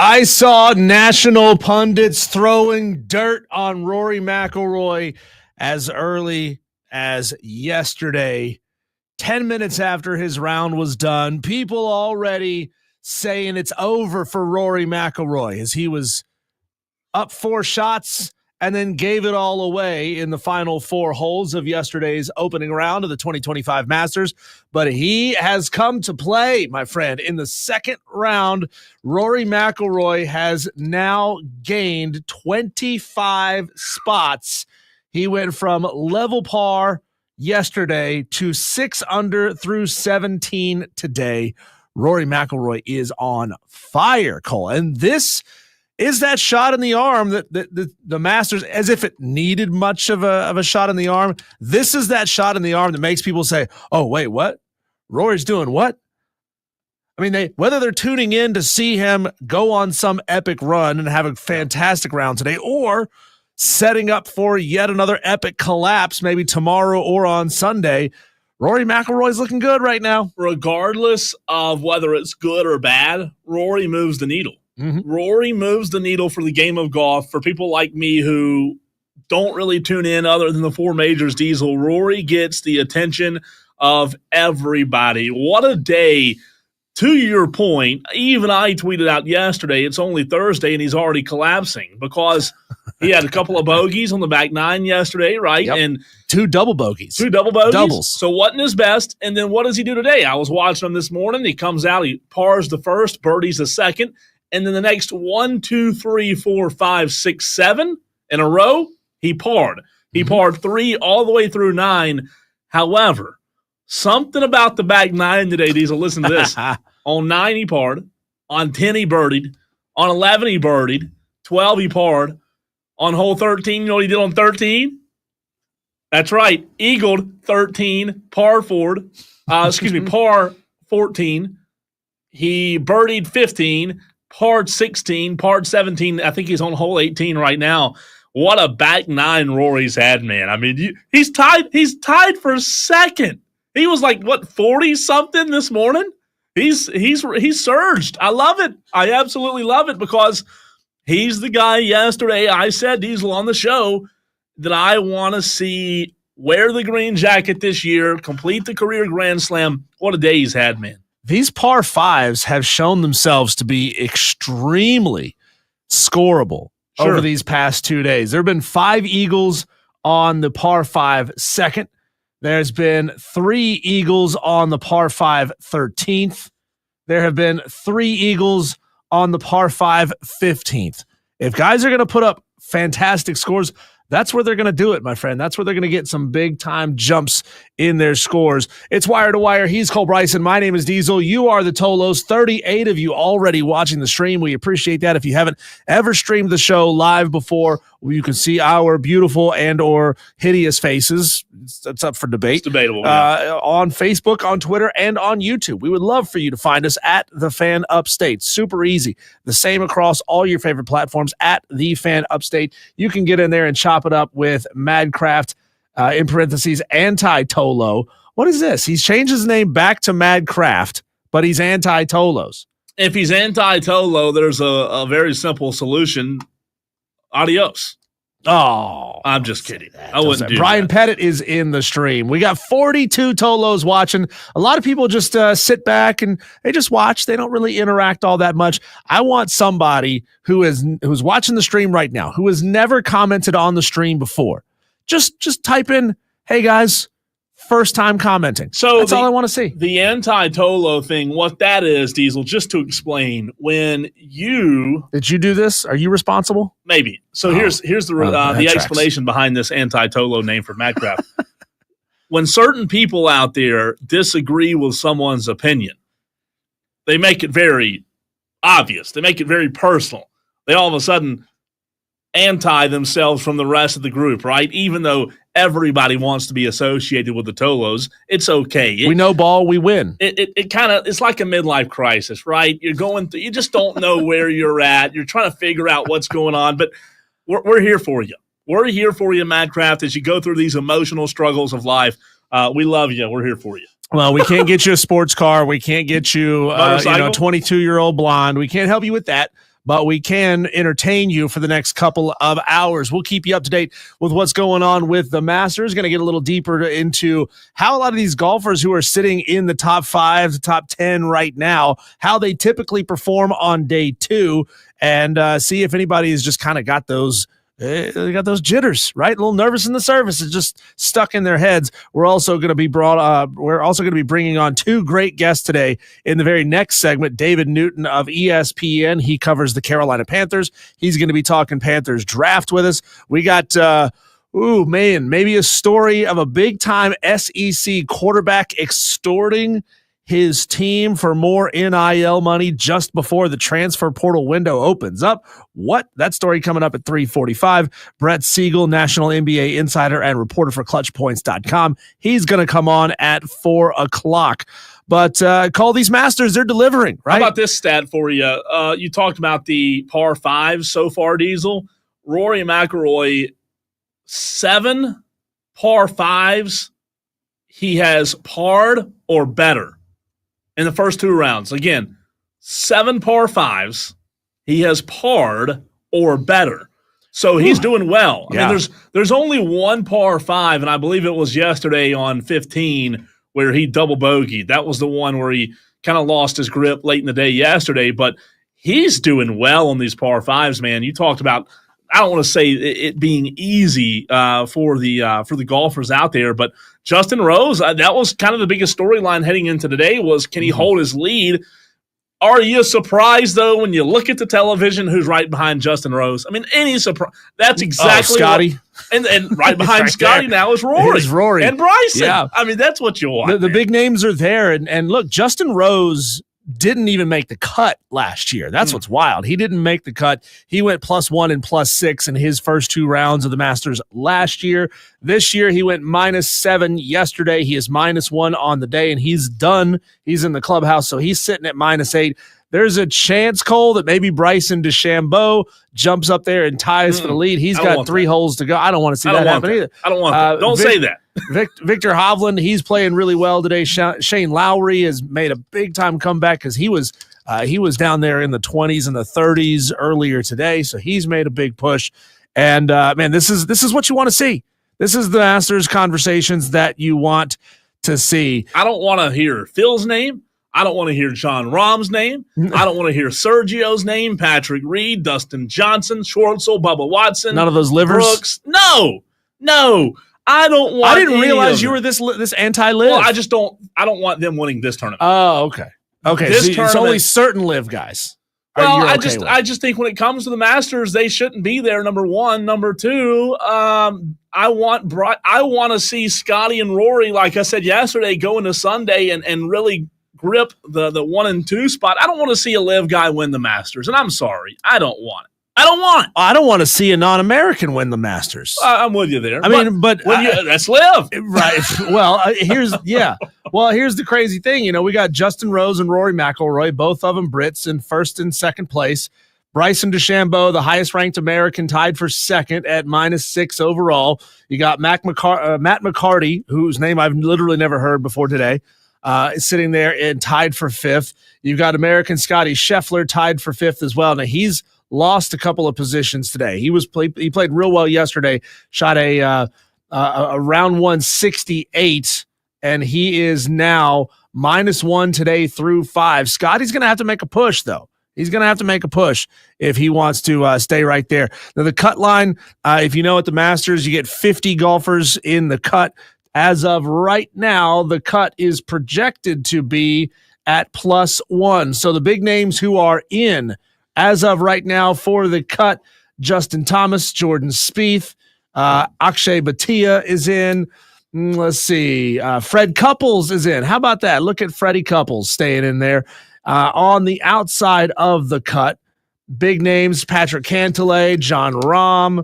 I saw national pundits throwing dirt on Rory McIlroy as early as yesterday. 10 minutes after his round was done, people already saying it's over for Rory McIlroy as he was up 4 shots and then gave it all away in the final 4 holes of yesterday's opening round of the 2025 Masters. But he has come to play, my friend. In the second round, Rory McIlroy has now gained 25 spots. He went from level par yesterday to 6 under through 17 today. Rory McIlroy is on fire, Cole. And this is that shot in the arm that the Masters, as if it needed much of a shot in the arm. This is that shot in the arm that makes people say, oh, wait, what? Rory's doing what? I mean, whether they're tuning in to see him go on some epic run and have a fantastic round today, or setting up for yet another epic collapse maybe tomorrow or on Sunday, Rory McIlroy's looking good right now. Regardless of whether it's good or bad, Rory moves the needle. Mm-hmm. Rory moves the needle for the game of golf. For people like me who don't really tune in other than the 4 majors, Diesel, Rory gets the attention of everybody. What a day. To your point, even I tweeted out yesterday, it's only Thursday and he's already collapsing because he had a couple of bogeys on the back 9 yesterday, right? Yep. And 2 double bogeys. 2 double bogeys. Doubles. So wasn't his best. And then what does he do today? I was watching him this morning. He comes out, he pars the first, birdies the second. And then the next 1, 2, 3, 4, 5, 6, 7 in a row, he parred. He parred 3 all the way through 9. However, something about the back 9 today, Diesel, listen to this. On 9, he parred. On 10, he birdied. On 11, he birdied. 12, he parred. On hole 13, you know what he did on 13? That's right. Eagled 13, par 14. He birdied 15, parred 16, parred 17. I think he's on hole 18 right now. What a back 9 Rory's had, man. I mean, he's tied for second. He was like, 40-something this morning? He's surged. I love it. I absolutely love it because he's the guy yesterday I said, Diesel, on the show, that I want to see wear the green jacket this year, complete the career Grand Slam. What a day he's had, man. These par 5s have shown themselves to be extremely scoreable over these past 2 days. There have been 5 eagles on the par 5 second. There's been 3 eagles on the par 5 13th. There have been 3 eagles on the par 5 15th. If guys are going to put up fantastic scores, that's where they're going to do it, my friend. That's where they're going to get some big-time jumps in their scores. It's Wire to Wire. He's Cole Bryson. My name is Diesel. You are the Tolos. 38 of you already watching the stream. We appreciate that. If you haven't ever streamed the show live before, you can see our beautiful and or hideous faces. It's up for debate. It's debatable. On Facebook, on Twitter, and on YouTube. We would love for you to find us at The Fan Upstate. Super easy. The same across all your favorite platforms at The Fan Upstate. You can get in there and chop it up with Madcraft, in parentheses, anti-Tolo. What is this? He's changed his name back to Madcraft, but he's anti-Tolos. If he's anti-Tolo, there's a very simple solution. Adios. Oh, I'm just kidding. I wouldn't do Brian that. Pettit is in the stream. We got 42 Tolos watching. A lot of people just sit back and they just watch. They don't really interact all that much. I want somebody who's watching the stream right now, who has never commented on the stream before. Just type in, hey guys, first time commenting. So that's all I want to see. The anti-Tolo thing, what that is, Diesel, just to explain, when you... Did you do this? Are you responsible? Maybe. So here's the explanation behind this anti-Tolo name for Madcraft. When certain people out there disagree with someone's opinion, they make it very obvious. They make it very personal. They all of a sudden anti themselves from the rest of the group, right? Even though everybody wants to be associated with the Tolos, it's okay. We know ball, we win. It kind of, it's like a midlife crisis, right? You're going through, you just don't know where you're at. You're trying to figure out what's going on, but we're here for you. We're here for you, Madcraft, as you go through these emotional struggles of life. We love you. We're here for you. Well, we can't get you a sports car. We can't get you, 22-year-old blonde. We can't help you with that. but we can entertain you for the next couple of hours. We'll keep you up to date with what's going on with the Masters. Going to get a little deeper into how a lot of these golfers who are sitting in the top 5, the top 10 right now, how they typically perform on day 2, and see if anybody has just kind of got those jitters, right? A little nervous in the service. It's just stuck in their heads. We're also going to be bringing on 2 great guests today in the very next segment. David Newton of ESPN. He covers the Carolina Panthers. He's going to be talking Panthers draft with us. We got, maybe a story of a big-time SEC quarterback extorting his team for more NIL money just before the transfer portal window opens up. What? That story coming up at 3:45. Brett Siegel, national NBA insider and reporter for ClutchPoints.com. He's going to come on at 4 o'clock. But call these Masters, they're delivering, right? How about this stat for you? You talked about the par 5 so far, Diesel. Rory McIlroy, 7 par 5s he has parred or better in the first 2 rounds. Again, 7 par 5s he has parred or better. So he's doing well. Yeah. I mean, there's only 1 par 5, and I believe it was yesterday on 15 where he double bogeyed. That was the one where he kind of lost his grip late in the day yesterday, but he's doing well on these par 5s, man. You talked about, I don't want to say it being easy for the golfers out there, but Justin Rose, that was kind of the biggest storyline heading into today was, can he hold his lead? Are you surprised, though, when you look at the television, who's right behind Justin Rose? I mean, any surprise. That's exactly Scotty. And right behind right Scotty there. now is Rory. It's Rory. And Bryson. Yeah. I mean, that's what you want. The big names are there. And look, Justin Rose didn't even make the cut last year. That's what's wild. He didn't make the cut. He went +1 and +6 in his first 2 rounds of the Masters last year. This year, he went -7 yesterday. He is -1 on the day, and he's done. He's in the clubhouse, so he's sitting at -8. There's a chance, Cole, that maybe Bryson DeChambeau jumps up there and ties for the lead. He's got 3 holes to go. I don't want to see that happen either. I don't want that. Don't say that. Victor Hovland, he's playing really well today. Shane Lowry has made a big-time comeback because he was down there in the 20s and the 30s earlier today, so he's made a big push. And, man, this is what you want to see. This is the Masters conversations that you want to see. I don't want to hear Phil's name. I don't want to hear John Rahm's name. I don't want to hear Sergio's name, Patrick Reed, Dustin Johnson, Schwartzel, Bubba Watson. None of those livers? Brooks. No. I don't want. I didn't realize you were this anti-live. Well, I don't want them winning this tournament. Oh, okay. Okay, this so it's only certain live guys. Well, I just think when it comes to the Masters, they shouldn't be there. Number 1, number 2. I want to see Scotty and Rory, like I said yesterday, go into Sunday and really grip the 1 and 2 spot. I don't want to see a live guy win the Masters, and I'm sorry, I don't want it. I don't want to see a non-American win the Masters. I'm with you there. But that's live. Right. Well, here's the crazy thing. We got Justin Rose and Rory McIlroy, both of them Brits in first and second place. Bryson DeChambeau, the highest-ranked American, tied for second at -6 overall. You got Matt McCarty, whose name I've literally never heard before today, sitting there and tied for 5th. You've got American Scotty Scheffler tied for 5th as well. Now, he's lost a couple of positions today. He played real well yesterday, shot a round 168, and he is now -1 today through 5. Scotty's going to have to make a push, though. He's going to have to make a push if he wants to stay right there. Now, the cut line, if you know at the Masters, you get 50 golfers in the cut. As of right now, the cut is projected to be at +1. So the big names who are in as of right now for the cut: Justin Thomas, Jordan Spieth, Akshay Bhatia is in. Let's see. Fred Couples is in. How about that? Look at Freddie Couples staying in there. On the outside of the cut, big names: Patrick Cantlay, John Rahm,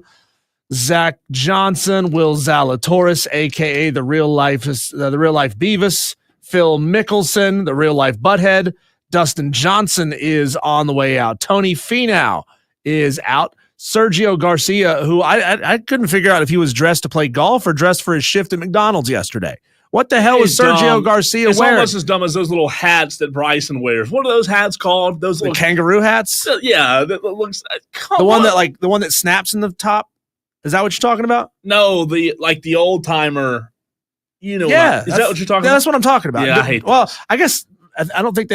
Zach Johnson, Will Zalatoris, a.k.a. the real life Beavis, Phil Mickelson, the real life Butthead. Dustin Johnson is on the way out. Tony Finau is out. Sergio Garcia, who I couldn't figure out if he was dressed to play golf or dressed for his shift at McDonald's yesterday. What the hell is Sergio dumb. Garcia It's wearing? almost as dumb as those little hats that Bryson wears. What are those hats called? Those The little kangaroo hats? yeah, that looks. Come The one on. the one that snaps in the top? Is that what you're talking about? No, the old timer. You know, Yeah. is that what you're talking about? That's what I'm talking about. Yeah, I hate Well, those. I guess I don't think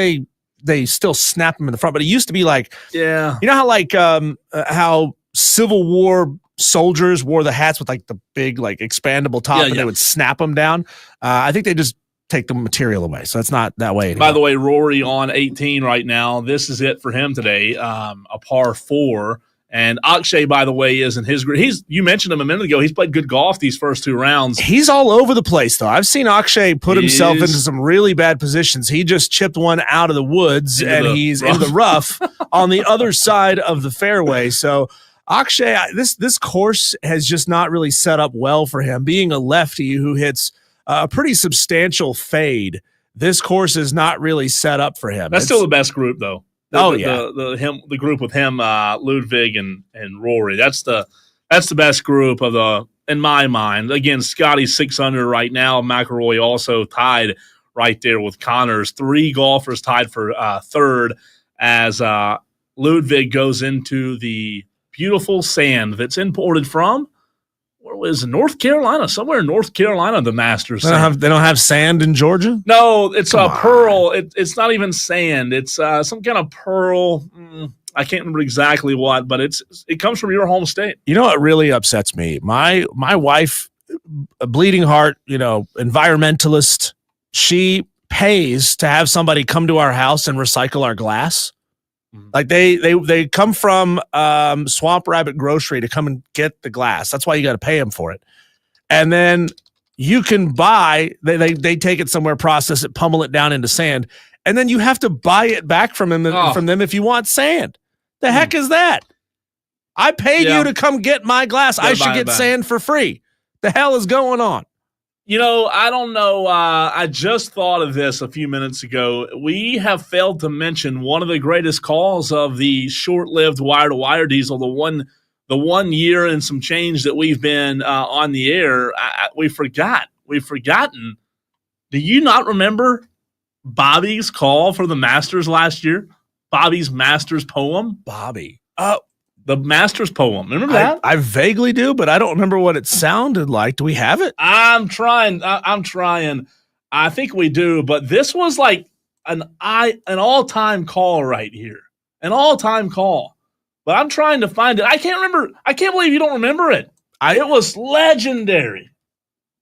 they still snap them in the front, but it used to be like, Yeah. you know how like how Civil War soldiers wore the hats with like the big like expandable top, Yeah, and yeah. they would snap them down. I think they just take the material away, so it's not that way anymore. By the way, Rory on 18 right now. This is it for him today. A par 4. And Akshay, by the way, is in his group. You mentioned him a minute ago. He's played good golf these first 2 rounds. He's all over the place, though. I've seen Akshay put He himself is. into some really bad positions. He just chipped one out of the woods, Into and the he's rough. in the rough on the other side of the fairway. So Akshay, this course has just not really set up well for him. Being a lefty who hits a pretty substantial fade, this course is not really set up for him. That's still the best group, though. The group with him, Ludwig and Rory. That's the best group of the, in my mind. Again, Scotty's 6 under right now. McIlroy also tied right there with Connors. 3 golfers tied for third as Ludwig goes into the beautiful sand that's imported from, where was it, North Carolina? Somewhere in North Carolina, the Masters. They don't have sand in Georgia? No, it's Come a on. pearl. It's not even sand. It's some kind of pearl. I can't remember exactly what, but it comes from your home state. You know what really upsets me? My wife, a bleeding heart, environmentalist, she pays to have somebody come to our house and recycle our glass. Like they come from Swamp Rabbit Grocery to come and get the glass. That's why you got to pay them for it. And then you can buy, they take it somewhere, process it, pummel it down into sand, and then you have to buy it back from them if you want sand. The heck is that? I paid you to come get my glass. I should get sand for free. The hell is going on? I don't know. I just thought of this a few minutes ago. We have failed to mention one of the greatest calls of the short-lived wire-to-wire diesel, the 1 year and some change that we've been on the air. We've forgotten. Do you not remember Bobby's call for the Masters last year? Bobby's Masters poem? Bobby. The Masters poem. Remember that? I vaguely do, but I don't remember what it sounded like. Do we have it? I'm trying. I think we do, but this was like an all-time call right here. An all-time call. But I'm trying to find it. I can't remember. I can't believe you don't remember it. It was legendary.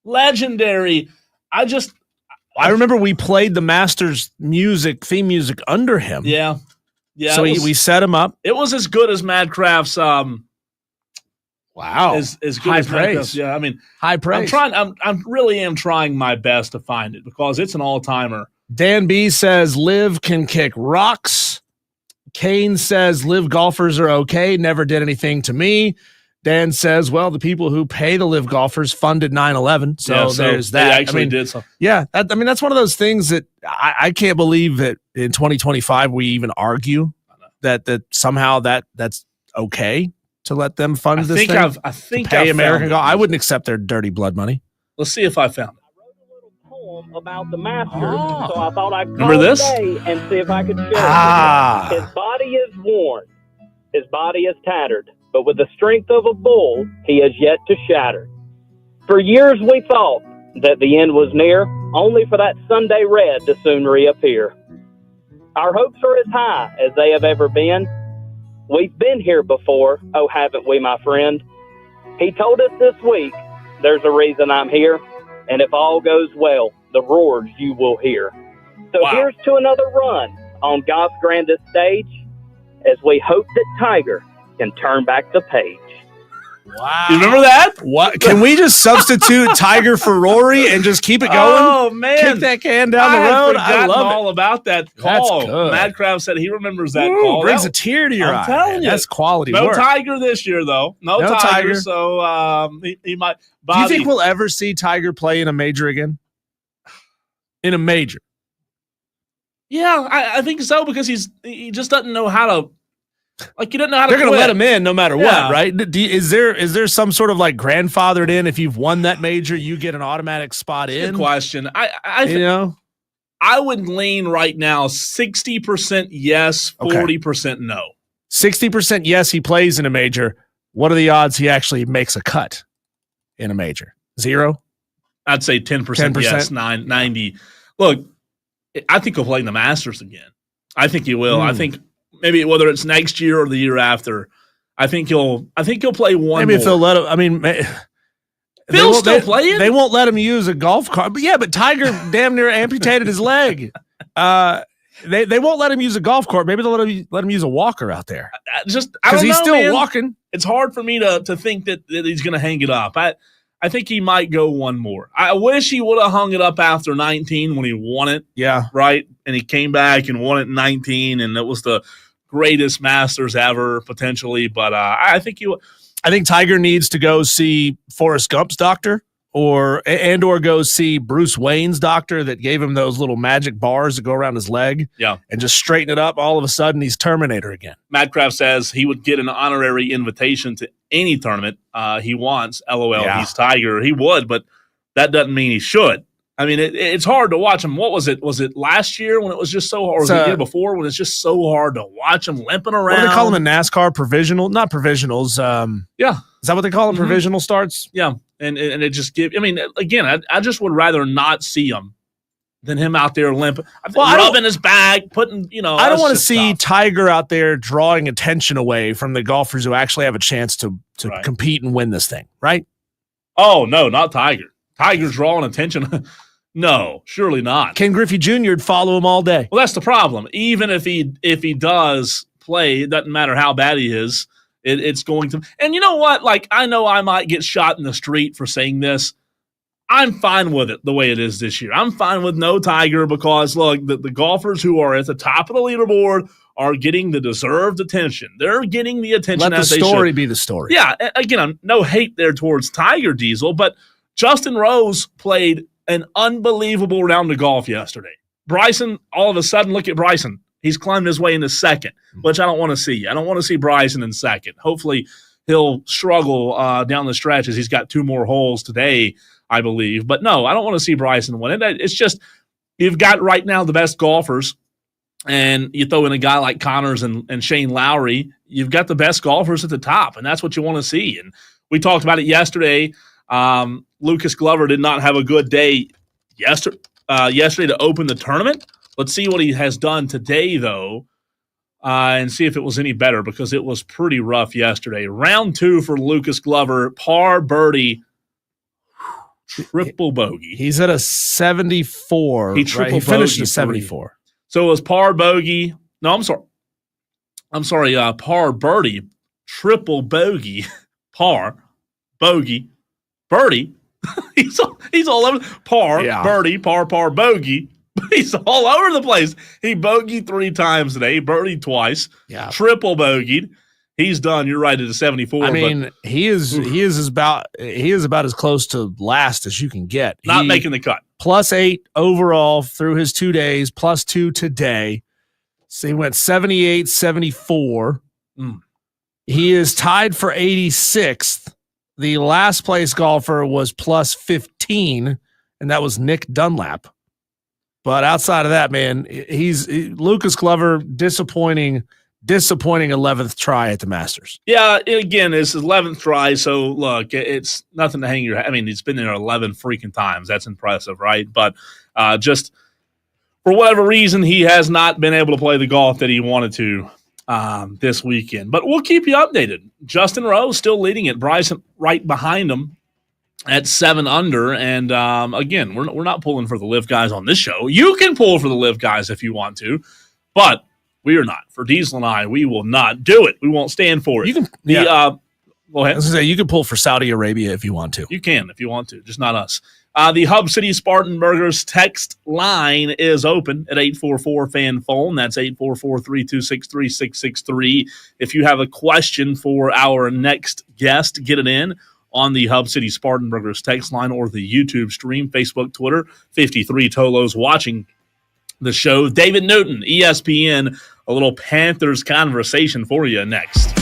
Legendary. I remember we played the Masters theme music under him. Yeah. Yeah. So we set him up. It was as good as Madcraft's Wow. As good high as praise. Madcraft's. Yeah, I mean, high praise. I really am trying my best to find it because it's an all-timer. Dan B says Liv can kick rocks. Kane says Liv golfers are okay. Never did anything to me. Dan says, well, the people who pay the Liv golfers funded 9/11. So there's that. They actually did something. Yeah. That's one of those things that I can't believe that in 2025 we even argue that somehow that's okay to let them fund this thing. I think pay I American found golf. it. I wouldn't accept their dirty blood money. Let's see if I found it. I wrote a little poem about the Masters, so I thought I'd Remember call this? today and see if I could share Ah. it with you. His body is worn, his body is tattered, but with the strength of a bull, he has yet to shatter. For years we thought that the end was near, only for that Sunday red to soon reappear. Our hopes are as high as they have ever been. We've been here before, oh haven't we, my friend? He told us this week, there's a reason I'm here, and if all goes well, the roars you will hear. So Wow. here's to another run on golf's grandest stage, as we hope that Tiger can turn back the page. Wow. You remember that? What? Can we just substitute Tiger for Rory and just keep it going? Oh man, Kick that can down the I had road. I forgotten love it. all about that That's call. good. Madcraft said he remembers that Ooh, call. brings That- a tear to your I'm eye. telling man. you. That's quality No work. Tiger this year, though. No No Tiger. Tiger. So he might. Do Bobby, you think we'll ever see Tiger play in a major again? In a major? Yeah, I think so because he just doesn't know how to. Like, he doesn't know how to They're going to quit. let him in no matter Yeah. what, right? Is there some sort of like grandfathered in? If you've won that major, you get an automatic spot in. Good question. I would lean right now 60% yes, 40% no. 60% yes, he plays in a major. What are the odds he actually makes a cut in a major? 0? I'd say 10% yes, 90. Look, I think he'll play in the Masters again. I think he will. I think maybe whether it's next year or the year after, I think he'll play one. Maybe more. if they'll let him. I mean, Phil's still playing. They won't let him use a golf cart. But Tiger damn near amputated his leg. They won't let him use a golf cart. Maybe they'll let him use a walker out there. Because he's still walking. It's hard for me to think that he's going to hang it up. I think he might go one more. I wish he would have hung it up after 19 when he won it. Yeah. Right? And he came back and won it in 19, and it was the greatest Masters ever, potentially. But I think Tiger needs to go see Forrest Gump's doctor or go see Bruce Wayne's doctor that gave him those little magic bars that go around his leg. Yeah. And just straighten it up. All of a sudden, he's Terminator again. Madcraft says he would get an honorary invitation to any tournament he wants. LOL, Yeah. He's Tiger. He would, but that doesn't mean he should. I mean, it's hard to watch him. What was it? Was it last year when it was just so hard? Or was it the year before when it's just so hard to watch him limping around? What do they call them in NASCAR? Provisional? Not provisionals. Yeah. Is that what they call them? Provisional starts? Yeah. And it just again, I just would rather not see him than him out there limping, rubbing his back, putting, I don't want to see Tiger out there drawing attention away from the golfers who actually have a chance to compete and win this thing, right? Oh, no, not Tiger. Tiger's drawing attention. No, surely not. Ken Griffey Jr. would follow him all day. Well, that's the problem. Even if he does play, it doesn't matter how bad he is. It's going to. And you know what? Like, I know I might get shot in the street for saying this. I'm fine with it the way it is this year. I'm fine with no Tiger because, look, the golfers who are at the top of the leaderboard are getting the deserved attention. They're getting the attention as they should. Let the story be the story. Yeah, again, no hate there towards Tiger Diesel, but Justin Rose played an unbelievable round of golf yesterday. Bryson, all of a sudden, look at Bryson. He's climbed his way into second, which I don't want to see. I don't want to see Bryson in second. Hopefully, he'll struggle down the stretch as he's got 2 more holes today, I believe. But no, I don't want to see Bryson win it. It's just you've got right now the best golfers, and you throw in a guy like Connors and Shane Lowry, you've got the best golfers at the top, and that's what you want to see. And we talked about it yesterday. Lucas Glover did not have a good day yesterday to open the tournament. Let's see what he has done today, though, and see if it was any better because it was pretty rough yesterday. Round 2 for Lucas Glover, par birdie, triple bogey. He's at a 74. He finished at 74. So it was par bogey. No, I'm sorry. Par birdie, triple bogey, par, bogey, birdie. he's all over par, birdie, par, bogey. He's all over the place. He bogeyed 3 times today. He birdied twice. Yeah. Triple bogeyed. He's done. You're right at a 74. I mean, he is about as close to last as you can get. Not making the cut. +8 overall through his 2 days, +2 today. So he went 78, 74. He is tied for 86th. The last place golfer was +15, and that was Nick Dunlap. But outside of that, man, Lucas Glover, disappointing 11th try at the Masters. Yeah, again, it's his 11th try, so look, it's nothing to hang your head. I mean, he's been there 11 freaking times. That's impressive, right? But just for whatever reason, he has not been able to play the golf that he wanted to this weekend. But we'll keep you updated. Justin Rose still leading it. Bryson right behind him at 7 under. And again, we're not pulling for the Live guys on this show. You can pull for the Live guys if you want to, but we are not. For Diesel and I, we will not do it. We won't stand for it. You can. Go ahead. I was gonna say you can pull for Saudi Arabia if you want to. You can if you want to, just not us. The Hub City Spartan Burgers text line is open at 844-FAN-PHONE. That's 844-326-3663. If you have a question for our next guest, get it in on the Hub City Spartan Burgers text line or the YouTube stream, Facebook, Twitter. 53 Tolos watching the show. David Newton, ESPN a little Panthers conversation for you next.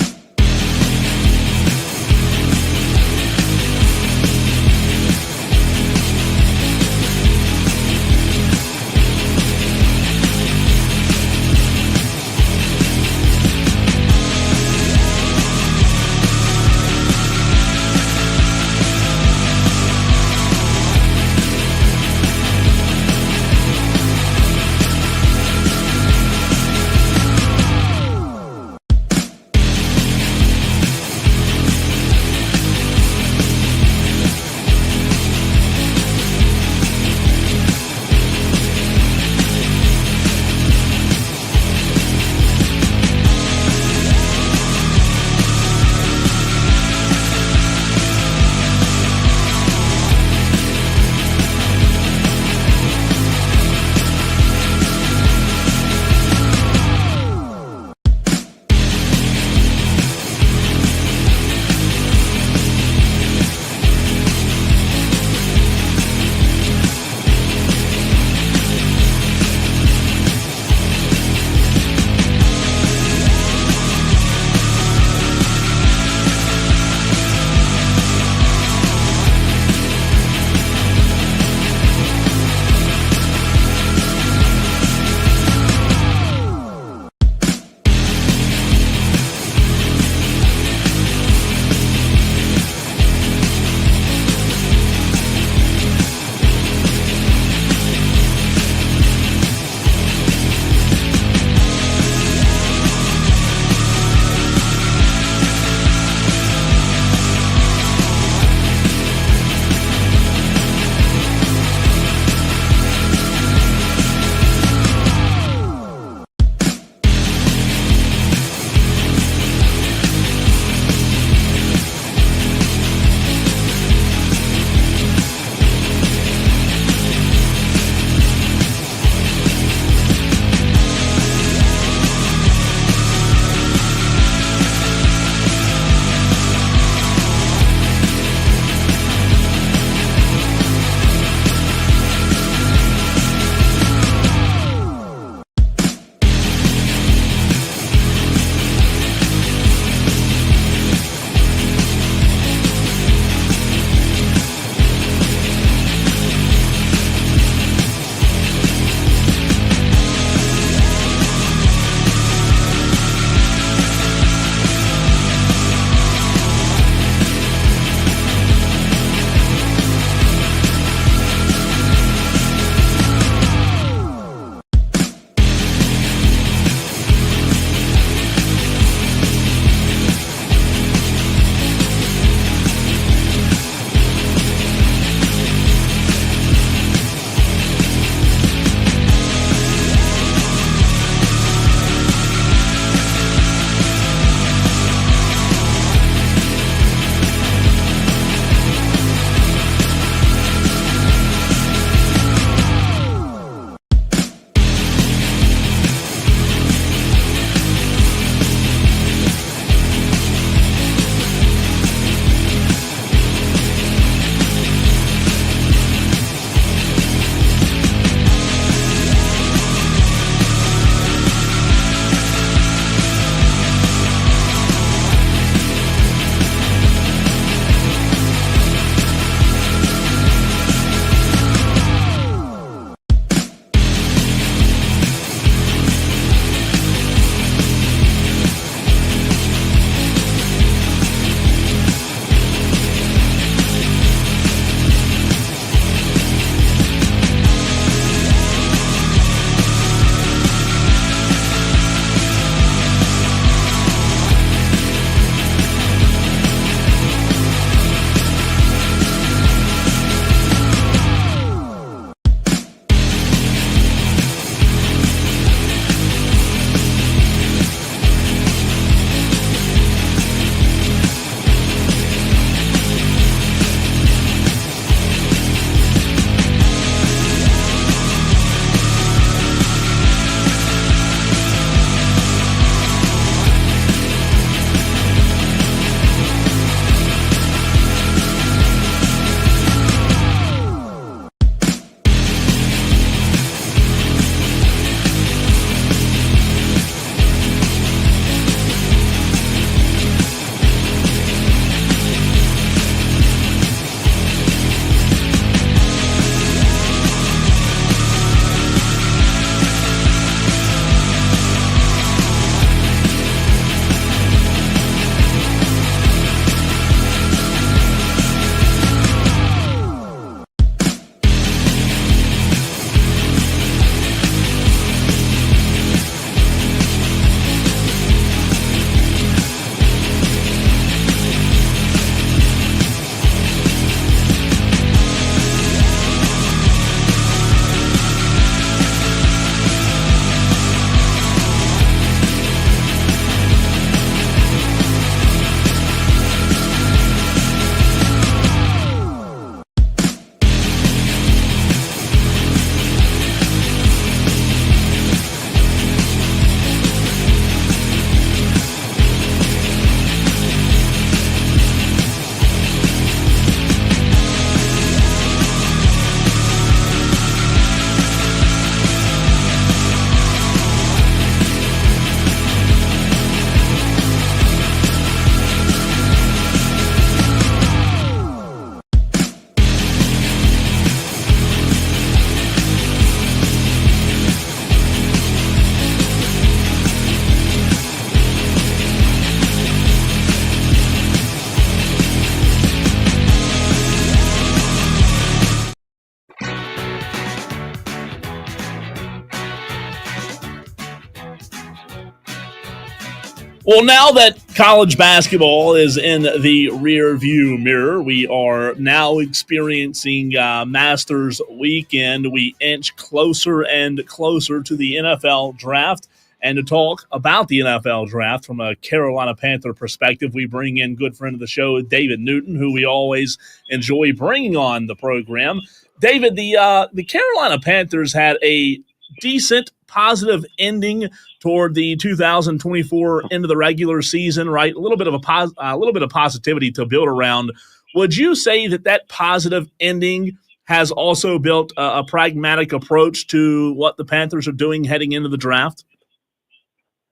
Well, now that college basketball is in the rear view mirror, we are now experiencing Masters weekend. We inch closer and closer to the NFL draft. And to talk about the NFL draft from a Carolina Panther perspective, we bring in good friend of the show, David Newton, who we always enjoy bringing on the program. David, the Carolina Panthers had a decent positive ending toward the 2024 end of the regular season, right? A little bit of positivity to build around. Would you say that positive ending has also built a pragmatic approach to what the Panthers are doing heading into the draft?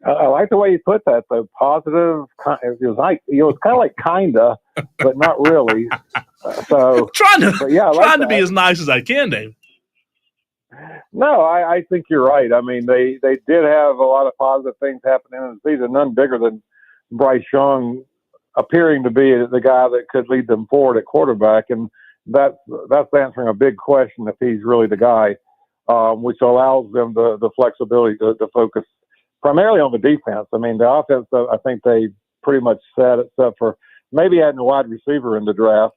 I like the way you put that, though. Positive. It was kind of like kinda, but not really. So trying like to be as nice as I can, Dave. No, I think you're right. I mean, they did have a lot of positive things happening in the season. None bigger than Bryce Young appearing to be the guy that could lead them forward at quarterback, and that's answering a big question if he's really the guy, which allows them the flexibility to focus primarily on the defense. I mean, the offense, I think they pretty much set, except for maybe adding a wide receiver in the draft.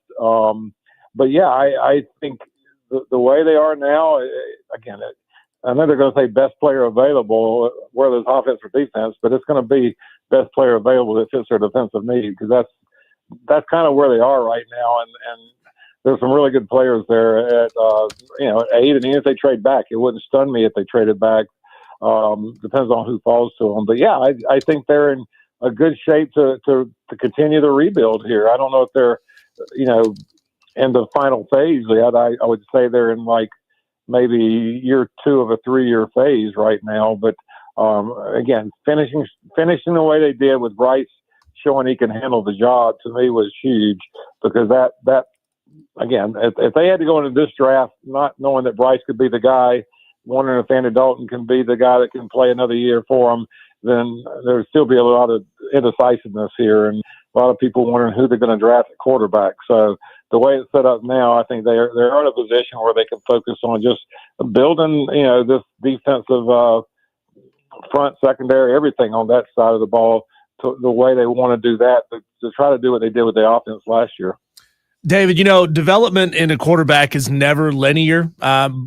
But yeah, I think the way they are now, again, I know they're going to say best player available, whether it's offense or defense, but it's going to be best player available that fits their defensive need, because that's kind of where they are right now. And there's some really good players there at 8, and even if they trade back, it wouldn't stun me if they traded back. Depends on who falls to them. But yeah, I think they're in a good shape to continue the rebuild here. I don't know if they're, in the final phase yet. I would say they're in like maybe year 2 of a 3-year phase right now. But again, finishing the way they did with Bryce showing he can handle the job, to me was huge, because that again, if they had to go into this draft not knowing that Bryce could be the guy, wondering if Andy Dalton can be the guy that can play another year for them, then there'd still be a lot of indecisiveness here, and a lot of people wondering who they're going to draft at quarterback. So the way it's set up now, I think they're in a position where they can focus on just building, this defensive front, secondary, everything on that side of the ball, to the way they want to do that, to try to do what they did with the offense last year. David, development in a quarterback is never linear.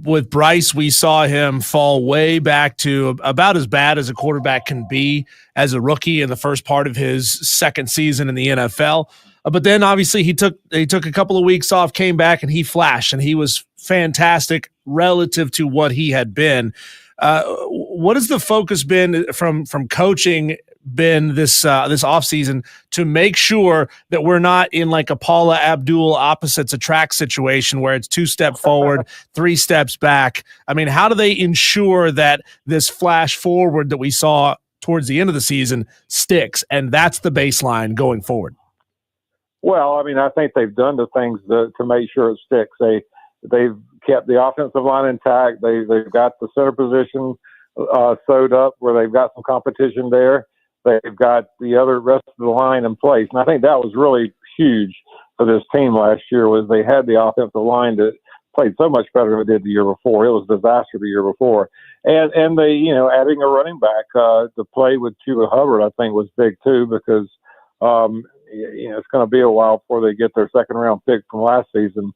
With Bryce, we saw him fall way back to about as bad as a quarterback can be as a rookie in the first part of his second season in the NFL. But then obviously he took a couple of weeks off, came back, and he flashed, and he was fantastic relative to what he had been. What has the focus been from coaching this offseason to make sure that we're not in like a Paula Abdul opposites attract situation where it's 2 steps forward, 3 steps back? I mean, how do they ensure that this flash forward that we saw towards the end of the season sticks, and that's the baseline going forward? Well, I mean, I think they've done the things to make sure it sticks. They've kept the offensive line intact. They've got the center position sewed up where they've got some competition there. They've got the rest of the line in place. And I think that was really huge for this team last year, was they had the offensive line that played so much better than it did the year before. It was a disaster the year before. And they, adding a running back to play with Chuba Hubbard, I think was big too, because, it's going to be a while before they get their second round pick from last season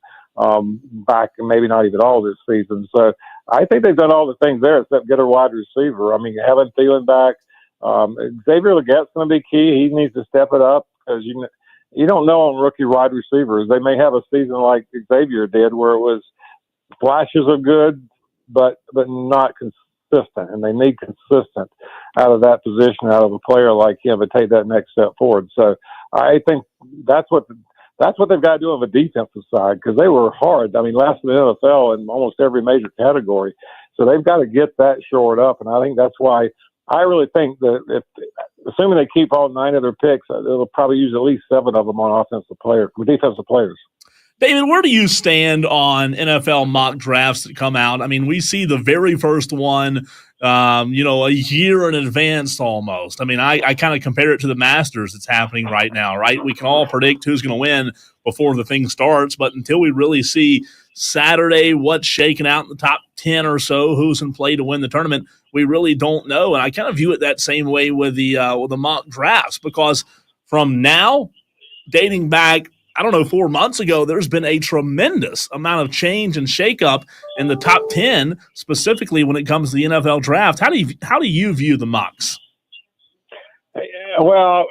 back, and maybe not even all this season. So I think they've done all the things there except get a wide receiver. I mean, having Thielen back, Xavier Legette's going to be key. He needs to step it up, because you don't know on rookie wide receivers. They may have a season like Xavier did where it was flashes of good, but not consistent, and they need consistent out of that position, out of a player like him, to take that next step forward. So I think that's what they've got to do on the defensive side, because they were hard. I mean, last in the NFL in almost every major category. So they've got to get that shored up, and I think that's why I really think that assuming they keep all 9 of their picks, they'll probably use at least 7 of them on defensive players. David, where do you stand on NFL mock drafts that come out? I mean, we see the very first one, a year in advance almost. I mean, I kind of compare it to the Masters that's happening right now, right? We can all predict who's going to win before the thing starts, but until we really see Saturday, what's shaking out in the top 10 or so, who's in play to win the tournament, we really don't know. And I kind of view it that same way with the mock drafts, because from now, dating back, I don't know, 4 months ago, there's been a tremendous amount of change and shakeup in the top 10, specifically when it comes to the NFL draft. How do you view the mocks? Well,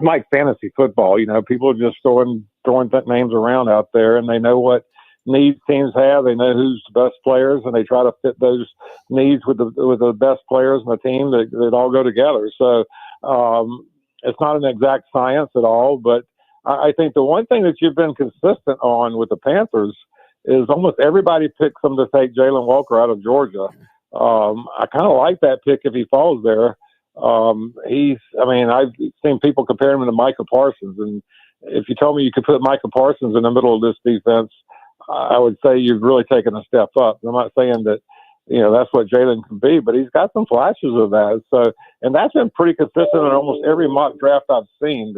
like fantasy football, people are just throwing names around out there, and they know what needs teams have. They know who's the best players, and they try to fit those needs with the best players in the team that all go together. So it's not an exact science at all, but I think the one thing that you've been consistent on with the Panthers is almost everybody picks them to take Jalen Walker out of Georgia. I kind of like that pick if he falls there. I've seen people compare him to Micah Parsons, and if you told me you could put Micah Parsons in the middle of this defense, I would say you've really taken a step up. I'm not saying that, that's what Jalen can be, but he's got some flashes of that. So, and that's been pretty consistent in almost every mock draft I've seen,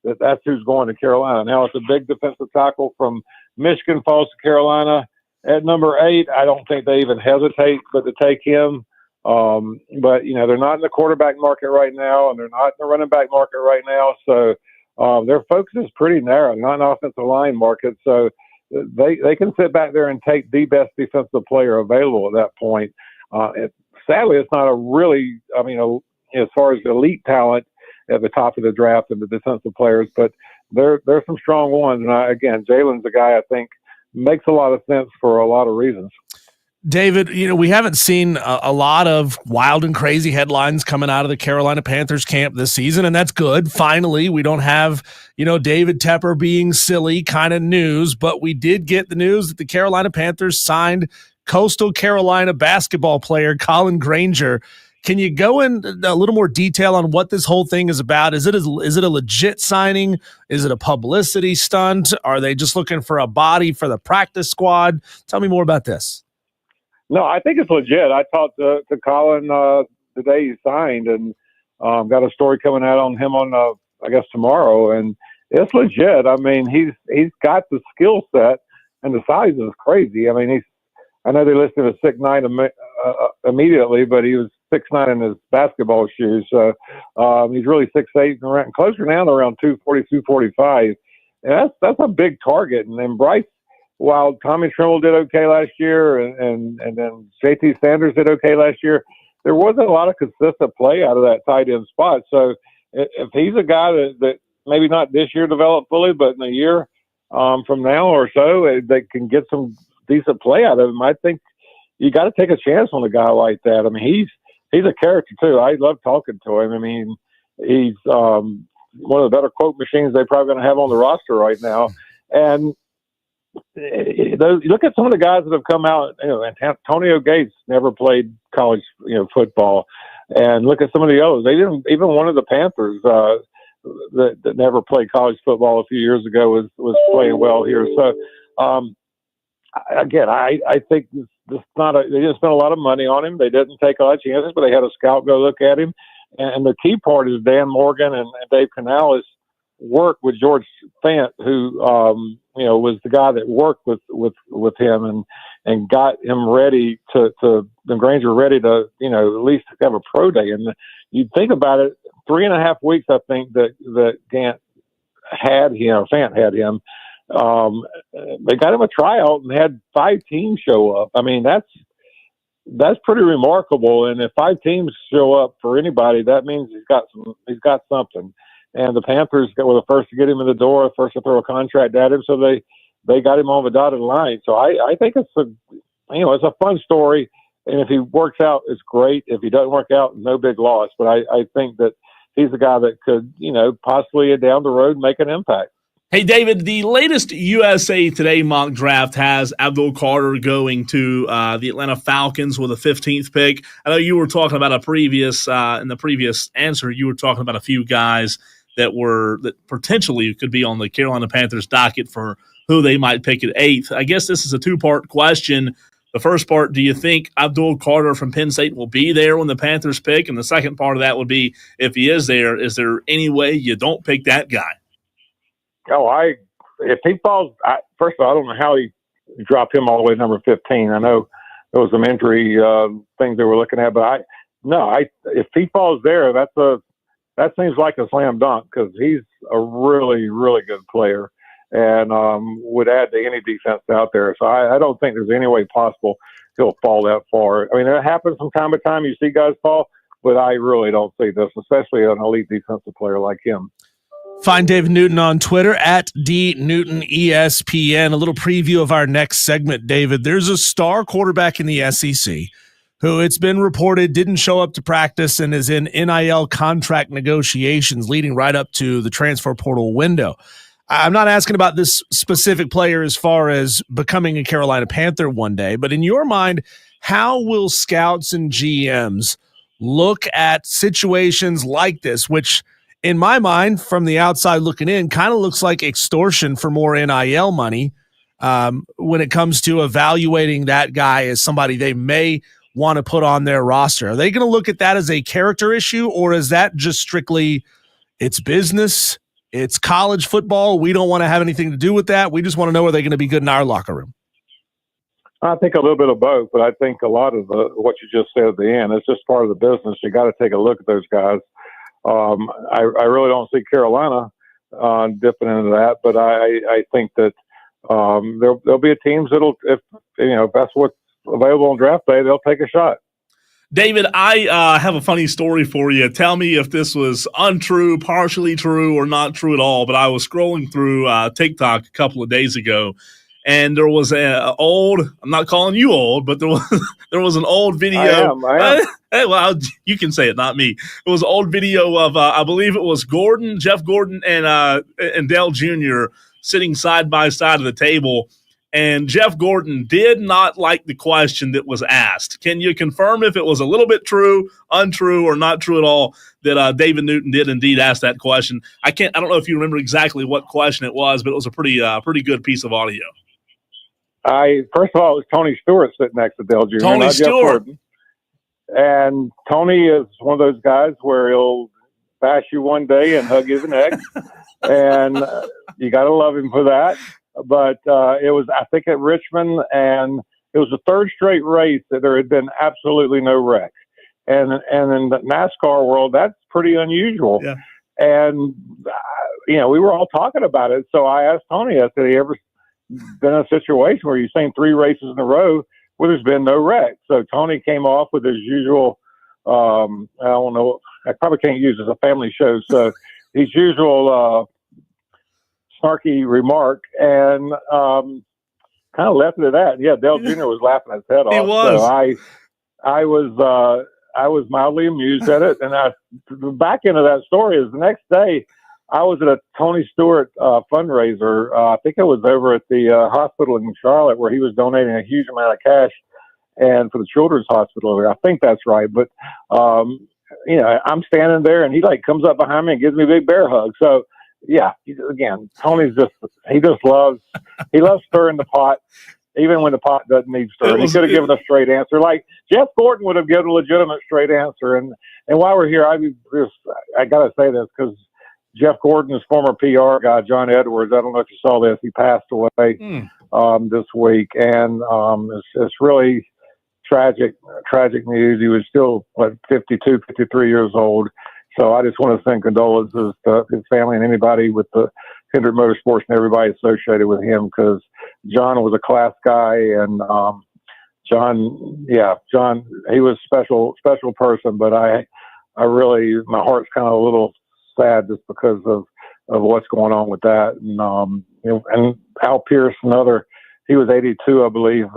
that's who's going to Carolina. Now, it's a big defensive tackle from Michigan falls to Carolina at number 8. I don't think they even hesitate but to take him. But they're not in the quarterback market right now, and they're not in the running back market right now. So their focus is pretty narrow, not an offensive line market. So they can sit back there and take the best defensive player available at that point. Sadly, it's not as far as elite talent at the top of the draft and the defensive players, but there's some strong ones. And Jalen's a guy I think makes a lot of sense for a lot of reasons. David, we haven't seen a lot of wild and crazy headlines coming out of the Carolina Panthers camp this season, and that's good. Finally, we don't have, David Tepper being silly kind of news, but we did get the news that the Carolina Panthers signed Coastal Carolina basketball player Colin Granger. Can you go in a little more detail on what this whole thing is about? Is it a legit signing? Is it a publicity stunt? Are they just looking for a body for the practice squad? Tell me more about this. No, I think it's legit. I talked to Colin the day he signed, and got a story coming out on him on I guess tomorrow, and it's legit. I mean, he's got the skill set, and the size is crazy. I mean, I know they listed him as 6'9" immediately, but he was 6'9" in his basketball shoes. So he's really 6'8" and closer now to around 240, 245. And that's a big target. And then Bryce, while Tommy Tremble did okay last year, and then JT Sanders did okay last year, there wasn't a lot of consistent play out of that tight end spot. So if he's a guy that maybe not this year developed fully, but in a year from now or so, they can get some decent play out of him, I think you got to take a chance on a guy like that. I mean, he's a character too. I love talking to him. I mean, he's one of the better quote machines they're probably going to have on the roster right now. And you look at some of the guys that have come out. Antonio Gates never played college, football, and look at some of the others. They didn't even one of the Panthers that never played college football a few years ago was playing well here. So again, I think this not they didn't spend a lot of money on him. They didn't take a lot of chances, but they had a scout go look at him. And the key part is Dan Morgan and Dave Canales worked with George Fant, who was the guy that worked with him and got him ready to Granger ready to at least have a pro day. And you think about it, 3.5 weeks I think that Fant had him. They got him a tryout and had 5 teams show up. I mean, that's pretty remarkable. And if 5 teams show up for anybody, that means he's got something. And the Panthers were the first to get him in the door, first to throw a contract at him, so they got him on the dotted line. So I think it's a fun story, and if he works out, it's great. If he doesn't work out, no big loss. But I think that he's a guy that could possibly down the road make an impact. Hey, David, the latest USA Today mock draft has Abdul Carter going to the Atlanta Falcons with a 15th pick. I know you were talking about in the previous answer, you were talking about a few guys that potentially could be on the Carolina Panthers docket for who they might pick at 8th. I guess this is a 2-part question. The first part, do you think Abdul Carter from Penn State will be there when the Panthers pick? And the second part of that would be, if he is there any way you don't pick that guy? If he falls, first of all, I don't know how he drop him all the way to number 15. I know there was some injury things they were looking at, but if he falls there, that seems like a slam dunk because he's a really, really good player and would add to any defense out there. So I don't think there's any way possible he'll fall that far. I mean, it happens from time to time. You see guys fall, but I really don't see this, especially an elite defensive player like him. Find David Newton on Twitter at DNewtonESPN. A little preview of our next segment, David. There's a star quarterback in the SEC who it's been reported didn't show up to practice and is in NIL contract negotiations leading right up to the transfer portal window. I'm not asking about this specific player as far as becoming a Carolina Panther one day, but in your mind, how will scouts and GMs look at situations like this, which in my mind, from the outside looking in, kind of looks like extortion for more NIL money when it comes to evaluating that guy as somebody they may want to put on their roster? Are they going to look at that as a character issue, or is that just strictly it's business, it's college football, we don't want to have anything to do with that, we just want to know are they going to be good in our locker room? I think a little bit of both, but I think a lot of what you just said at the end, it's just part of the business. You got to take a look at those guys. I really don't see Carolina dipping into that, but I think that there'll be teams that'll, if that's what's available on draft day, they'll take a shot. David, I have a funny story for you. Tell me if this was untrue, partially true, or not true at all. But I was scrolling through TikTok a couple of days ago, and there was I'm not calling you old, but there was an old video. I am. Hey, well, you can say it, not me. It was an old video of, I believe it was Jeff Gordon, and Dale Jr. sitting side by side of the table. And Jeff Gordon did not like the question that was asked. Can you confirm if it was a little bit true, untrue, or not true at all that David Newton did indeed ask that question? I don't know if you remember exactly what question it was, but it was a pretty good piece of audio. First of all, it was Tony Stewart sitting next to Dale Jr. Tony Stewart. And Tony is one of those guys where he'll bash you one day and hug you the next. And you got to love him for that. But it was, I think, at Richmond, and it was the third straight race that there had been absolutely no wreck. And in the NASCAR world, that's pretty unusual. Yeah. And, we were all talking about it. So I asked Tony, I said, he ever been in a situation where you've seen three races in a row where there's been no wreck? So Tony came off with his usual, I don't know, I probably can't use it as a family show. So his usual snarky remark and kind of left it at that. Yeah, Dale Jr. was laughing his head off. He was. So I was mildly amused at it. And the back end of that story is the next day I was at a Tony Stewart fundraiser. I think it was over at the hospital in Charlotte where he was donating a huge amount of cash and for the children's hospital over there. I think that's right. But, I'm standing there and he comes up behind me and gives me a big bear hug. So, yeah, again, Tony's he loves stirring the pot, even when the pot doesn't need stirring. He could have given a straight answer. Like Jeff Gordon would have given a legitimate straight answer. And while we're here, I got to say this because Jeff Gordon's former PR guy, John Edwards, I don't know if you saw this, he passed away this week. And it's really tragic news. He was still, 52, 53 years old. So I just want to send condolences to his family and anybody with the Hendrick Motorsports and everybody associated with him because John was a class guy and John, he was a special person, but I really, my heart's kind of a little sad just because of what's going on with that. And, and Al Pierce, he was 82, I believe,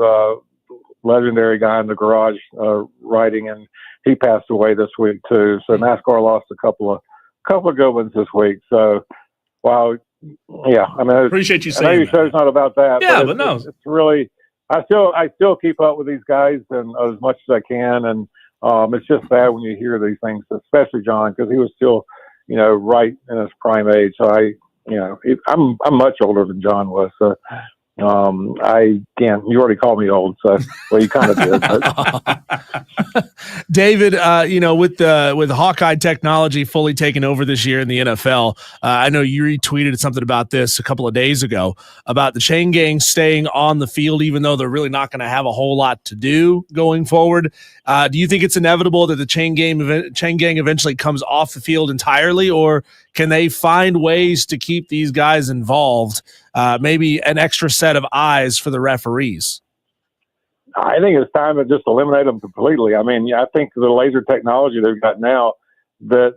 legendary guy in the garage riding, and he passed away this week too. So NASCAR lost a couple of good ones this week. So, wow, yeah. I mean, appreciate you saying. I know your show's not about that. Yeah, but no, it's really. I still keep up with these guys and as much as I can, and it's just sad when you hear these things, especially John, because he was still, right in his prime age. So I'm much older than John was. So. You already called me old, so well, you kind of did. But. David, with Hawkeye technology fully taking over this year in the NFL, I know you retweeted something about this a couple of days ago about the chain gang staying on the field, even though they're really not going to have a whole lot to do going forward. Do you think it's inevitable that the chain gang eventually comes off the field entirely, or can they find ways to keep these guys involved? Maybe an extra set of eyes for the referees. I think it's time to just eliminate them completely. I mean, I think the laser technology they've got now that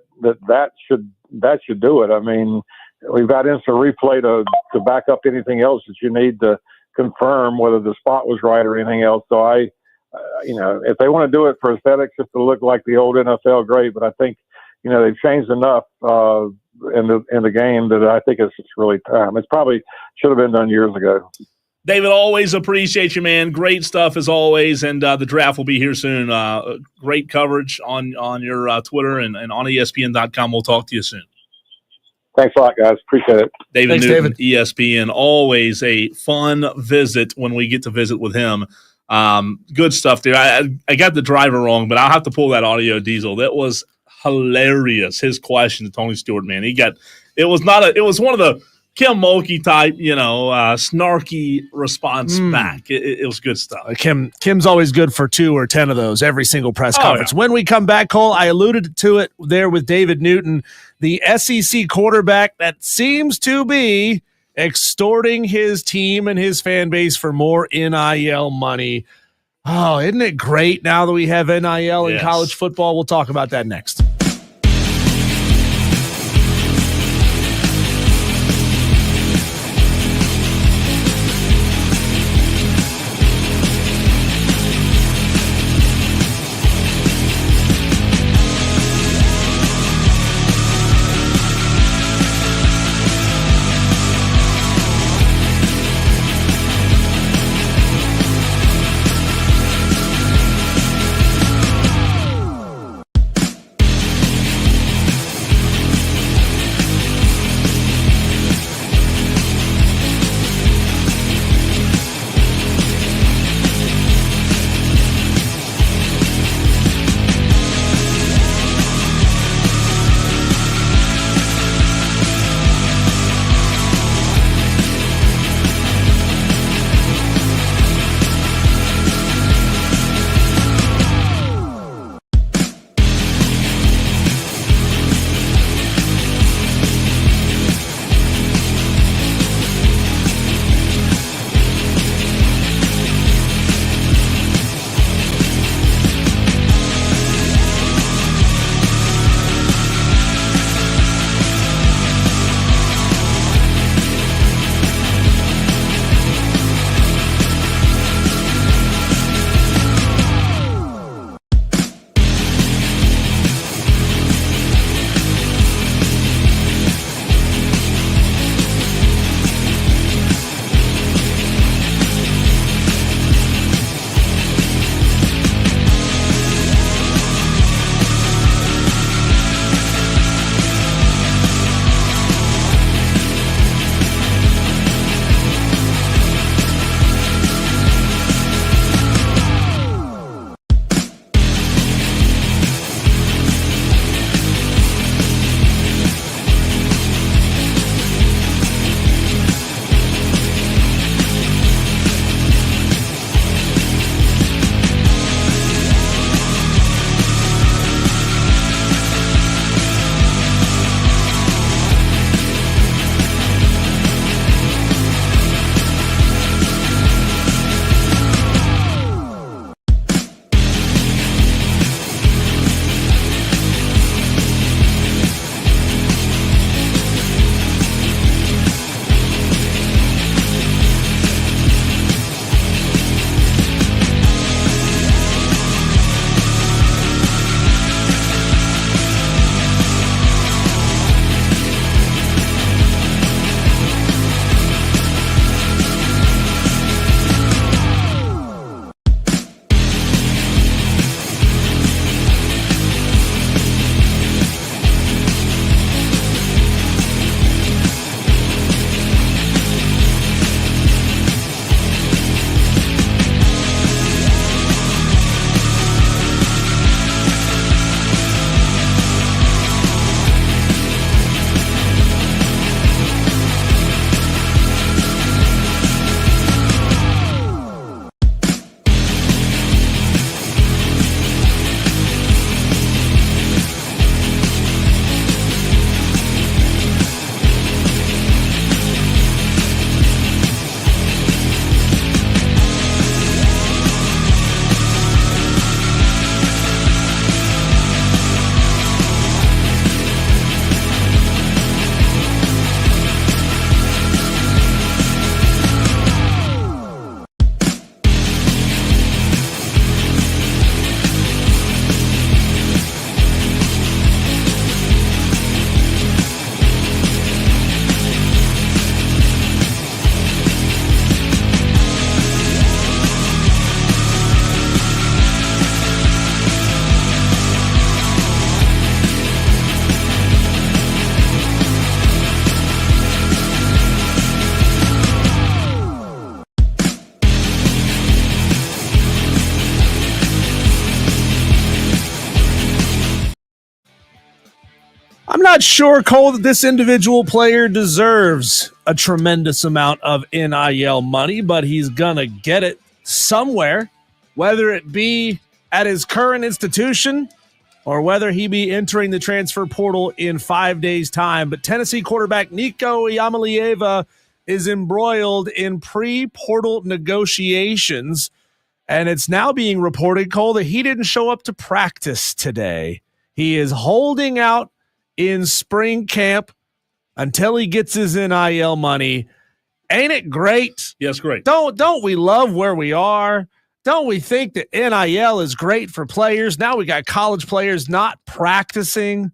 should do it. I mean, we've got instant replay to back up anything else that you need to confirm whether the spot was right or anything else. So if they want to do it for aesthetics, just to look like the old NFL, great. But I think, they've changed enough in the game that I think it's just really time. It's probably should have been done years ago. David, always appreciate you, man. Great stuff as always, and the draft will be here soon. Great coverage on your Twitter and on ESPN.com. We'll talk to you soon. Thanks a lot, guys. Appreciate it. David Thanks, Newton, David. ESPN. Always a fun visit when we get to visit with him. Good stuff, dude. I got the driver wrong, but I'll have to pull that audio, Diesel. That was hilarious. His question to Tony Stewart, man. It was one of the Kim Mulkey type, snarky response back. It was good stuff. Kim's always good for 2 or 10 of those every single press conference. Yeah. When we come back, Cole, I alluded to it there with David Newton, the SEC quarterback that seems to be extorting his team and his fan base for more NIL money. Oh, isn't it great now that we have NIL in college football? We'll talk about that next. I'm not sure, Cole, that this individual player deserves a tremendous amount of NIL money, but he's going to get it somewhere, whether it be at his current institution or whether he be entering the transfer portal in 5 days' time. But Tennessee quarterback Nico Iamaleava is embroiled in pre-portal negotiations, and it's now being reported, Cole, that he didn't show up to practice today. He is holding out in spring camp until he gets his NIL money. Ain't it great? Yes, great. Don't we love where we are? Don't we think that NIL is great for players? Now we got college players not practicing.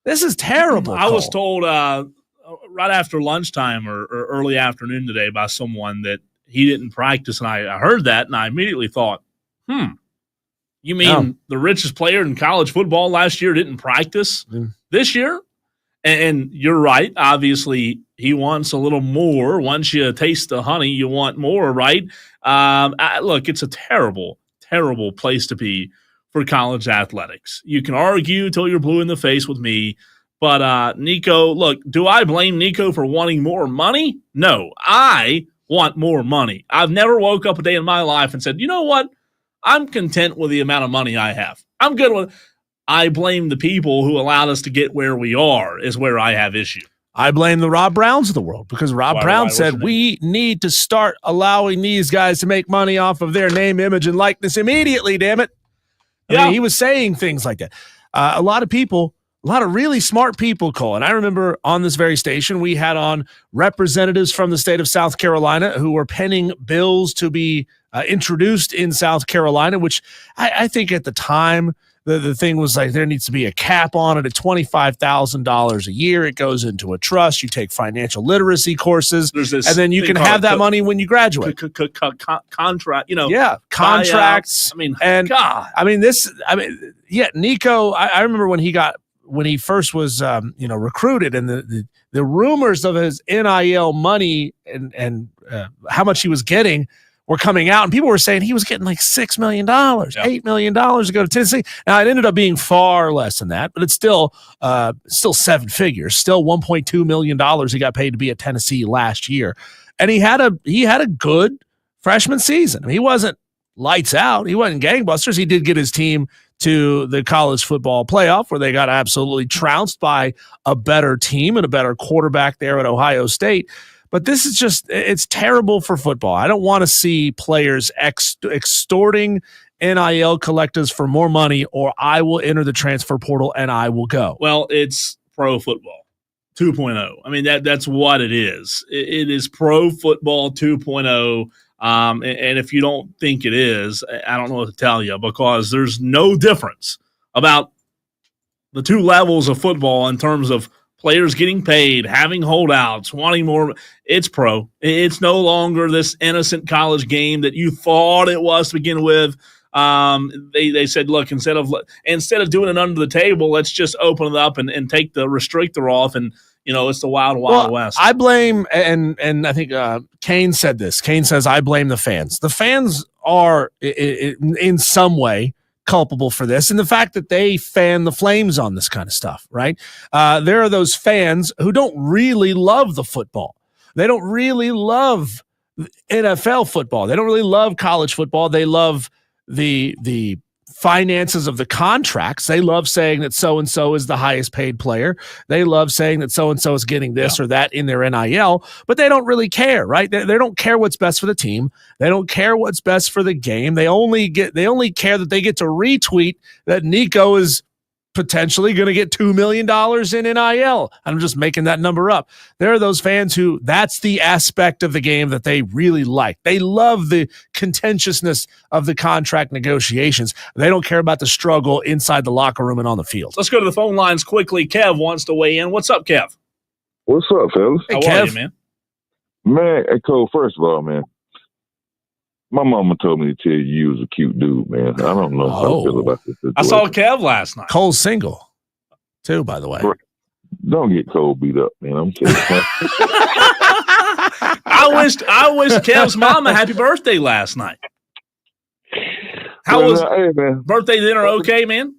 This is terrible. I was told right after lunchtime or early afternoon today by someone that he didn't practice, and I heard that, and I immediately thought, you mean the richest player in college football last year didn't practice this year? And you're right. Obviously, he wants a little more. Once you taste the honey, you want more, right? Look, it's a terrible, terrible place to be for college athletics. You can argue till you're blue in the face with me, but Nico, look, do I blame Nico for wanting more money? No, I want more money. I've never woke up a day in my life and said, you know what? I'm content with the amount of money I have. I'm good with it. I blame the people who allowed us to get where we are is where I have issue. I blame the Rob Browns of the world because Rob Brown said we need to start allowing these guys to make money off of their name, image, and likeness immediately, damn it. I mean, he was saying things like that. A lot of really smart people, Cole. And I remember on this very station, we had on representatives from the state of South Carolina who were penning bills to be introduced in South Carolina, which I think at the time, the thing was like there needs to be a cap on it at $25,000 a year. It goes into a trust. You take financial literacy courses, and then you can have that money when you graduate. Contract, contracts. Buyouts. Nico. I remember when he first was recruited, and the rumors of his NIL money and how much he was getting were coming out, and people were saying he was getting like $6 million, $8 million to go to Tennessee. Now it ended up being far less than that, but it's still seven figures, still $1.2 million he got paid to be at Tennessee last year, and he had a good freshman season. I mean, he wasn't lights out, he wasn't gangbusters. He did get his team to the college football playoff where they got absolutely trounced by a better team and a better quarterback there at Ohio State. But this is it's terrible for football. I don't want to see players extorting NIL collectors for more money, or I will enter the transfer portal and I will go. Well, it's pro football 2.0. I mean, that's what it is. It is pro football 2.0. And if you don't think it is, I don't know what to tell you, because there's no difference about the two levels of football in terms of players getting paid, having holdouts, wanting more. It's pro. It's no longer this innocent college game that you thought it was to begin with. They said, look, instead of doing it under the table, let's just open it up and take the restrictor off. And, it's the wild west. I blame, and I think Kane said this. Kane says, I blame the fans. The fans are in some way culpable for this, and the fact that they fan the flames on this kind of stuff, right? There are those fans who don't really love the football. They don't really love NFL football. They don't really love college football. They love the finances of the contracts. They love saying that so-and-so is the highest paid player. They love saying that so-and-so is getting this or that in their NIL, but they don't really care, right? They don't care what's best for the team. They don't care what's best for the game. They only care that they get to retweet that Nico is potentially going to get $2 million in NIL. I'm just making that number up. There are those fans who that's the aspect of the game that they really like. They love the contentiousness of the contract negotiations. They don't care about the struggle inside the locker room and on the field. Let's go to the phone lines quickly. Kev wants to weigh in. What's up, Kev? What's up, fellas? Hey, How Kev. are you, man? Man, hey, Cole, first of all, man, my mama told me to tell you was a cute dude, man. I don't know how I feel about this situation. I saw Kev last night. Cole's single, too, by the way. Don't get Cole beat up, man. I'm saying. I wish Kev's mama happy birthday last night. How was hey, man. birthday dinner okay, man?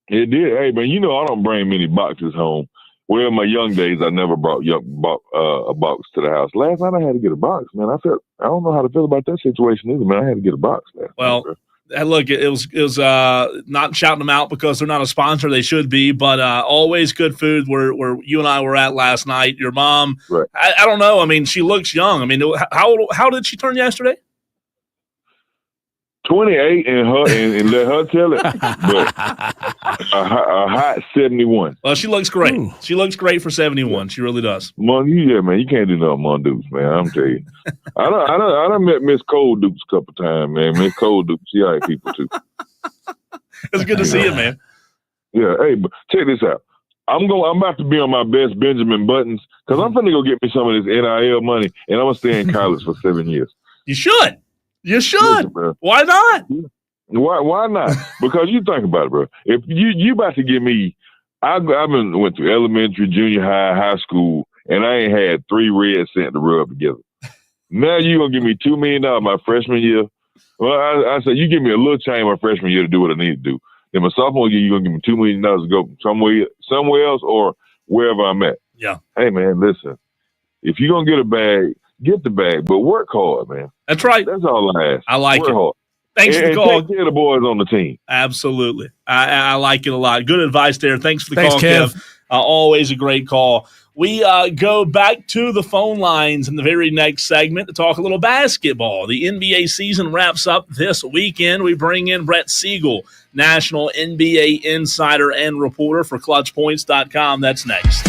It did. Hey, man, you know I don't bring many boxes home. Well, in my young days, I never brought a box to the house. Last night I had to get a box, man. I don't know how to feel about that situation either, man. I had to get a box last Well, night, look, it was not shouting them out because they're not a sponsor. They should be, but always good food where you and I were at last night. Your mom, Right. I don't know. I mean, she looks young. I mean, how did she turn yesterday? 28 and let her tell it, but a hot 71. Well, she looks great. Ooh. She looks great for 71. She really does. Yeah, man, you can't do nothing Mon Dukes, man. I'm telling you. I done met Miss Cold Dukes a couple times, man. Miss Cold Dukes, she all right people too. It's good to see you, man. Yeah, hey, but check this out. I'm about to be on my best Benjamin Buttons because I'm finna go get me some of this NIL money, and I'm gonna stay in college for 7 years. You should. You should. Listen, bro. Why not? Why not? Because you think about it, bro. If you about to give me, I've went through elementary, junior high school, and I ain't had 3 red cents to rub together. Now you gonna give me $2 million my freshman year? Well, I said you give me a little change my freshman year to do what I need to do. Then my sophomore year, you're gonna give me $2 million to go somewhere else or wherever I'm at. Yeah. Hey man, listen. If you're gonna get a bag, get the bag, but work hard, man. That's right. That's all I ask. I like work it. hard. Thanks for the And call. take care of the boys on the team. Absolutely. I like it a lot. Good advice there. Thanks for the Thanks, call, Kev. Kev. Always a great call. We go back to the phone lines in the very next segment to talk a little basketball. The NBA season wraps up this weekend. We bring in Brett Siegel, national NBA insider and reporter for ClutchPoints.com. That's next.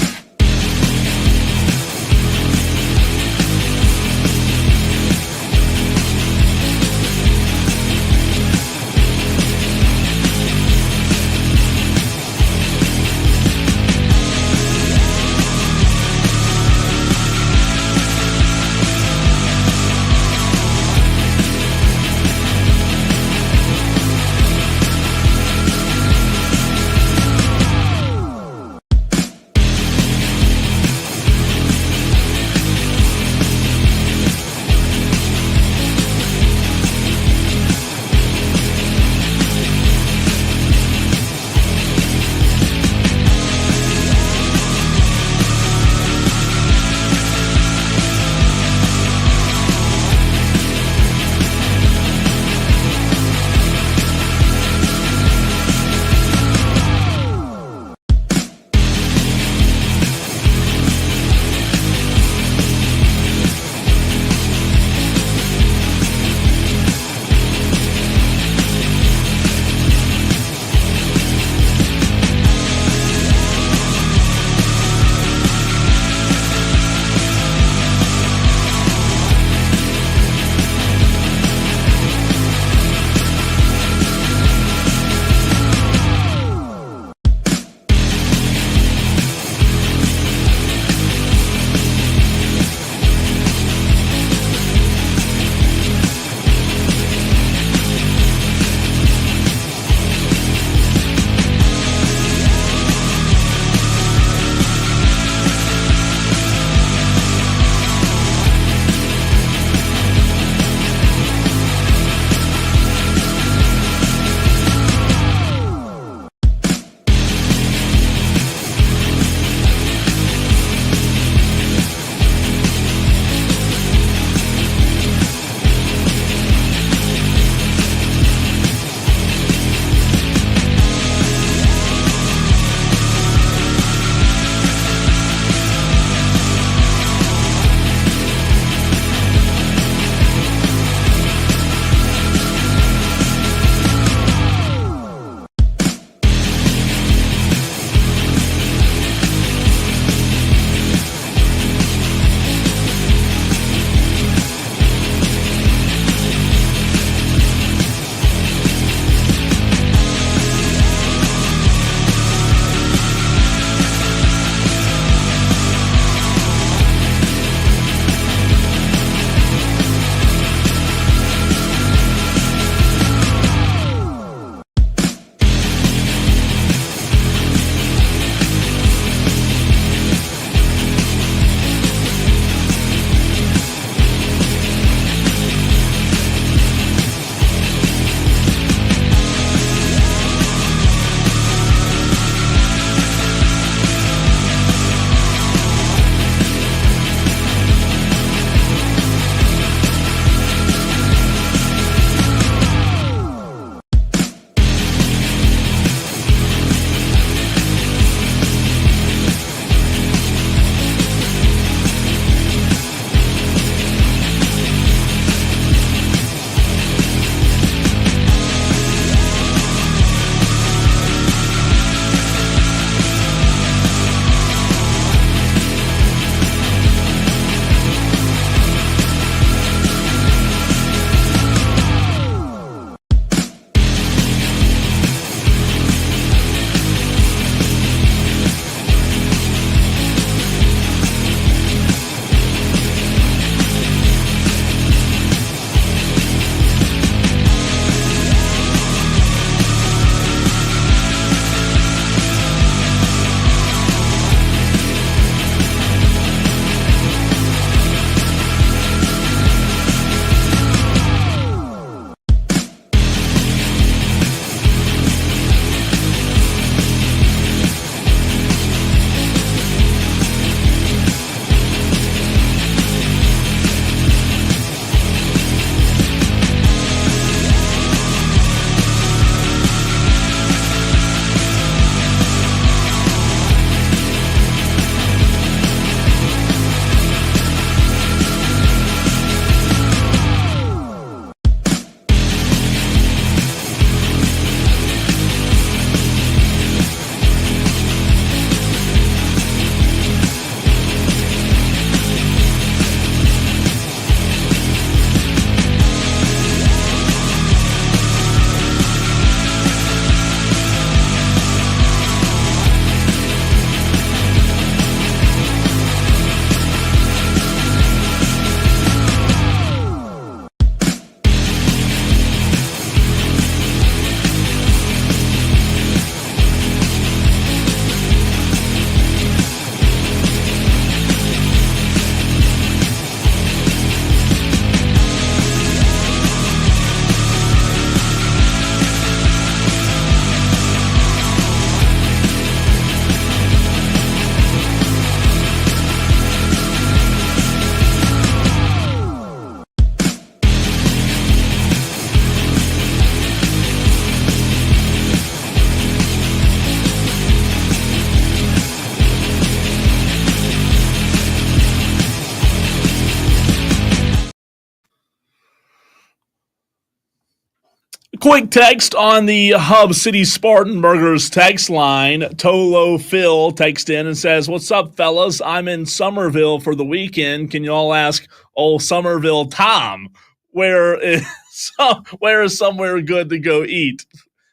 Quick text on the Hub City Spartan Burgers text line. Tolo Phil texts in and says, "What's up, fellas? I'm in Somerville for the weekend. Can you all ask old Somerville Tom where is somewhere good to go eat?"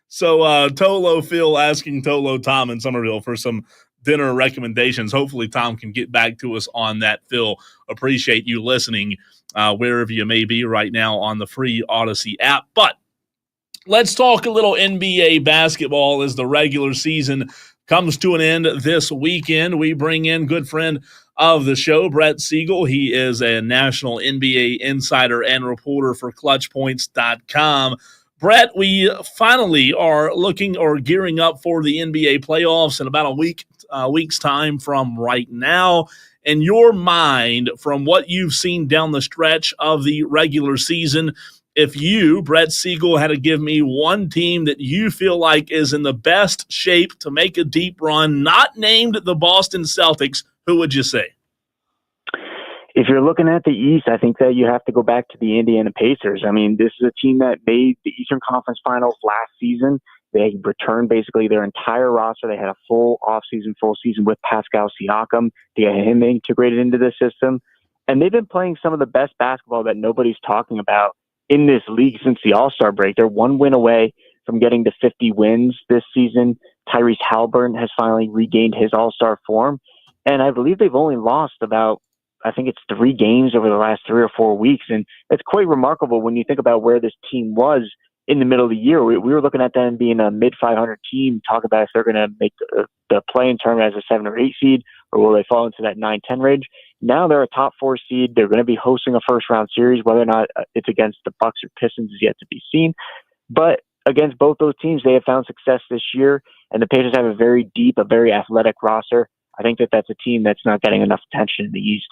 So Tolo Phil asking Tolo Tom in Somerville for some dinner recommendations. Hopefully Tom can get back to us on that. Phil, appreciate you listening wherever you may be right now on the free Odyssey app. But let's talk a little NBA basketball as the regular season comes to an end this weekend. We bring in good friend of the show, Brett Siegel. He is a national NBA insider and reporter for ClutchPoints.com. Brett, we finally are looking or gearing up for the NBA playoffs in about a week's time from right now. In your mind, from what you've seen down the stretch of the regular season, if you, Brett Siegel, had to give me one team that you feel like is in the best shape to make a deep run, not named the Boston Celtics, who would you say? If you're looking at the East, I think that you have to go back to the Indiana Pacers. I mean, this is a team that made the Eastern Conference Finals last season. They returned basically their entire roster. They had a full season with Pascal Siakam to get him integrated into the system. And they've been playing some of the best basketball that nobody's talking about in this league since the All-Star break. They're one win away from getting to 50 wins this season. Tyrese Halliburton has finally regained his All-Star form. And I believe they've only lost about, I think it's 3 games over the last 3 or 4 weeks. And it's quite remarkable when you think about where this team was in the middle of the year. We were looking at them being a mid-500 team, talk about if they're going to make the play-in tournament as a 7 or 8 seed, or will they fall into that 9-10 range. Now they're a top 4 seed. They're going to be hosting a first-round series. Whether or not it's against the Bucks or Pistons is yet to be seen. But against both those teams, they have found success this year, and the Pacers have a very deep, a very athletic roster. I think that that's a team that's not getting enough attention in the East.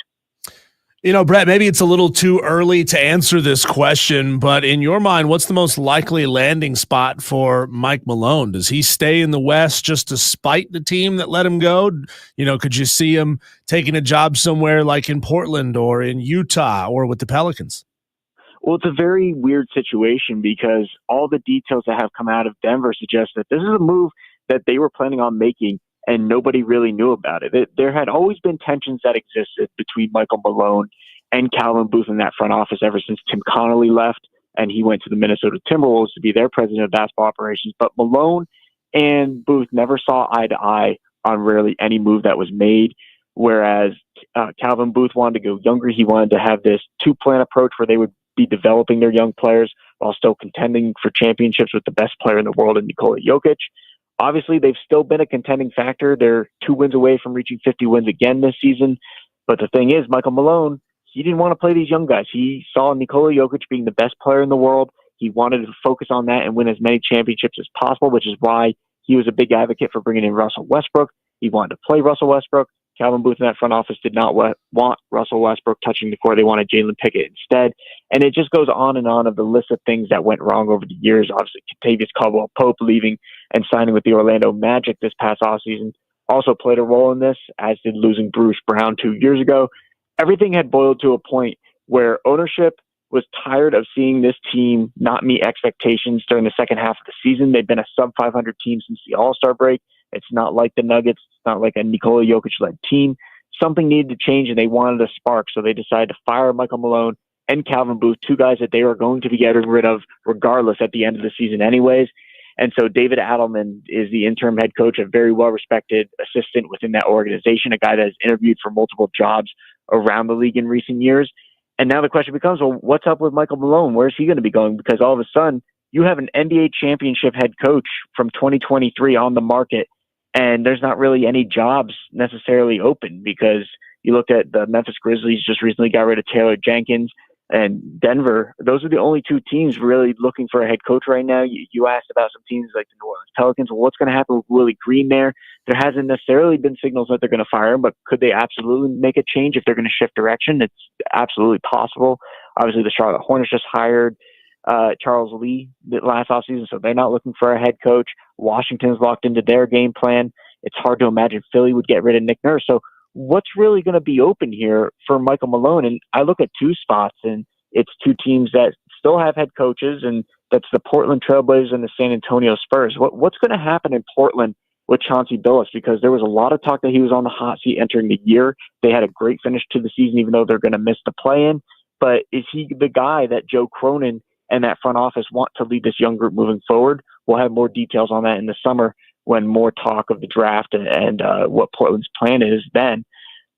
You know, Brett, maybe it's a little too early to answer this question, but in your mind, what's the most likely landing spot for Mike Malone? Does he stay in the West just to spite the team that let him go? You know, could you see him taking a job somewhere like in Portland or in Utah or with the Pelicans? Well, it's a very weird situation because all the details that have come out of Denver suggest that this is a move that they were planning on making and nobody really knew about it. There had always been tensions that existed between Michael Malone and Calvin Booth in that front office ever since Tim Connolly left and he went to the Minnesota Timberwolves to be their president of basketball operations. But Malone and Booth never saw eye to eye on really any move that was made, whereas Calvin Booth wanted to go younger. He wanted to have this 2-plan approach where they would be developing their young players while still contending for championships with the best player in the world in Nikola Jokic. Obviously, they've still been a contending factor. They're 2 wins away from reaching 50 wins again this season. But the thing is, Michael Malone, he didn't want to play these young guys. He saw Nikola Jokic being the best player in the world. He wanted to focus on that and win as many championships as possible, which is why he was a big advocate for bringing in Russell Westbrook. He wanted to play Russell Westbrook. Calvin Booth in that front office did not want Russell Westbrook touching the court. They wanted Jalen Pickett instead. And it just goes on and on of the list of things that went wrong over the years. Obviously, Kentavious Caldwell-Pope leaving and signing with the Orlando Magic this past offseason also played a role in this, as did losing Bruce Brown 2 years ago. Everything had boiled to a point where ownership was tired of seeing this team not meet expectations during the second half of the season. They've been a sub-500 team since the All-Star break. It's not like the Nuggets. It's not like a Nikola Jokic-led team. Something needed to change, and they wanted a spark, so they decided to fire Michael Malone and Calvin Booth, 2 guys that they were going to be getting rid of regardless at the end of the season anyways. And so David Adelman is the interim head coach, a very well-respected assistant within that organization, a guy that has interviewed for multiple jobs around the league in recent years. And now the question becomes, well, what's up with Michael Malone? Where's he going to be going? Because all of a sudden, you have an NBA championship head coach from 2023 on the market, and there's not really any jobs necessarily open because you look at the Memphis Grizzlies just recently got rid of Taylor Jenkins, and Denver. Those are the only 2 teams really looking for a head coach right now. You asked about some teams like the New Orleans Pelicans. Well, what's going to happen with Willie Green there? There hasn't necessarily been signals that they're going to fire him, but could they absolutely make a change if they're going to shift direction? It's absolutely possible. Obviously, the Charlotte Hornets just hired Charles Lee last offseason, so they're not looking for a head coach. Washington's locked into their game plan. It's hard to imagine Philly would get rid of Nick Nurse. So what's really going to be open here for Michael Malone? And I look at 2 spots, and it's 2 teams that still have head coaches, and That's the Portland Trailblazers and the San Antonio Spurs. What's going to happen in Portland with Chauncey Billups? Because there was a lot of talk that he was on the hot seat entering the year. They had a great finish to the season, even though they're going to miss the play-in. But is he the guy that Joe Cronin and that front office want to lead this young group moving forward? We'll have more details on that in the summer when more talk of the draft and what Portland's plan is then.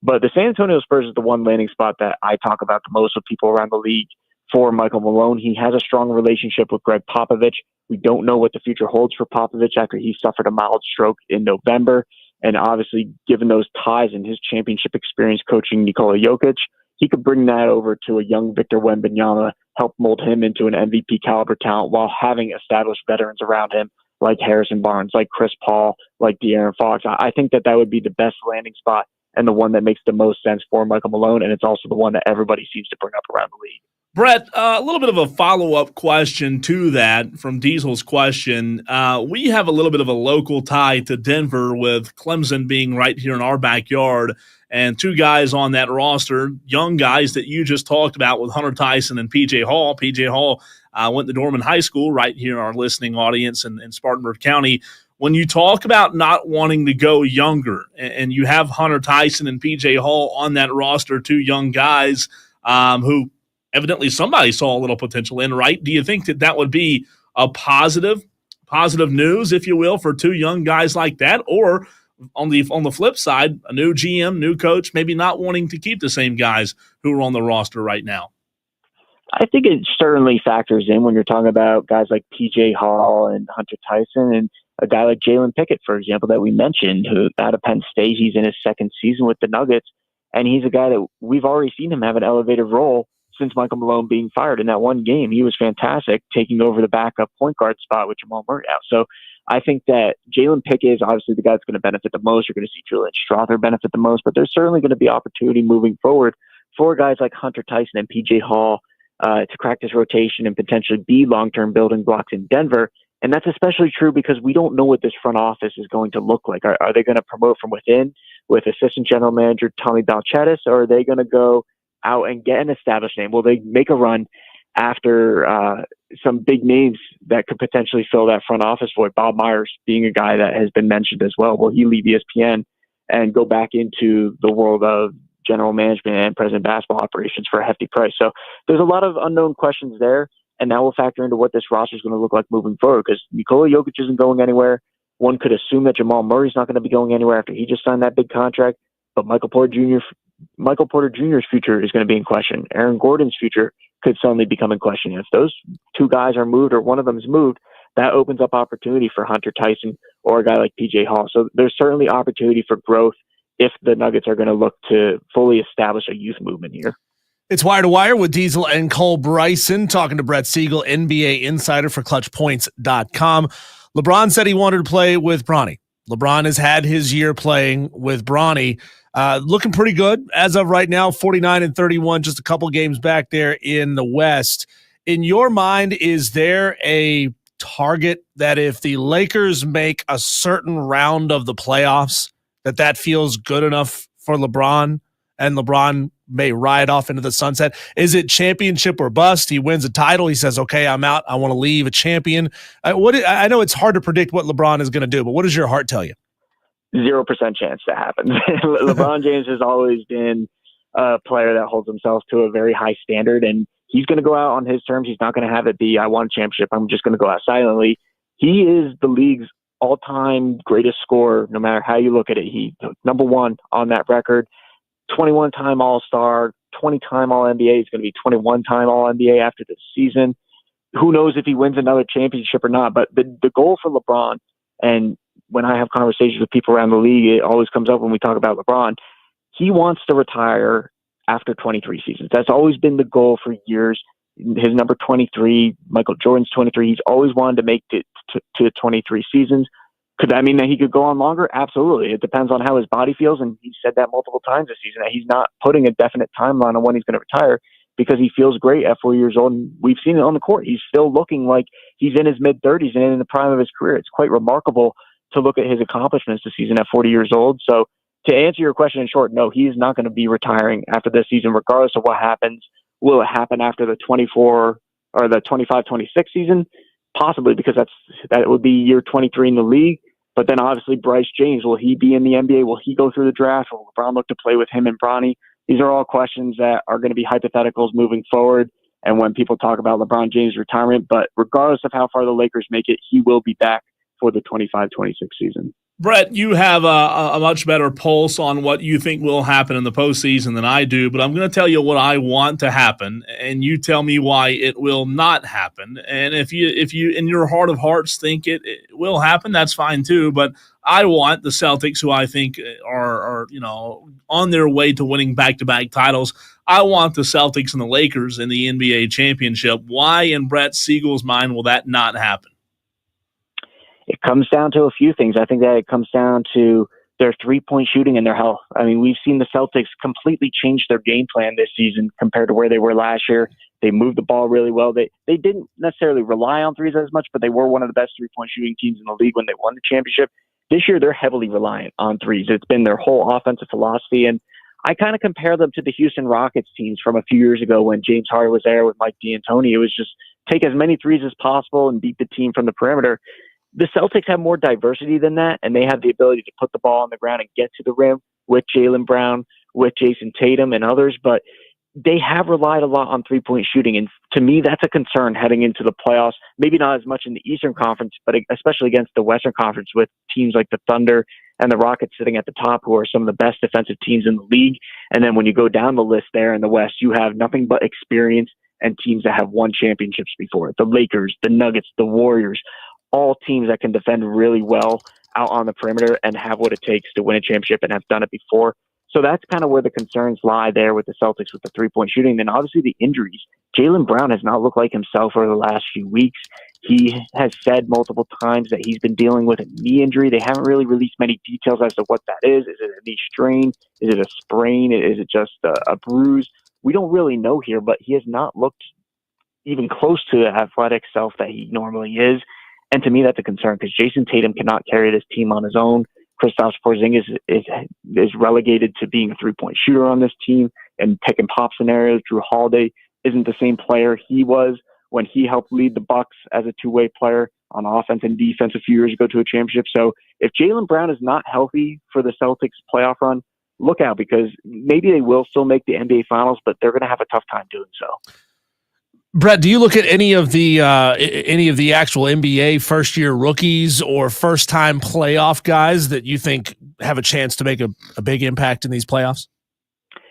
But the San Antonio Spurs is the one landing spot that I talk about the most with people around the league for Michael Malone. He has a strong relationship with Greg Popovich. We don't know what the future holds for Popovich after he suffered a mild stroke in November. And obviously, given those ties and his championship experience coaching Nikola Jokic, he could bring that over to a young Victor Wembanyama, help mold him into an MVP caliber talent while having established veterans around him like Harrison Barnes, like Chris Paul, like De'Aaron Fox. I think that would be the best landing spot and the one that makes the most sense for Michael Malone, and it's also the one that everybody seems to bring up around the league. Brett, a little bit of a follow-up question to that from Diesel's question. We have a little bit of a local tie to Denver with Clemson being right here in our backyard, and two guys on that roster, young guys that you just talked about with Hunter Tyson and P.J. Hall. P.J. Hall went to Dorman High School right here in our listening audience in Spartanburg County. When you talk about not wanting to go younger, and you have Hunter Tyson and P.J. Hall on that roster, two young guys who evidently somebody saw a little potential in, right? Do you think that would be a positive news, if you will, for two young guys like that? Or on the flip side, a new GM, new coach, maybe not wanting to keep the same guys who are on the roster right now? I think it certainly factors in when you're talking about guys like P.J. Hall and Hunter Tyson and a guy like Jalen Pickett, for example, that we mentioned, who out of Penn State, he's in his second season with the Nuggets, and he's a guy that we've already seen him have an elevated role since Michael Malone being fired. In that one game, he was fantastic, taking over the backup point guard spot with Jamal Murray out. So I think that Jalen Pickett is obviously the guy that's going to benefit the most. You're going to see Julian Strawther benefit the most, but there's certainly going to be opportunity moving forward for guys like Hunter Tyson and P.J. Hall to crack this rotation and potentially be long-term building blocks in Denver. And that's especially true because we don't know what this front office is going to look like. Are they going to promote from within with assistant general manager Tommy Balchadis, or are they going to go out and get an established name? Will they make a run after some big names that could potentially fill that front office void? Bob Myers being a guy that has been mentioned as well. Will he leave ESPN and go back into the world of general management and president basketball operations for a hefty price? So there's a lot of unknown questions there, and that will factor into what this roster is going to look like moving forward, because Nikola Jokic isn't going anywhere. One could assume that Jamal Murray's not going to be going anywhere after he just signed that big contract, but Michael Porter Jr.'s future is going to be in question. Aaron Gordon's future could suddenly become in question. If those two guys are moved or one of them is moved, that opens up opportunity for Hunter Tyson or a guy like P.J. Hall. So there's certainly opportunity for growth if the Nuggets are going to look to fully establish a youth movement here. It's Wire to Wire with Diesel and Cole Bryson, talking to Brett Siegel, NBA insider for ClutchPoints.com. LeBron said he wanted to play with Bronny. LeBron has had his year playing with Bronny. Looking pretty good as of right now, 49-31, just a couple games back there in the West. In your mind, is there a target that if the Lakers make a certain round of the playoffs, that feels good enough for LeBron, and LeBron may ride off into the sunset? Is it championship or bust? He wins a title. He says, okay, I'm out. I want to leave a champion. I know it's hard to predict what LeBron is going to do, but what does your heart tell you? 0% chance that happens. LeBron James has always been a player that holds himself to a very high standard, and he's going to go out on his terms. He's not going to have it be, I won a championship, I'm just going to go out silently. He is the league's all-time greatest scorer, no matter how you look at it. He number one on that record, 21-time All-Star, 20-time All-NBA. He's going to be 21-time All-NBA after this season. Who knows if he wins another championship or not, but the goal for LeBron, and when I have conversations with people around the league, it always comes up when we talk about LeBron, he wants to retire after 23 seasons. That's always been the goal for years. His number 23, Michael Jordan's 23, he's always wanted to make it to 23 seasons. Could that mean that he could go on longer? Absolutely. It depends on how his body feels, and he said that multiple times this season, that he's not putting a definite timeline on when he's going to retire because he feels great at 40 years old, and we've seen it on the court. He's still looking like he's in his mid-30s and in the prime of his career. It's quite remarkable to look at his accomplishments this season at 40 years old. So to answer your question in short, no, he is not going to be retiring after this season, regardless of what happens. Will it happen after the 24 or the 25-26 season? Possibly, because that would be year 23 in the league. But then obviously Bryce James, will he be in the NBA? Will he go through the draft? Will LeBron look to play with him and Bronny? These are all questions that are going to be hypotheticals moving forward. And when people talk about LeBron James' retirement, but regardless of how far the Lakers make it, he will be back for the 25-26 season. Brett, you have a much better pulse on what you think will happen in the postseason than I do, but I'm going to tell you what I want to happen, and you tell me why it will not happen. And if you in your heart of hearts think it will happen, that's fine too. But I want the Celtics, who I think are on their way to winning back-to-back titles. I want the Celtics and the Lakers in the NBA championship. Why, in Brett Siegel's mind, will that not happen? It comes down to a few things. I think that it comes down to their three-point shooting and their health. I mean, we've seen the Celtics completely change their game plan this season compared to where they were last year. They moved the ball really well. They didn't necessarily rely on threes as much, but they were one of the best three-point shooting teams in the league when they won the championship. This year, they're heavily reliant on threes. It's been their whole offensive philosophy, and I kind of compare them to the Houston Rockets teams from a few years ago when James Harden was there with Mike D'Antoni. It was just take as many threes as possible and beat the team from the perimeter. The Celtics have more diversity than that, and they have the ability to put the ball on the ground and get to the rim with Jaylen Brown, with Jason Tatum and others, but they have relied a lot on three-point shooting, and to me, that's a concern heading into the playoffs. Maybe not as much in the Eastern Conference, but especially against the Western Conference with teams like the Thunder and the Rockets sitting at the top, who are some of the best defensive teams in the league. And then when you go down the list there in the West, you have nothing but experience and teams that have won championships before. The Lakers, the Nuggets, the Warriors, all teams that can defend really well out on the perimeter and have what it takes to win a championship and have done it before. So that's kind of where the concerns lie there with the Celtics with the three-point shooting. Then obviously the injuries. Jaylen Brown has not looked like himself over the last few weeks. He has said multiple times that he's been dealing with a knee injury. They haven't really released many details as to what that is. Is it a knee strain? Is it a sprain? Is it just a bruise? We don't really know here, but he has not looked even close to the athletic self that he normally is. And to me, that's a concern because Jason Tatum cannot carry this team on his own. Kristaps Porzingis is relegated to being a three-point shooter on this team and pick and pop scenarios. Drew Holiday isn't the same player he was when he helped lead the Bucks as a two-way player on offense and defense a few years ago to a championship. So if Jaylen Brown is not healthy for the Celtics playoff run, look out, because maybe they will still make the NBA Finals, but they're going to have a tough time doing so. Brett, do you look at any of the actual NBA first-year rookies or first-time playoff guys that you think have a chance to make a big impact in these playoffs?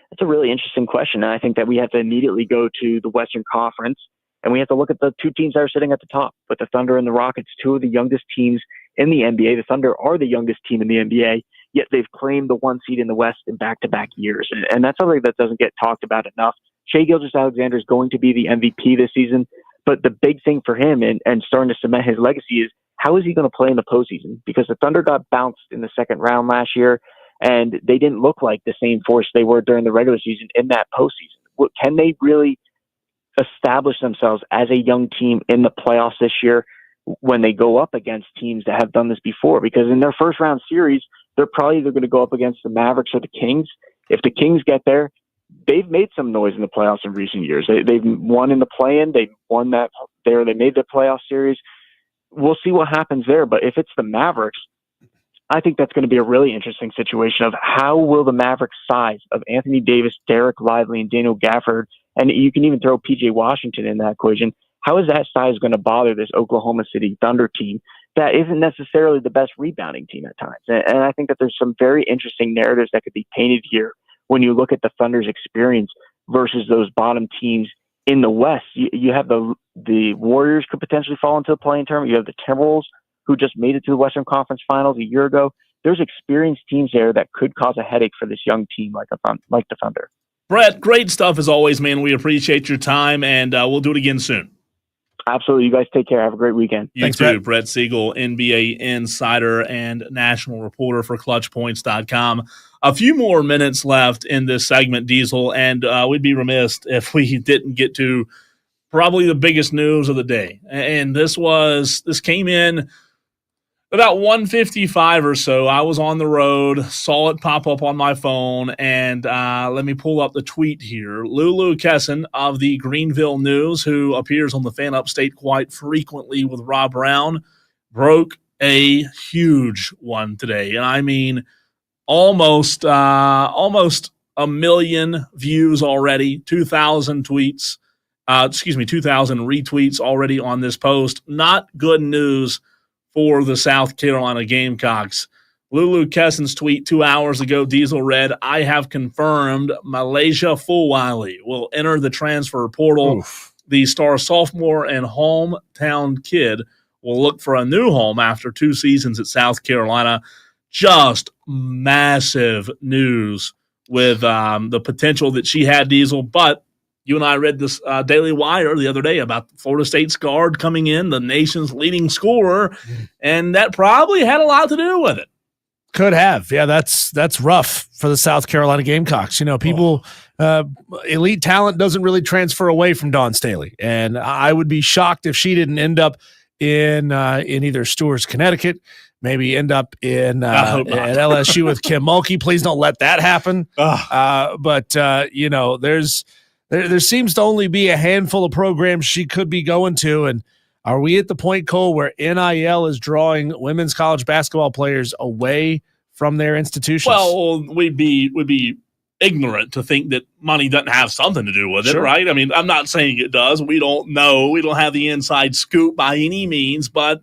That's a really interesting question, and I think that we have to immediately go to the Western Conference, and we have to look at the two teams that are sitting at the top, with the Thunder and the Rockets, two of the youngest teams in the NBA. The Thunder are the youngest team in the NBA, yet they've claimed the one seed in the West in back-to-back years, and that's something that doesn't get talked about enough. Shai Gilgeous-Alexander is going to be the MVP this season, but the big thing for him and starting to cement his legacy is how is he going to play in the postseason? Because the Thunder got bounced in the second round last year, and they didn't look like the same force they were during the regular season in that postseason. Can they really establish themselves as a young team in the playoffs this year when they go up against teams that have done this before? Because in their first round series, they're probably either going to go up against the Mavericks or the Kings. If the Kings get there, they've made some noise in the playoffs in recent years. They've won in the play-in. They won that there. They made the playoff series. We'll see what happens there. But if it's the Mavericks, I think that's going to be a really interesting situation of how will the Mavericks size of Anthony Davis, Derek Lively, and Daniel Gafford, and you can even throw PJ Washington in that equation. How is that size going to bother this Oklahoma City Thunder team that isn't necessarily the best rebounding team at times? And I think that there's some very interesting narratives that could be painted here when you look at the Thunder's experience versus those bottom teams in the West. You have the Warriors could potentially fall into the play-in tournament. You have the Timberwolves, who just made it to the Western Conference Finals a year ago. There's experienced teams there that could cause a headache for this young team like the Thunder. Brett, great stuff as always, man. We appreciate your time, and we'll do it again soon. Absolutely. You guys take care. Have a great weekend. Thanks, too. Brett Siegel, NBA insider and national reporter for ClutchPoints.com. A few more minutes left in this segment, Diesel, and we'd be remiss if we didn't get to probably the biggest news of the day. And this came in About 1:55 or so, I was on the road, saw it pop up on my phone, and let me pull up the tweet here. Lulu Kesson of the Greenville News, who appears on the Fan Upstate quite frequently with Rob Brown, broke a huge one today. And I mean almost a million views already, 2,000 tweets, 2,000 retweets already on this post. Not good news for the South Carolina Gamecocks. Lulu Kesson's tweet 2 hours ago, Diesel read, "I have confirmed Malaysia Fulwiley will enter the transfer portal. Oof. The star sophomore and hometown kid will look for a new home after 2 seasons at South Carolina." Just massive news with the potential that she had, Diesel. But you and I read this Daily Wire the other day about Florida State's guard coming in, the nation's leading scorer, and that probably had a lot to do with it. Could have. Yeah, that's rough for the South Carolina Gamecocks. You know, people, elite talent doesn't really transfer away from Dawn Staley. And I would be shocked if she didn't end up in either Stewart's, Connecticut, maybe end up at LSU with Kim Mulkey. Please don't let that happen. But you know, there seems to only be a handful of programs she could be going to. And are we at the point, Cole, where NIL is drawing women's college basketball players away from their institutions? Well, we'd be ignorant to think that money doesn't have something to do with it, Sure. right? I mean, I'm not saying it does. We don't know. We don't have the inside scoop by any means, but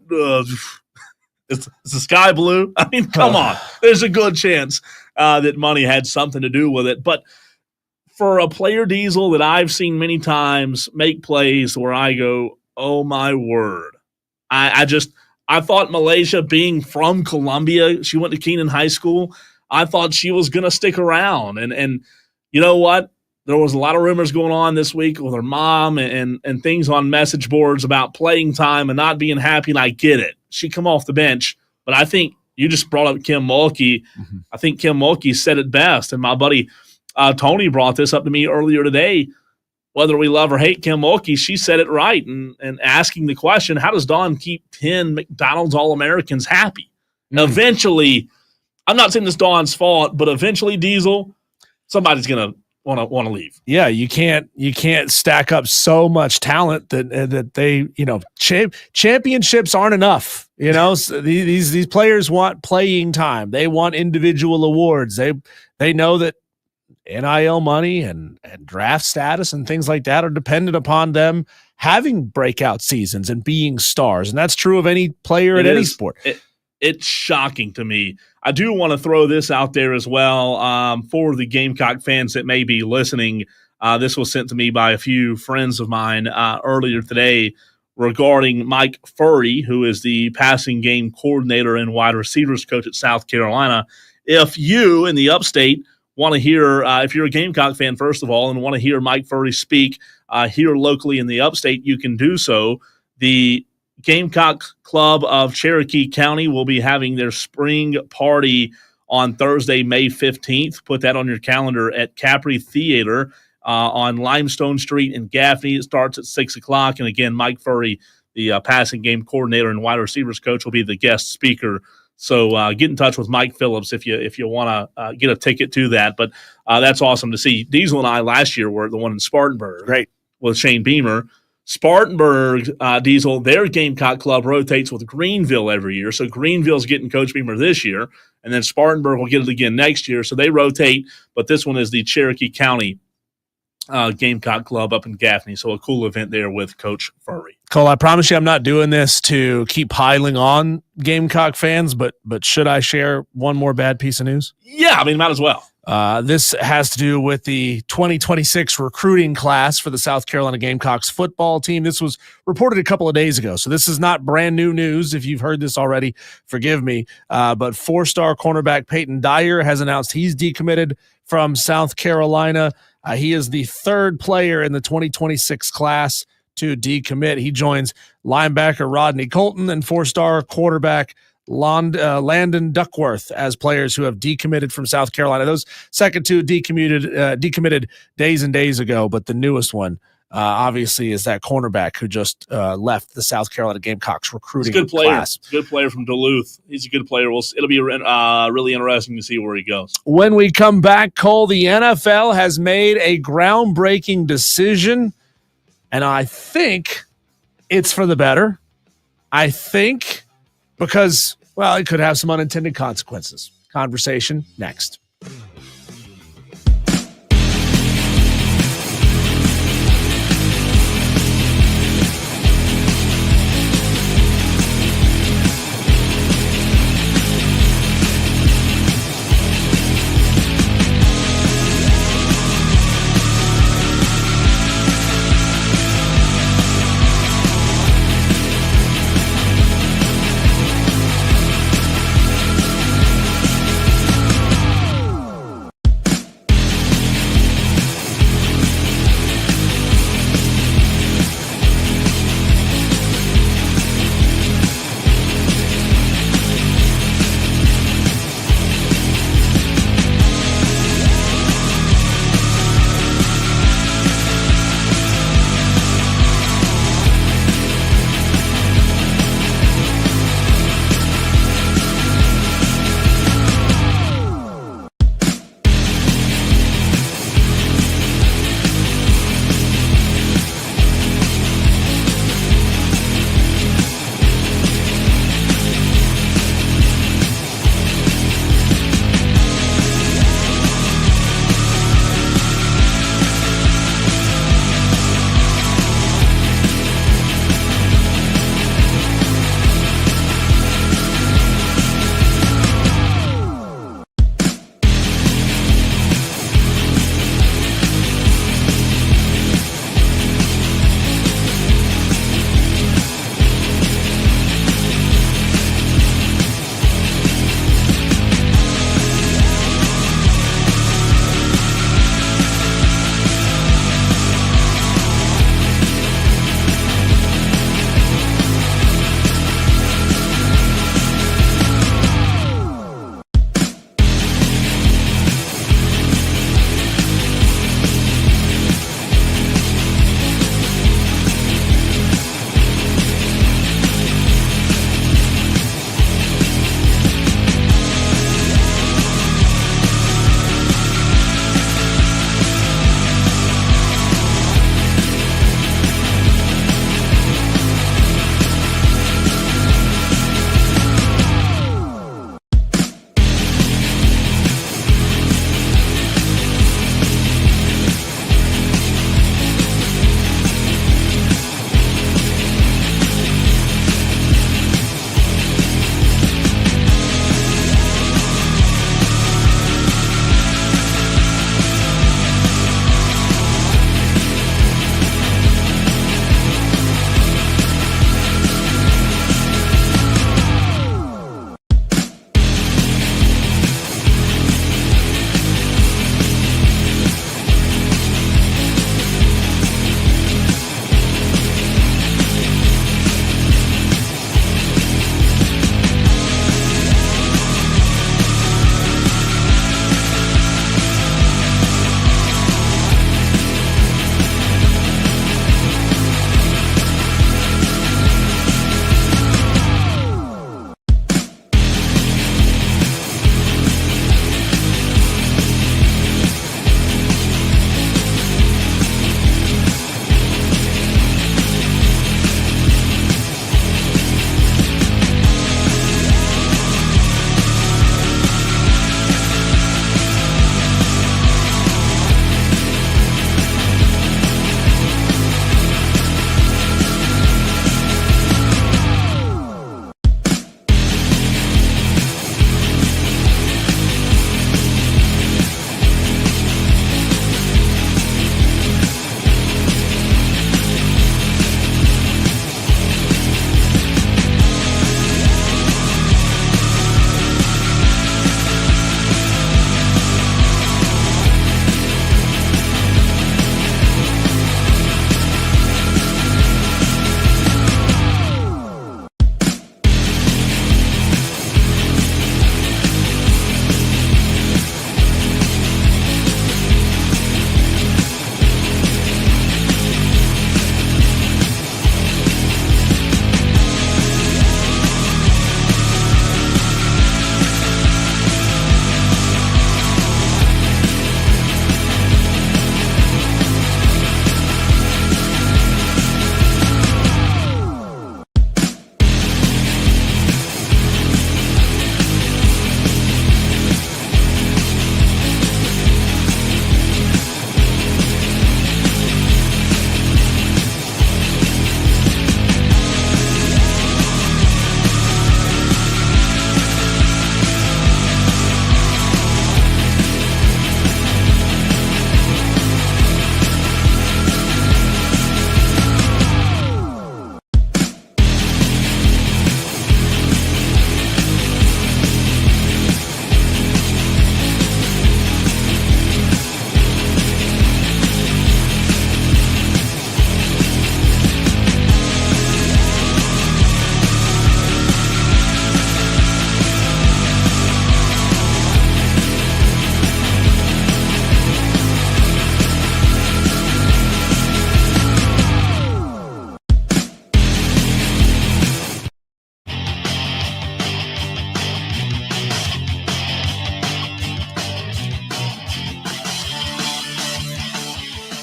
is the sky blue? I mean, come on. There's a good chance that money had something to do with it. But for a player, Diesel, that I've seen many times make plays where I go, oh my word. I thought Malaysia, being from Columbia, she went to Keenan High School, I thought she was going to stick around. And you know what? There was a lot of rumors going on this week with her mom and things on message boards about playing time and not being happy, and I get it. She come off the bench, but I think you just brought up Kim Mulkey. Mm-hmm. I think Kim Mulkey said it best, and my buddy Tony brought this up to me earlier today. Whether we love or hate Kim Mulkey, she said it right, and asking the question, how does Dawn keep 10 McDonald's All-Americans happy? Mm-hmm. Eventually, I'm not saying it's Dawn's fault, but eventually, Diesel, somebody's going to want to leave. Yeah, you can't stack up so much talent that they, you know, championships aren't enough. You know, so these players want playing time. They want individual awards. They know that NIL money and draft status and things like that are dependent upon them having breakout seasons and being stars. And that's true of any player at any sport. It's shocking to me. I do want to throw this out there as well for the Gamecock fans that may be listening. This was sent to me by a few friends of mine earlier today regarding Mike Furry, who is the passing game coordinator and wide receivers coach at South Carolina. If you in the upstate want to hear, if you're a Gamecock fan, first of all, and want to hear Mike Furry speak here locally in the upstate, you can do so. The Gamecock Club of Cherokee County will be having their spring party on Thursday, May 15th. Put that on your calendar at Capri Theater on Limestone Street in Gaffney. It starts at 6 o'clock. And again, Mike Furry, the passing game coordinator and wide receivers coach, will be the guest speaker. So get in touch with Mike Phillips if you want to get a ticket to that. But that's awesome to see. Diesel and I last year were the one in Spartanburg. Great. With Shane Beamer. Spartanburg, Diesel, their Gamecock club rotates with Greenville every year. So Greenville's getting Coach Beamer this year, and then Spartanburg will get it again next year. So they rotate, but this one is the Cherokee County Gamecock club up in Gaffney. So a cool event there with Coach Furry. Cole, I promise you I'm not doing this to keep piling on Gamecock fans, but should I share one more bad piece of news? Yeah, I mean, might as well. This has to do with the 2026 recruiting class for the South Carolina Gamecocks football team. This was reported a couple of days ago, so this is not brand new news. If you've heard this already, forgive me. But 4-star cornerback Peyton Dyer has announced he's decommitted from South Carolina. He is the third player in the 2026 class to decommit. He joins linebacker Rodney Colton and 4-star quarterback Landon Duckworth as players who have decommitted from South Carolina. Those second two decommitted days and days ago, but the newest one obviously, is that cornerback who just left the South Carolina Gamecocks He's recruiting a good player. class. Good player from Duluth. He's a good player. It'll be really interesting to see where he goes. When we come back, Cole, the NFL has made a groundbreaking decision, and I think it's for the better. I think because, well, it could have some unintended consequences. Conversation next.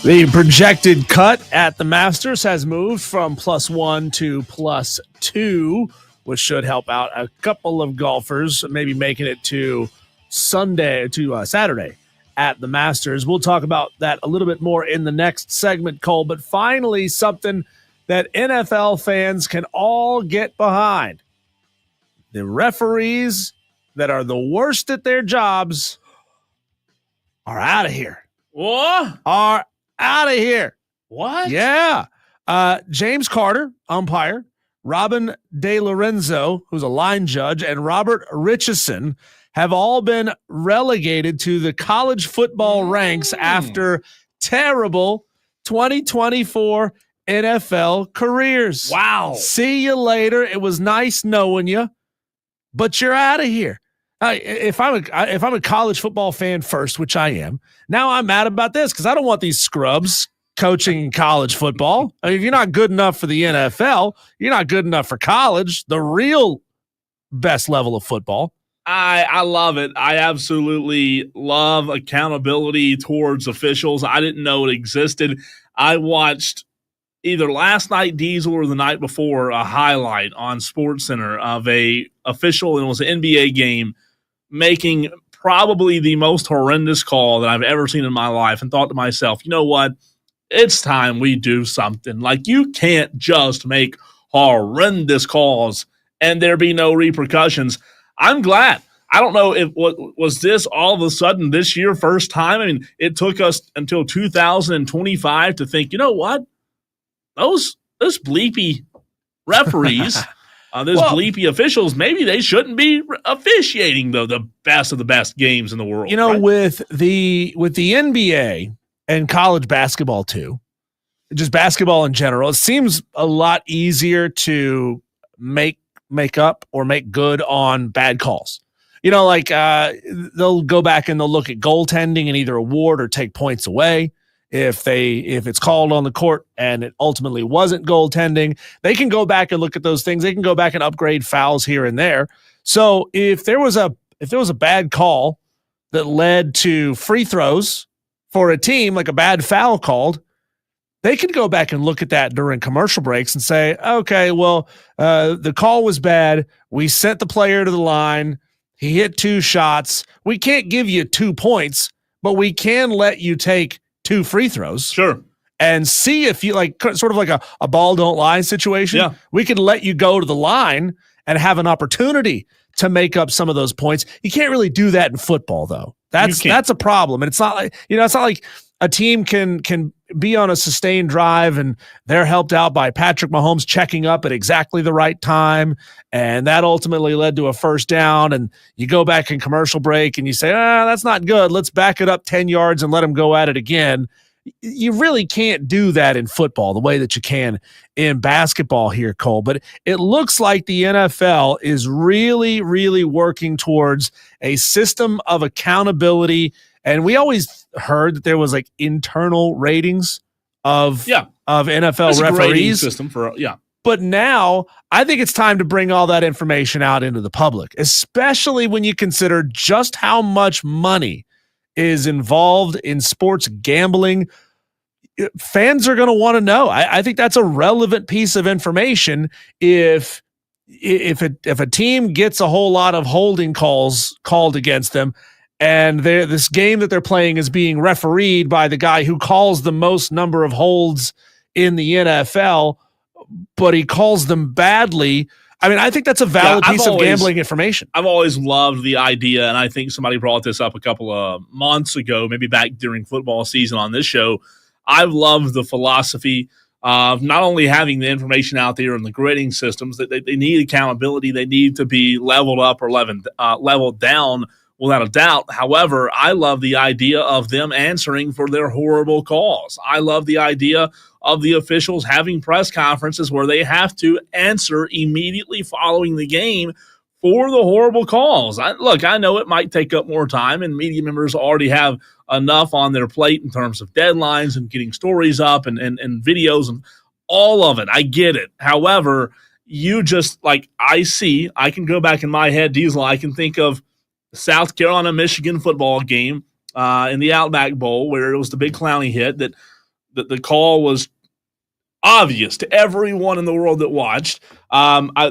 The projected cut at the Masters has moved from +1 to +2, which should help out a couple of golfers, maybe making it to Saturday at the Masters. We'll talk about that a little bit more in the next segment, Cole. But finally, something that NFL fans can all get behind. The referees that are the worst at their jobs are out of here. What? Are out of here. What? Yeah. James Carter, umpire, Robin De Lorenzo, who's a line judge, and Robert Richardson have all been relegated to the college football ranks after terrible 2024 NFL careers. Wow. See you later. It was nice knowing you, but you're out of here. If I'm a college football fan first, which I am, now I'm mad about this because I don't want these scrubs coaching in college football. I mean, if you're not good enough for the NFL, you're not good enough for college, the real best level of football. I love it. I absolutely love accountability towards officials. I didn't know it existed. I watched either last night, Diesel, or the night before, a highlight on SportsCenter of a official, and it was an NBA game, making probably the most horrendous call that I've ever seen in my life, and thought to myself, you know what? It's time we do something. Like, you can't just make horrendous calls and there be no repercussions. I'm glad. I don't know if was this all of a sudden this year first time. I mean, it took us until 2025 to think, you know what? Those bleepy referees, bleepy officials, maybe they shouldn't be officiating the best of the best games in the world. You know, right? with the NBA and college basketball too, just basketball in general, it seems a lot easier to make up or make good on bad calls. You know, like they'll go back and they'll look at goaltending and either award or take points away. If it's called on the court and it ultimately wasn't goaltending, they can go back and look at those things. They can go back and upgrade fouls here and there. So if there was a bad call that led to free throws for a team, like a bad foul called, they can go back and look at that during commercial breaks and say, okay, well, the call was bad. We sent the player to the line. He hit 2 shots. We can't give you 2 points, but we can let you take 2 free throws. Sure. And see if you sort of like a ball don't lie situation. Yeah. We can let you go to the line and have an opportunity to make up some of those points. You can't really do that in football though. That's a problem. And it's not like a team can be on a sustained drive and they're helped out by Patrick Mahomes checking up at exactly the right time. And that ultimately led to a first down. And you go back in commercial break and you say, that's not good. Let's back it up 10 yards and let them go at it again. You really can't do that in football the way that you can in basketball here, Cole. But it looks like the NFL is really, really working towards a system of accountability. And we always heard that there was like internal ratings of NFL referees system But now I think it's time to bring all that information out into the public, especially when you consider just how much money is involved in sports gambling. Fans are going to want to know. I think that's a relevant piece of information. If a team gets a whole lot of holding calls called against them, and this game that they're playing is being refereed by the guy who calls the most number of holds in the NFL, but he calls them badly. I mean, I think that's a valid piece of gambling information. I've always loved the idea, and I think somebody brought this up a couple of months ago, maybe back during football season on this show. I've loved the philosophy of not only having the information out there in the grading systems, that they need accountability, they need to be leveled up or leveled down without a doubt. However, I love the idea of them answering for their horrible calls. I love the idea of the officials having press conferences where they have to answer immediately following the game for the horrible calls. I know it might take up more time, and media members already have enough on their plate in terms of deadlines and getting stories up and videos and all of it. I get it. However, I can go back in my head, Diesel, I can think of South Carolina-Michigan football game in the Outback Bowl where it was the big Clowney hit that the call was obvious to everyone in the world that watched.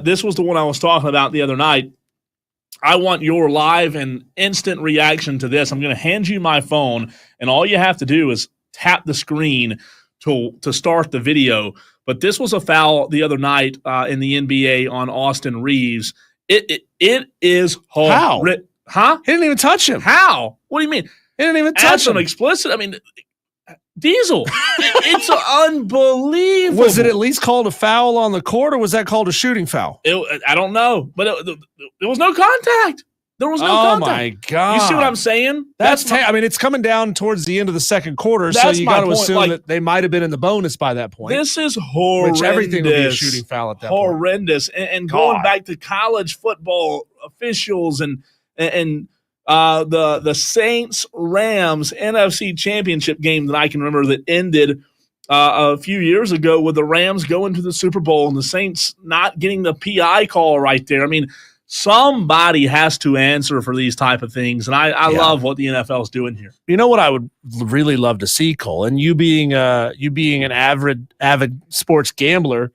This was the one I was talking about the other night. I want your live and instant reaction to this. I'm going to hand you my phone, and all you have to do is tap the screen to start the video. But this was a foul the other night in the NBA on Austin Reeves. It is How? Huh? He didn't even touch him. How? What do you mean? He didn't even That's touch him. explicit. I mean, Diesel. It's unbelievable. Was it at least called a foul on the court, or was that called a shooting foul? I don't know, but there was no contact. There was no contact. Oh my god! You see what I'm saying? I mean, it's coming down towards the end of the second quarter, so That's you my got to point. assume Like, that they might have been in the bonus by that point. This is horrendous. Which everything would be a shooting foul at that point. Horrendous. And going back to college football officials and the Saints Rams NFC Championship game that I can remember that ended a few years ago with the Rams going to the Super Bowl and the Saints not getting the PI call right there. I mean, somebody has to answer for these type of things, and I love what the NFL is doing here. You know what I would really love to see, Cole, and you being an avid sports gambler,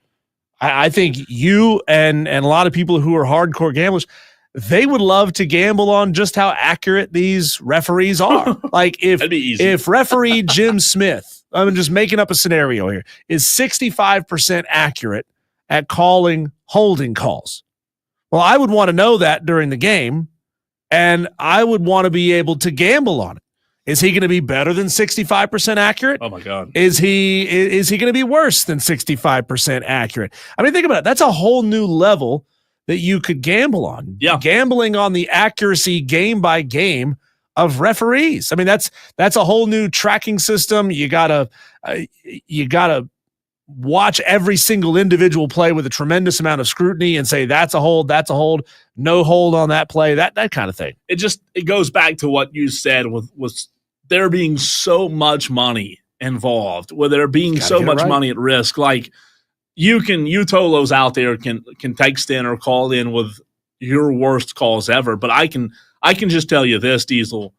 I think you and a lot of people who are hardcore gamblers, they would love to gamble on just how accurate these referees are. Like That'd be easy. if referee Jim Smith, I'm just making up a scenario here, is 65% accurate at calling holding calls. Well, I would want to know that during the game, and I would want to be able to gamble on it. Is he going to be better than 65% accurate? Oh my God. Is he going to be worse than 65% accurate? I mean, think about it. That's a whole new level that you could gamble on. Yeah. Gambling on the accuracy game by game of referees. I mean, that's a whole new tracking system. You gotta watch every single individual play with a tremendous amount of scrutiny and say that's a hold, no hold on that play, that kind of thing. It goes back to what you said with there being so much money involved, with there being so much money at risk. Like you Tolos out there can text in or call in with your worst calls ever, but I can just tell you this, Diesel,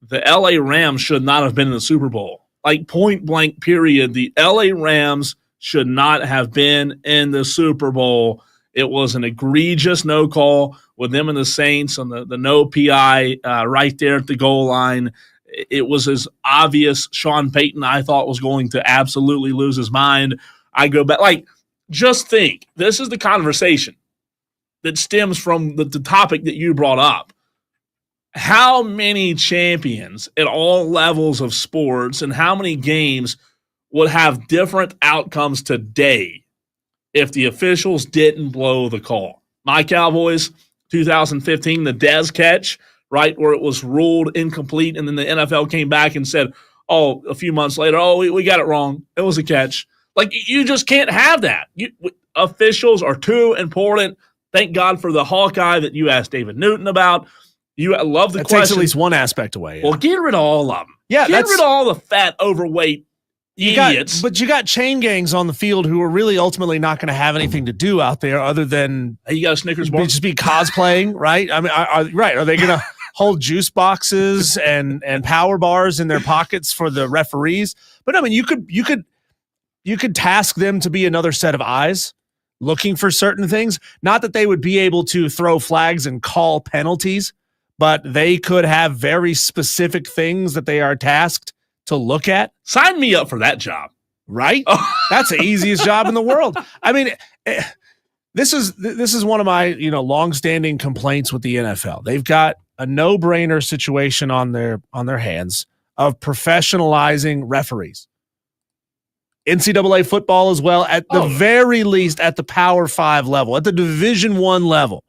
the LA Rams should not have been in the Super Bowl. Like point blank period, the LA Rams should not have been in the Super Bowl. It was an egregious no call with them and the Saints on the no PI right there at the goal line. It was as obvious. Sean Payton, I thought, was going to absolutely lose his mind. I go back, like, just think, this is the conversation that stems from the topic that you brought up. How many champions at all levels of sports and how many games would have different outcomes today if the officials didn't blow the call? My Cowboys, 2015, the Dez catch, right, where it was ruled incomplete, and then the NFL came back and said, a few months later, we got it wrong. It was a catch. Like, you just can't have that. Officials are too important. Thank God for the Hawkeye that you asked David Newton about. You love the question. Takes at least one aspect away. Yeah. Well, get rid of all of them. Yeah, get rid of all the fat, overweight idiots. But you got chain gangs on the field who are really ultimately not going to have anything to do out there other than you got a Snickers bar? Just be cosplaying, right? I mean, are they going to hold juice boxes and power bars in their pockets for the referees? But I mean, you could task them to be another set of eyes looking for certain things. Not that they would be able to throw flags and call penalties, but they could have very specific things that they are tasked to look at. Sign me up for that job. Right? That's the easiest job in the world. I mean, this is one of my, longstanding complaints with the NFL. They've got a no-brainer situation on their hands of professionalizing referees. NCAA football as well, at the very least at the Power 5 level, at the Division I level.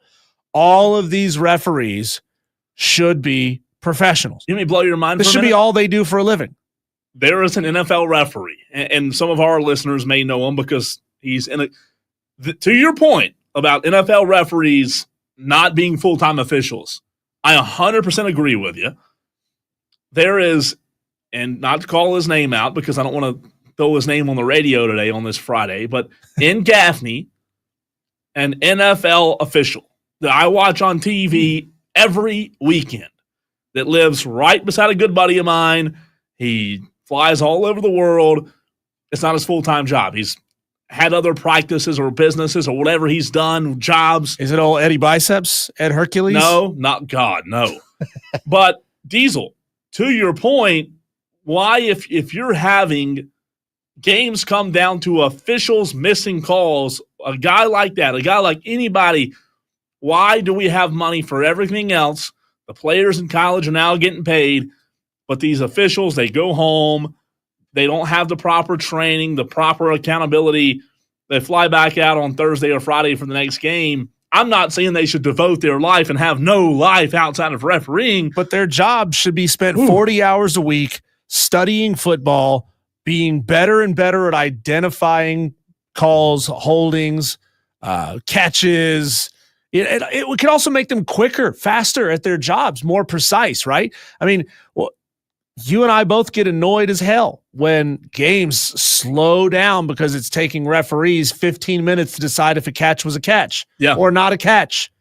All of these referees should be professionals. You may blow your mind. This should be all they do for a living. There is an NFL referee, and some of our listeners may know him because he's in to your point about NFL referees not being full-time officials, I 100% agree with you. There is, and not to call his name out because I don't want to throw his name on the radio today on this Friday, but in Gaffney, an NFL official that I watch on TV every weekend that lives right beside a good buddy of mine. He flies all over the world, It's not his full-time job. He's had other practices or businesses or whatever he's done, jobs. Is it old Eddie Biceps, Ed Hercules? No, not God, no. But Diesel, to your point, why if you're having games come down to officials missing calls, a guy like that, a guy like anybody, why do we have money for everything else? The players in college are now getting paid, but these officials, they go home. They don't have the proper training, the proper accountability. They fly back out on Thursday or Friday for the next game. I'm not saying they should devote their life and have no life outside of refereeing. But their job should be spent 40 hours a week studying football, being better and better at identifying calls, holdings, catches. It could also make them quicker, faster at their jobs, more precise, right? I mean, well, you and I both get annoyed as hell when games slow down because it's taking referees 15 minutes to decide if a catch was a catch or not a catch.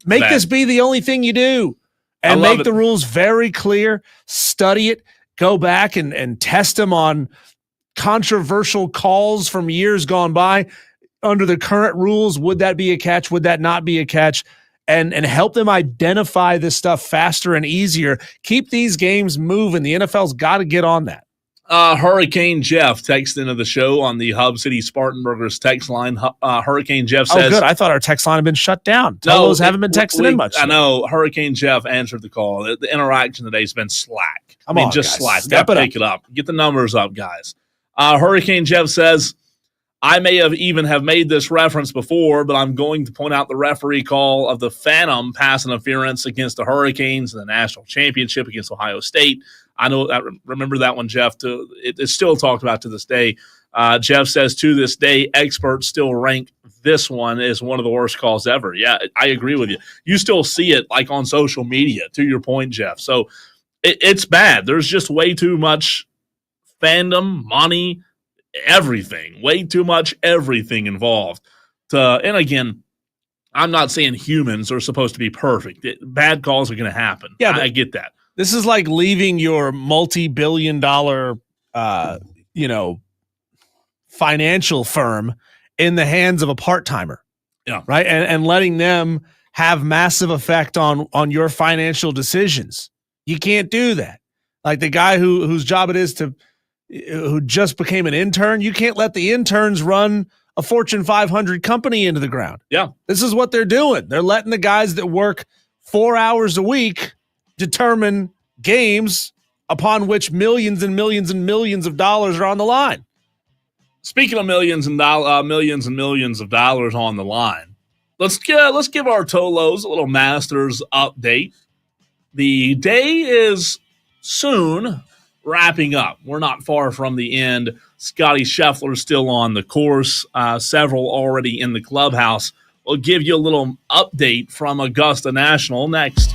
Make this be the only thing you do and make the rules very clear, study it, go back and test them on controversial calls from years gone by. Under the current rules, would that be a catch? Would that not be a catch? And help them identify this stuff faster and easier. Keep these games moving. The NFL's got to get on that. Hurricane Jeff texted into the show on the Hub City Spartanburgers text line. Hurricane Jeff says, "Oh, good. I thought our text line had been shut down. Those haven't been texting in much. I know. Hurricane Jeff answered the call. The interaction today has been slack. Come on, just guys. slack. Step it up. Pick it up. Get the numbers up, guys. Hurricane Jeff says, I may have even made this reference before, but I'm going to point out the referee call of the Phantom pass interference against the Hurricanes in the national championship against Ohio State. I know I remember that one, Jeff. It's still talked about to this day. Jeff says, to this day, experts still rank this one as one of the worst calls ever. Yeah, I agree with you. You still see it like on social media, to your point, Jeff. So it's bad. There's just way too much fandom, money, everything, way too much everything involved. And again, I'm not saying humans are supposed to be perfect. Bad calls are going to happen. Yeah, I get that. This is like leaving your multi-billion-dollar, financial firm in the hands of a part-timer. Yeah, right, and letting them have massive effect on your financial decisions. You can't do that. Like the guy whose job it is who just became an intern, you can't let the interns run a Fortune 500 company into the ground. Yeah. This is what they're doing. They're letting the guys that work 4 hours a week determine games upon which millions and millions and millions of dollars are on the line. Speaking of millions and millions of dollars on the line, let's give our Tolos a little Masters update. The day is soon wrapping up. We're not far from the end. Scotty Scheffler's still on the course. Several already in the clubhouse. We'll give you a little update from Augusta National next.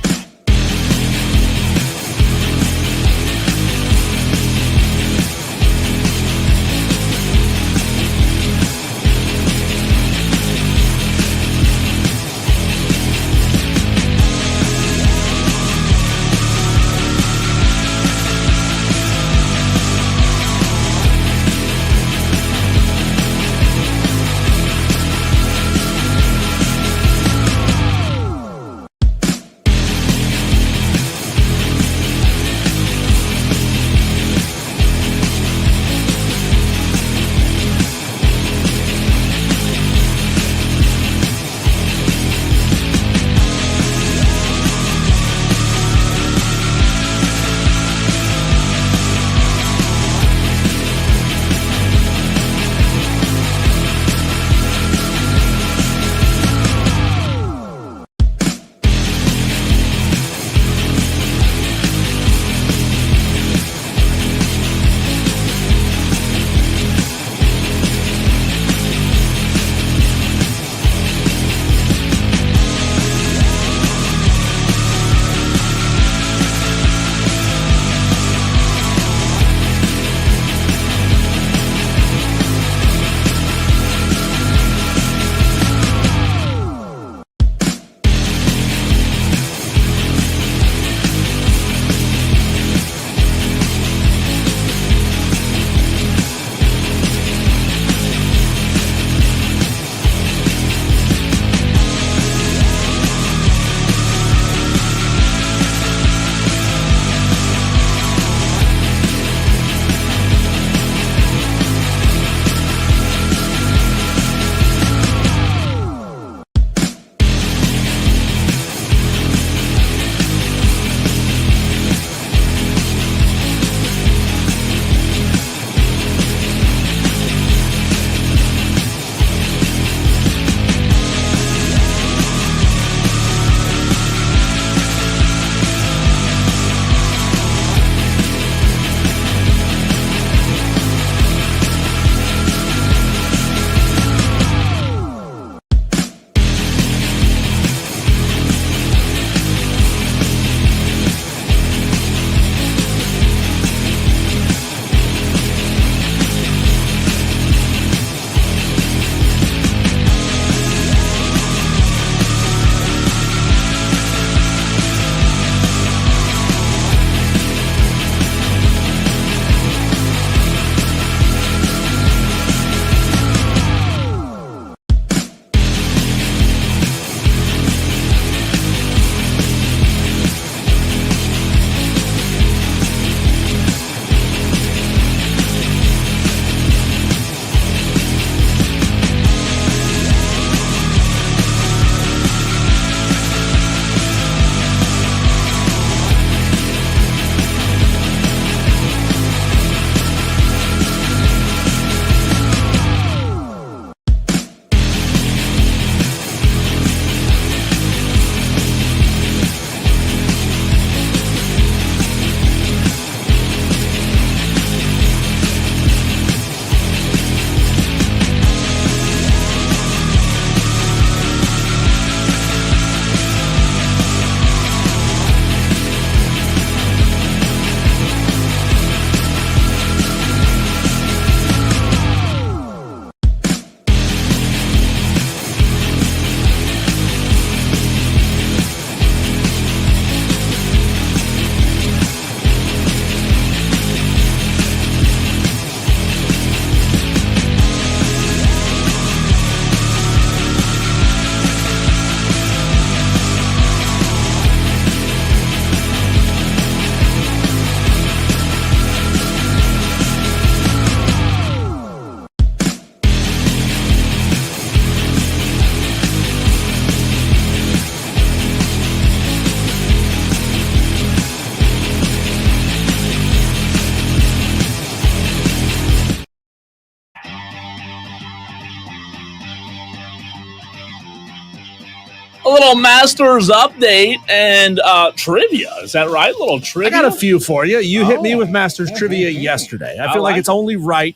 little Masters update and trivia. Is that right? A little trivia. I got a few for you. You hit me with Masters trivia yesterday. I feel like it's only right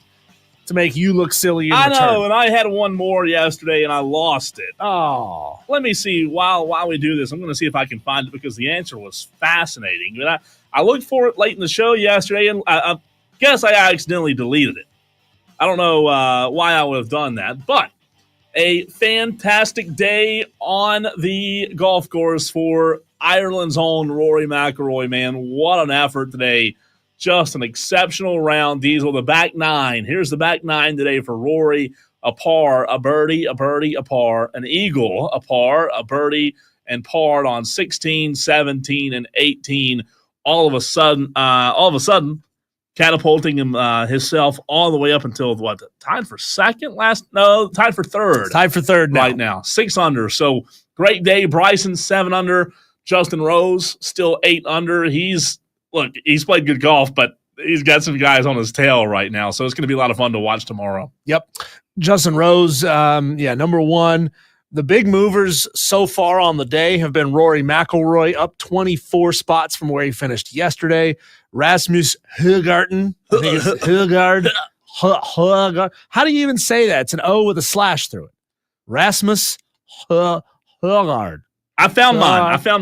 to make you look silly in I return. know, and I had one more yesterday, and I lost it. Oh. Let me see. While we do this, I'm going to see if I can find it because the answer was fascinating. But I looked for it late in the show yesterday, and I guess I accidentally deleted it. I don't know why I would have done that, but a fantastic day on the golf course for Ireland's own Rory McIlroy, man. What an effort today. Just an exceptional round. Diesel, the back nine. Here's the back nine today for Rory. A par, a birdie, a par, an eagle, a par, a birdie, and par on 16, 17, and 18. All of a sudden, catapulting him himself all the way up until tied for second tied for third. Tied for third now. Right now, 6 under. So great day. Bryson 7 under. Justin Rose still 8 under. He's played good golf, but he's got some guys on his tail right now. So it's going to be a lot of fun to watch tomorrow. Yep. Justin Rose, number one. The big movers so far on the day have been Rory McIlroy, up 24 spots from where he finished yesterday. Rasmus Højgaard. I think it's Højgaard. How do you even say that? It's an O with a slash through it. Rasmus Højgaard. I found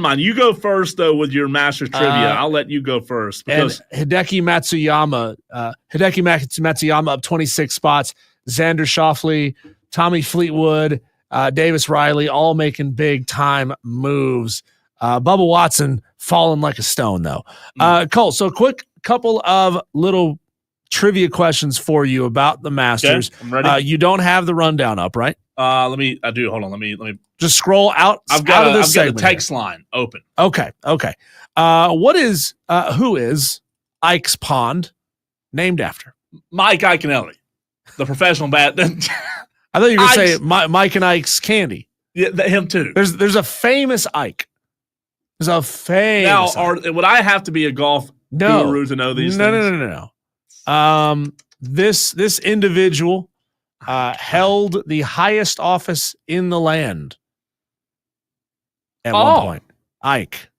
mine. You go first, though, with your Masters trivia. I'll let you go first. Because and Hideki Matsuyama up 26 spots. Xander Schauffele, Tommy Fleetwood, Davis Riley, all making big-time moves. Bubba Watson falling like a stone, though. Cole, so quick couple of little trivia questions for you about the Masters. Okay, I'm ready. You don't have the rundown up, right? I do. Hold on. Let me just scroll out. I've got the text line open. Okay. Who is Ike's Pond named after? Mike Iaconelli, the professional bat. I thought you were going to say Mike and Ike's Candy. Yeah, him too. There's a famous Ike. There's a famous. Now, would I have to be a golf guru to know these things? No. This individual held the highest office in the land at one point. Ike.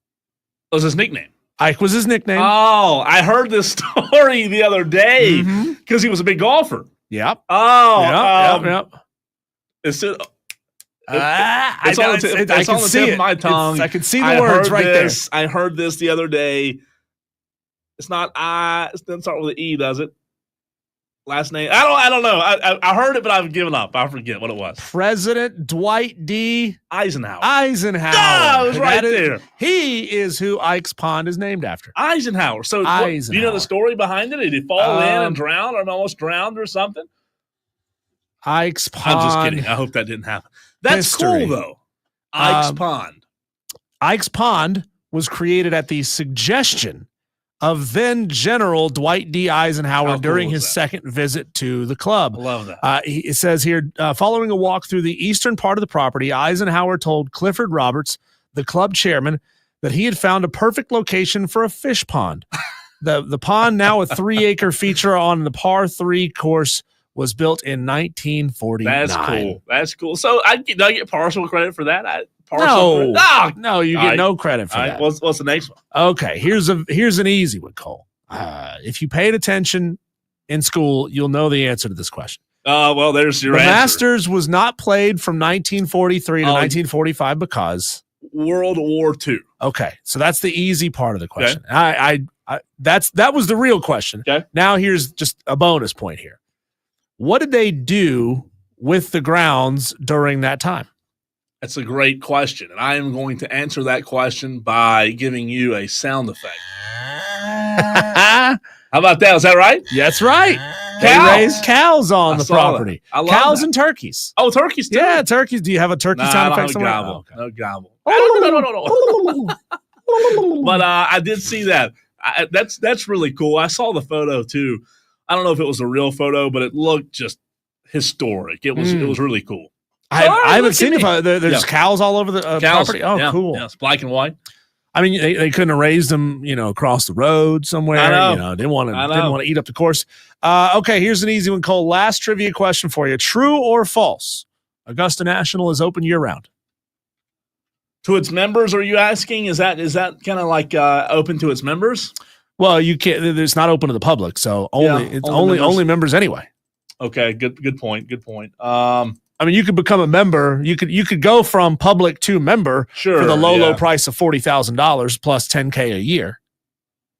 What was his nickname? Ike was his nickname. Oh, I heard this story the other day because he was a big golfer. Yep. Oh, yep. It's on the tip of my tongue. I can see the words right there. I heard this the other day. It's not I. It doesn't start with an E, does it? Last name? I don't know. I heard it, but I've given up. I forget what it was. President Dwight D. Eisenhower. I was right there. He is who Ike's Pond is named after. Eisenhower. So do you know the story behind it? Did he fall in and drown or almost drowned or something? Ike's Pond. I'm just kidding. I hope that didn't happen. That's cool, though. Ike's Pond. Ike's Pond was created at the suggestion of then General Dwight D. Eisenhower during his second visit to the club. I love that. It says here, following a walk through the eastern part of the property, Eisenhower told Clifford Roberts, the club chairman, that he had found a perfect location for a fish pond. The pond, now a 3-acre feature on the par 3 course, was built in 1949. That's cool. So I get partial credit for that. No, you get no credit for that. What's the next one? Okay, here's an easy one, Cole. If you paid attention in school, you'll know the answer to this question. Well, there's your answer. The Masters was not played from 1943 to 1945 because World War II. Okay, so that's the easy part of the question. Okay. That was the real question. Okay. Now here's just a bonus point here. What did they do with the grounds during that time? That's a great question, and I am going to answer that question by giving you a sound effect. How about that? Is that right? That's right. They raised cows on the property. Cows and turkeys. Oh, turkeys too? Yeah, turkeys. Do you have a turkey sound effect somewhere? No gobble. No. But I did see that. That's really cool. I saw the photo too. I don't know if it was a real photo, but it looked just historic. It was really cool. I haven't seen it. There's cows all over the property. Oh, cool. Yeah, it's black and white. I mean, they couldn't have raised them, across the road somewhere. I know. Didn't want to eat up the course. Okay, here's an easy one, Cole. Last trivia question for you: true or false? Augusta National is open year round. To its members, are you asking? Is that kind of like open to its members? Well, you can't. It's not open to the public, so only members anyway. Okay, good point. Good point. I mean, you could become a member. You could go from public to member Sure, for the low price of $40,000 plus $10K a year.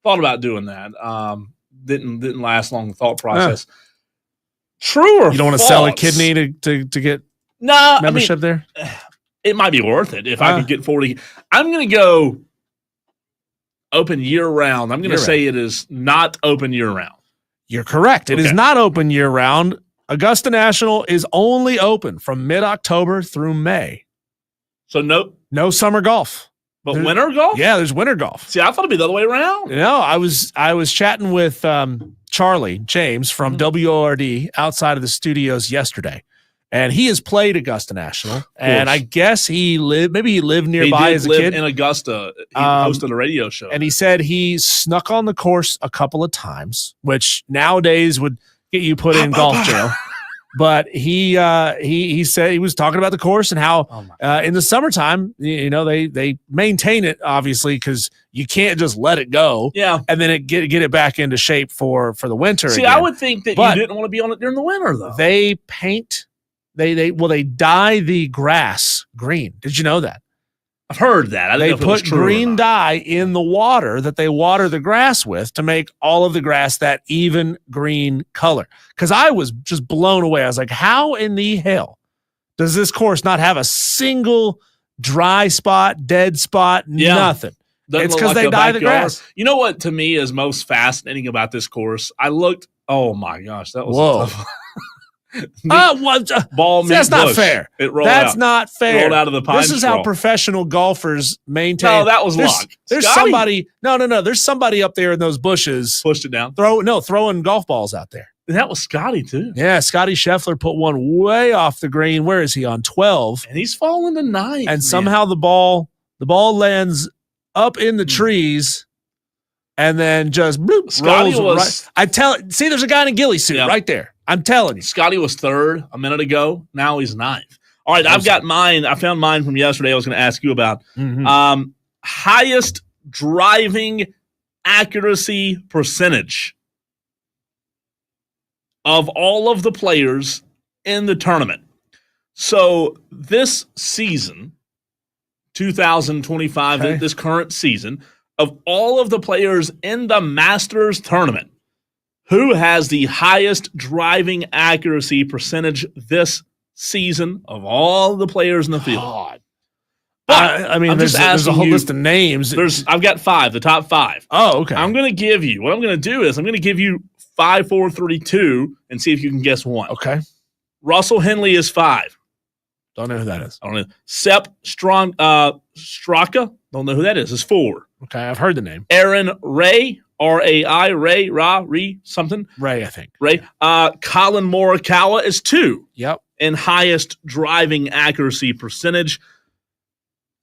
Thought about doing that. Didn't last long. The thought process. True or you don't want to false? sell a kidney to get membership there? It might be worth it if I could get 40. I'm going to go open year round. I'm going to say it is not open year round. You're correct. It is not open year round. Augusta National is only open from mid-October through May. So no summer golf. But winter golf? Yeah, there's winter golf. See, I thought it'd be the other way around. No, I was chatting with Charlie James from WORD outside of the studios yesterday. And he has played Augusta National, and I guess he lived nearby as a kid. In Augusta. He hosted a radio show. And he said he snuck on the course a couple of times, which nowadays would get you put in golf jail. But he said he was talking about the course and how in the summertime, they maintain it, obviously, because you can't just let it go. Yeah. And then get it back into shape for the winter. See, again. I would think that you didn't want to be on it during the winter, though. They paint. They dye the grass green. Did you know that? I've heard that. I didn't know if it was put true green dye in the water that they water the grass with to make all of the grass that even green color. Because I was just blown away. I was like, how in the hell does this course not have a single dry spot, dead spot, nothing? It's because they dye the grass. You know what to me is most fascinating about this course? I looked. Oh my gosh, that was a tough. Ball. That's not fair. It rolled That's out. not fair. Rolled out of the pine This is straw. how professional golfers maintain. No, that was luck. There's Scotty somebody. No. There's somebody up there in those bushes pushed it down. Throwing golf balls out there. That was Scotty too. Yeah, Scotty Scheffler put one way off the green. Where is he on 12? And he's falling to 9. And somehow the ball lands up in the trees. And then just bloop, Scotty rolls right. See, there's a guy in a ghillie suit right there. I'm telling you. Scotty was 3rd a minute ago. Now he's 9th. All right, I've got mine. I found mine from yesterday. I was going to ask you about highest driving accuracy percentage of all of the players in the tournament. So this season, 2025, this current season, of all of the players in the Masters tournament, who has the highest driving accuracy percentage this season of all the players in the field? God. I mean, there's a whole list of names. I've got 5, the top 5. Oh, okay. What I'm going to do is I'm going to give you 5, 4, 3, 2 and see if you can guess one. Okay. Russell Henley is 5. Don't know who that is. I don't know. Sepp Straka, don't know who that is 4. Okay, I've heard the name. Aaron Ray, R-A-I, Ray, something. Ray, I think. Ray. Colin Morikawa is 2. Yep. In highest driving accuracy percentage.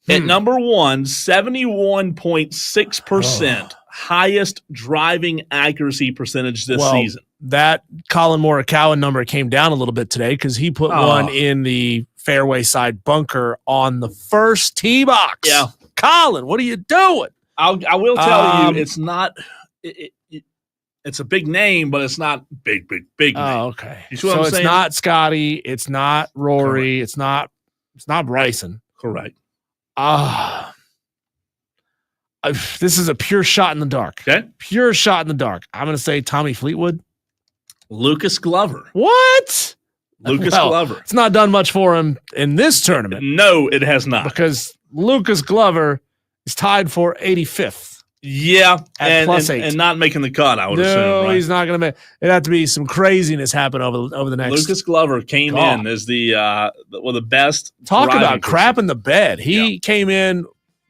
At number 1, 71.6% highest driving accuracy percentage this season. That Colin Morikawa number came down a little bit today because he put one in the fairway side bunker on the first tee box. Yeah. Colin, what are you doing? I will tell you, it's not. It's a big name, but it's not big name. Oh, okay. You see what I'm saying? It's not Scotty. It's not Rory. Correct. It's not Bryson. Correct. This is a pure shot in the dark. Okay. Pure shot in the dark. I'm going to say Tommy Fleetwood. Lucas Glover. What? Glover. It's not done much for him in this tournament. No, it has not. Because Lucas Glover is tied for 85th. Yeah, at +8. And not making the cut, I would assume. No, right? he's not going to make. It'd have to be some craziness happen over the next. Lucas Glover came in as the best. Talk about crap in the bed. He came in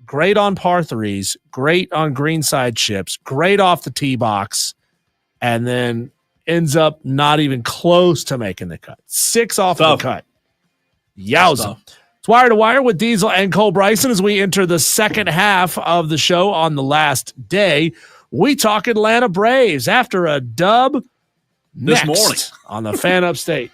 great on par threes, great on greenside chips, great off the tee box, and then ends up not even close to making the cut. 6 off of the cut. Yowza. It's Wire to Wire with Diesel and Cole Bryson as we enter the second half of the show on the last day. We talk Atlanta Braves after a dub this morning on the Fan Upstate.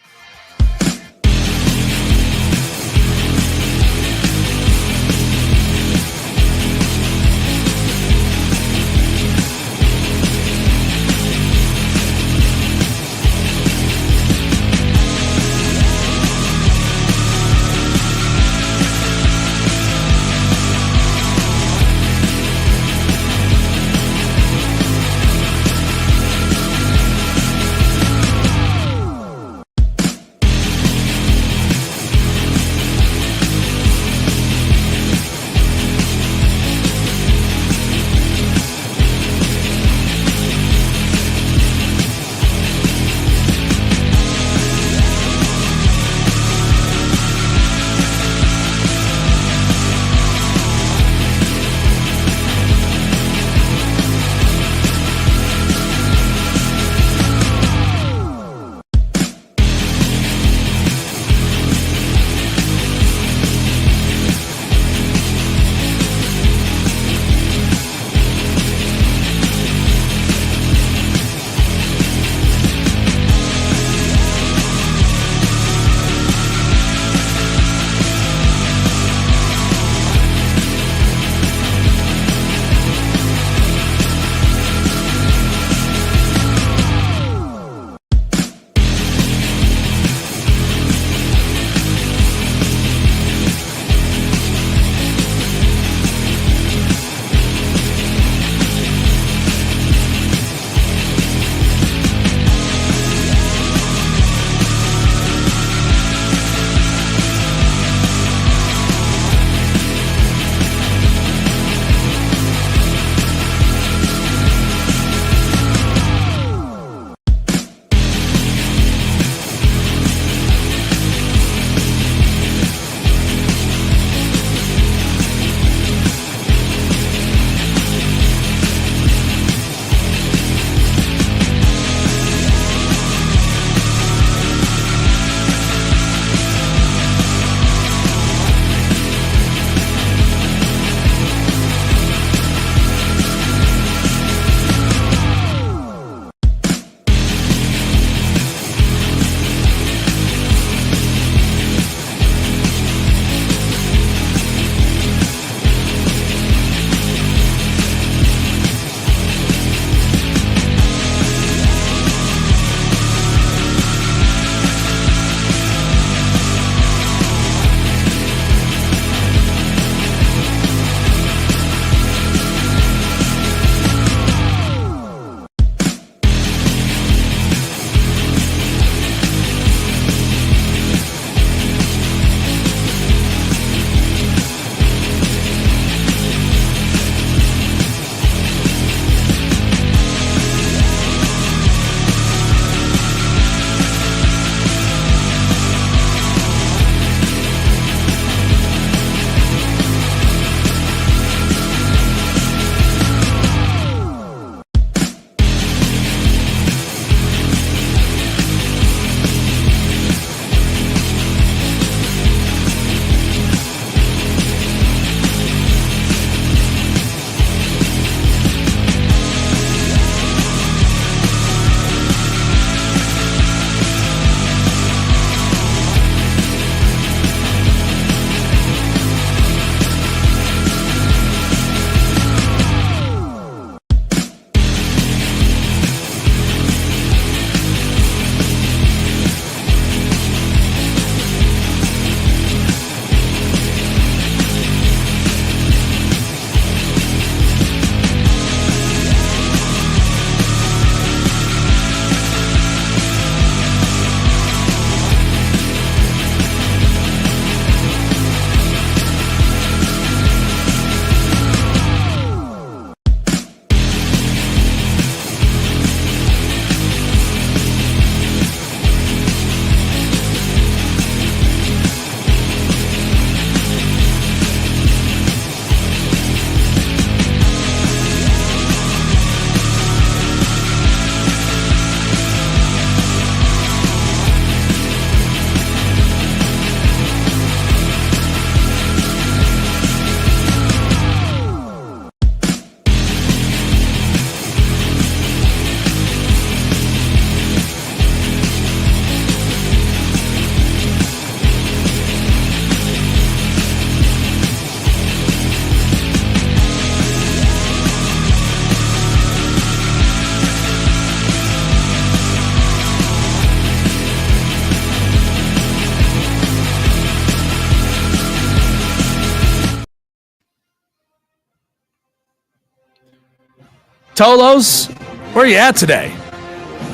Tolos, where you at today?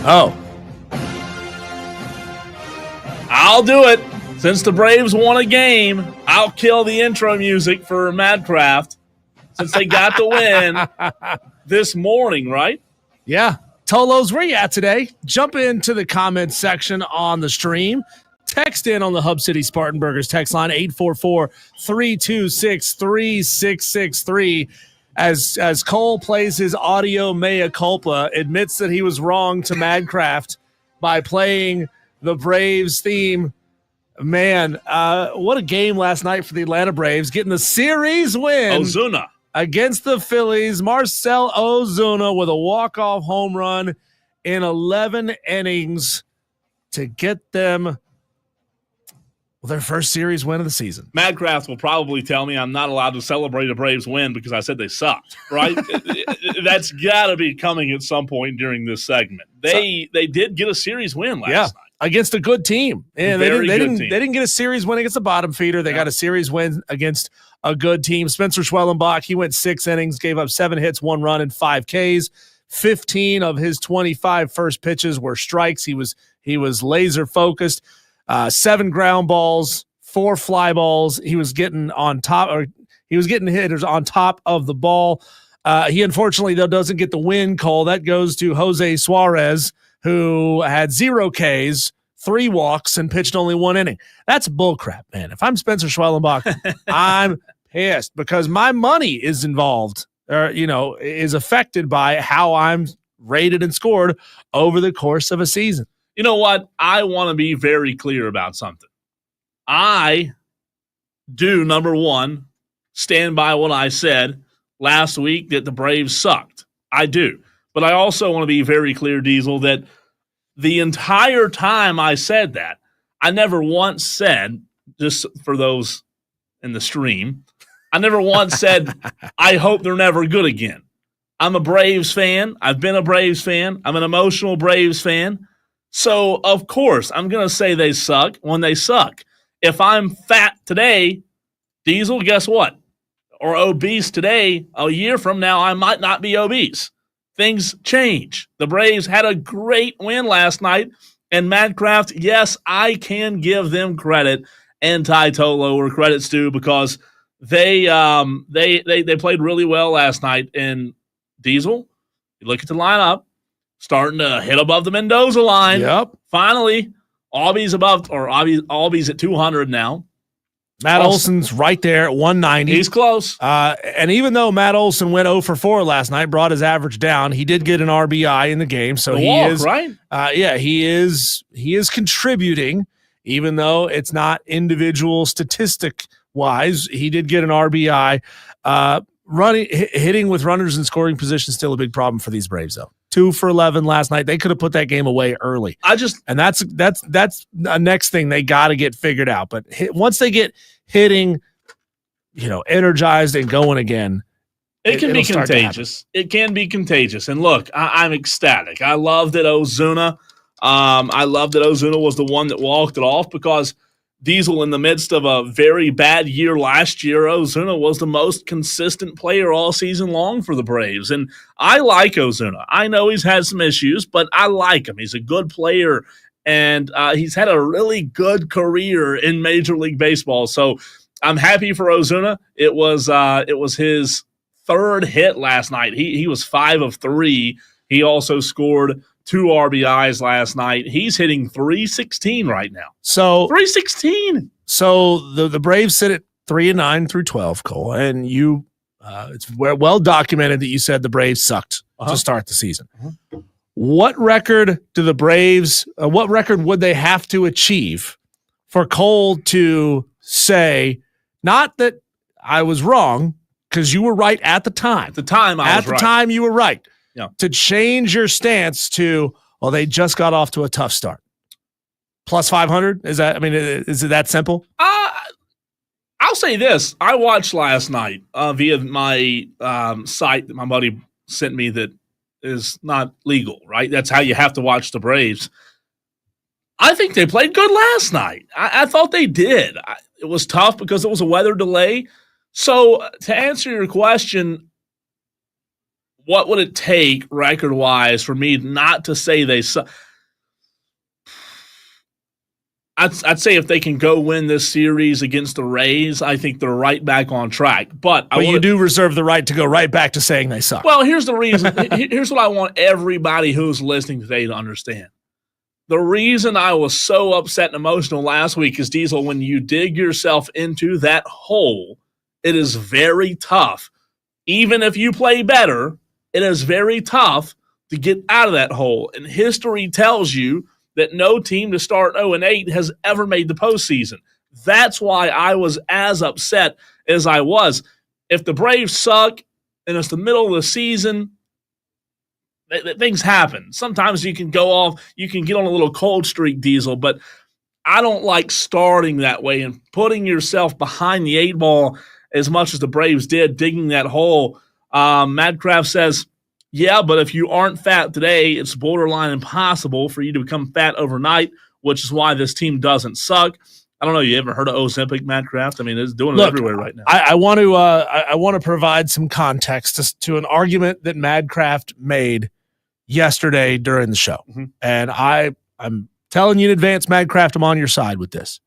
Oh, I'll do it. Since the Braves won a game, I'll kill the intro music for Madcraft since they got the win this morning, right? yeah. Tolos, where you at today? Jump into the comments section on the stream. Text in on the Hub City Spartan Burgers text line 844-326-3663 as Cole plays his audio mea culpa, admits that he was wrong to Madcraft by playing the Braves theme. Man, what a game last night for the Atlanta Braves, getting the series win Ozuna. against the Phillies. Marcell Ozuna with a walk-off home run in 11 innings to get them their first series win of the season. Madcraft will probably tell me I'm not allowed to celebrate a Braves win because I said they sucked, right? That's got to be coming at some point during this segment. They did get a series win last night. Against a good team. And they Very good didn't team. they didn't get a series win against a bottom feeder. They got a series win against a good team. Spencer Schwellenbach, he went 6 innings, gave up 7 hits, 1 run, and 5 Ks. 15 of his 25 first pitches were strikes. He was laser focused. 7 ground balls, 4 fly balls. He was getting hitters on top of the ball. He unfortunately, though, doesn't get the win call. That goes to Jose Suarez, who had 0 Ks, 3 walks, and pitched only 1 inning. That's bullcrap, man. If I'm Spencer Schwellenbach, I'm pissed because my money is involved, or is affected by how I'm rated and scored over the course of a season. You know what? I want to be very clear about something. I do, number one, stand by what I said last week that the Braves sucked. I do. But I also want to be very clear, Diesel, that the entire time I said that, I never once said, just for those in the stream, I never once said, I hope they're never good again. I'm a Braves fan. I've been a Braves fan. I'm an emotional Braves fan. So, of course, I'm going to say they suck when they suck. If I'm fat today, Diesel, guess what? Or obese today, a year from now, I might not be obese. Things change. The Braves had a great win last night, and Madcraft, yes, I can give them credit, and Ty Tolo were credits due because they played really well last night. And Diesel, you look at the lineup, starting to hit above the Mendoza line. Yep. Finally, Albie's at 200 now. Matt Olson's right there at 190. He's close. And even though Matt Olson went 0 for 4 last night, brought his average down, he did get an RBI in the game. So he is right. He is contributing, even though it's not individual statistic wise. He did get an RBI. Hitting with runners in scoring position is still a big problem for these Braves, though. 2 for 11 last night. They could have put that game away early. And that's the next thing they got to get figured out. But once they get hitting, energized and going again, it can be contagious. It can be contagious. And look, I'm ecstatic. I love that Ozuna. Was the one that walked it off because Diesel, in the midst of a very bad year last year, Ozuna was the most consistent player all season long for the Braves. And I like Ozuna. I know he's had some issues, but I like him. He's a good player, and he's had a really good career in Major League Baseball. So I'm happy for Ozuna. It was his 3rd hit last night. He was 5 of 3. He also scored 2 RBIs last night. He's hitting .316 right now. So .316. So the Braves sit at 3-9 through 12, Cole, and you it's well documented that you said the Braves sucked to start the season. What record do the Braves? What record would they have to achieve for Cole to say, not that I was wrong, because you were right at the time. At the time, time, you were right. Yeah. To change your stance to, well, they just got off to a tough start. Plus 500? Is it that simple? I'll say this. I watched last night via my site that my buddy sent me that is not legal, right? That's how you have to watch the Braves. I think they played good last night. I thought they did. It was tough because it was a weather delay. So to answer your question, what would it take record-wise for me not to say they suck? I'd say if they can go win this series against the Rays, I think they're right back on track. But you do reserve the right to go right back to saying they suck. Well, here's the reason. Here's what I want everybody who's listening today to understand. The reason I was so upset and emotional last week is, Diesel, when you dig yourself into that hole, it is very tough. Even if you play better, it is very tough to get out of that hole. And history tells you that no team to start 0-8 has ever made the postseason. That's why I was as upset as I was. If the Braves suck and it's the middle of the season, things happen. Sometimes you can go off, you can get on a little cold streak, Diesel, but I don't like starting that way and putting yourself behind the 8 ball as much as the Braves did, digging that hole. Madcraft says, yeah, but if you aren't fat today, it's borderline impossible for you to become fat overnight, which is why this team doesn't suck. I don't know. You ever heard of Ozempic, Madcraft? I mean, it's doing it everywhere right now. I want to provide some context to an argument that Madcraft made yesterday during the show, and I'm telling you in advance, Madcraft, I'm on your side with this.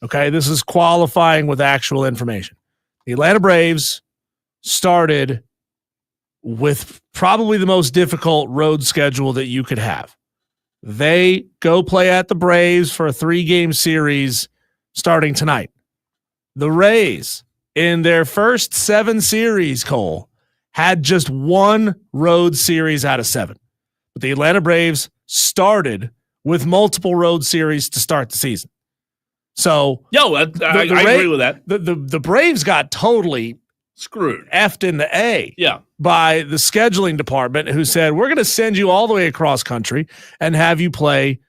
Okay, this is qualifying with actual information. The Atlanta Braves started with probably the most difficult road schedule that you could have. They go play at the Braves for a 3-game series starting tonight. The Rays, in their first 7 series, Cole, had just 1 road series out of 7. But the Atlanta Braves started with multiple road series to start the season. So, I agree with that. The Braves got totally screwed, effed in the A, by the scheduling department, who said, we're going to send you all the way across country and have you play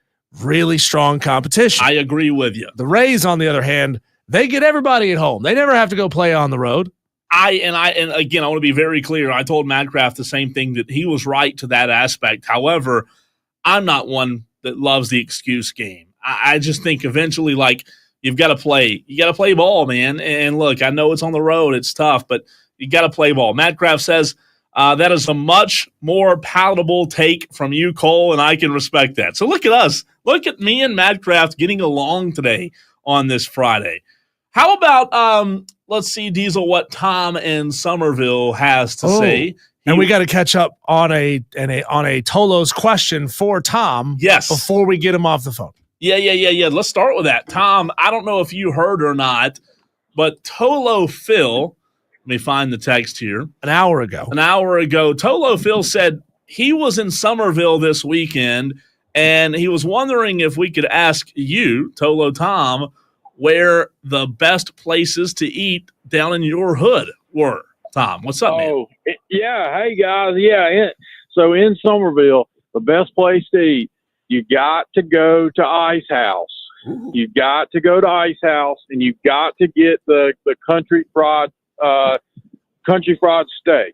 really strong competition. I agree with you. The Rays, on the other hand, they get everybody at home. They never have to go play on the road. And again, I want to be very clear. I told Madcraft the same thing, that he was right to that aspect. However, I'm not one that loves the excuse game. I just think eventually, like, you got to play ball, man. And look, I know it's on the road. It's tough, but you got to play ball. Madcraft says that is a much more palatable take from you, Cole, and I can respect that. So look at us. Look at me and Madcraft getting along today on this Friday. How about, let's see, Diesel, what Tom in Somerville has to say. And we got to catch up on a Tolo's question for Tom. Yes. Before we get him off the phone. Yeah. Let's start with that. Tom, I don't know if you heard or not, but Tolo Phil, let me find the text here. An hour ago, Tolo Phil said he was in Somerville this weekend, and he was wondering if we could ask you, Tolo Tom, where the best places to eat down in your hood were. Tom, what's up, man? Yeah. Hey, guys. Yeah. So in Somerville, the best place to eat, you got to go to Ice House. Ooh. You got to go to Ice House, and you got to get the country fried steak.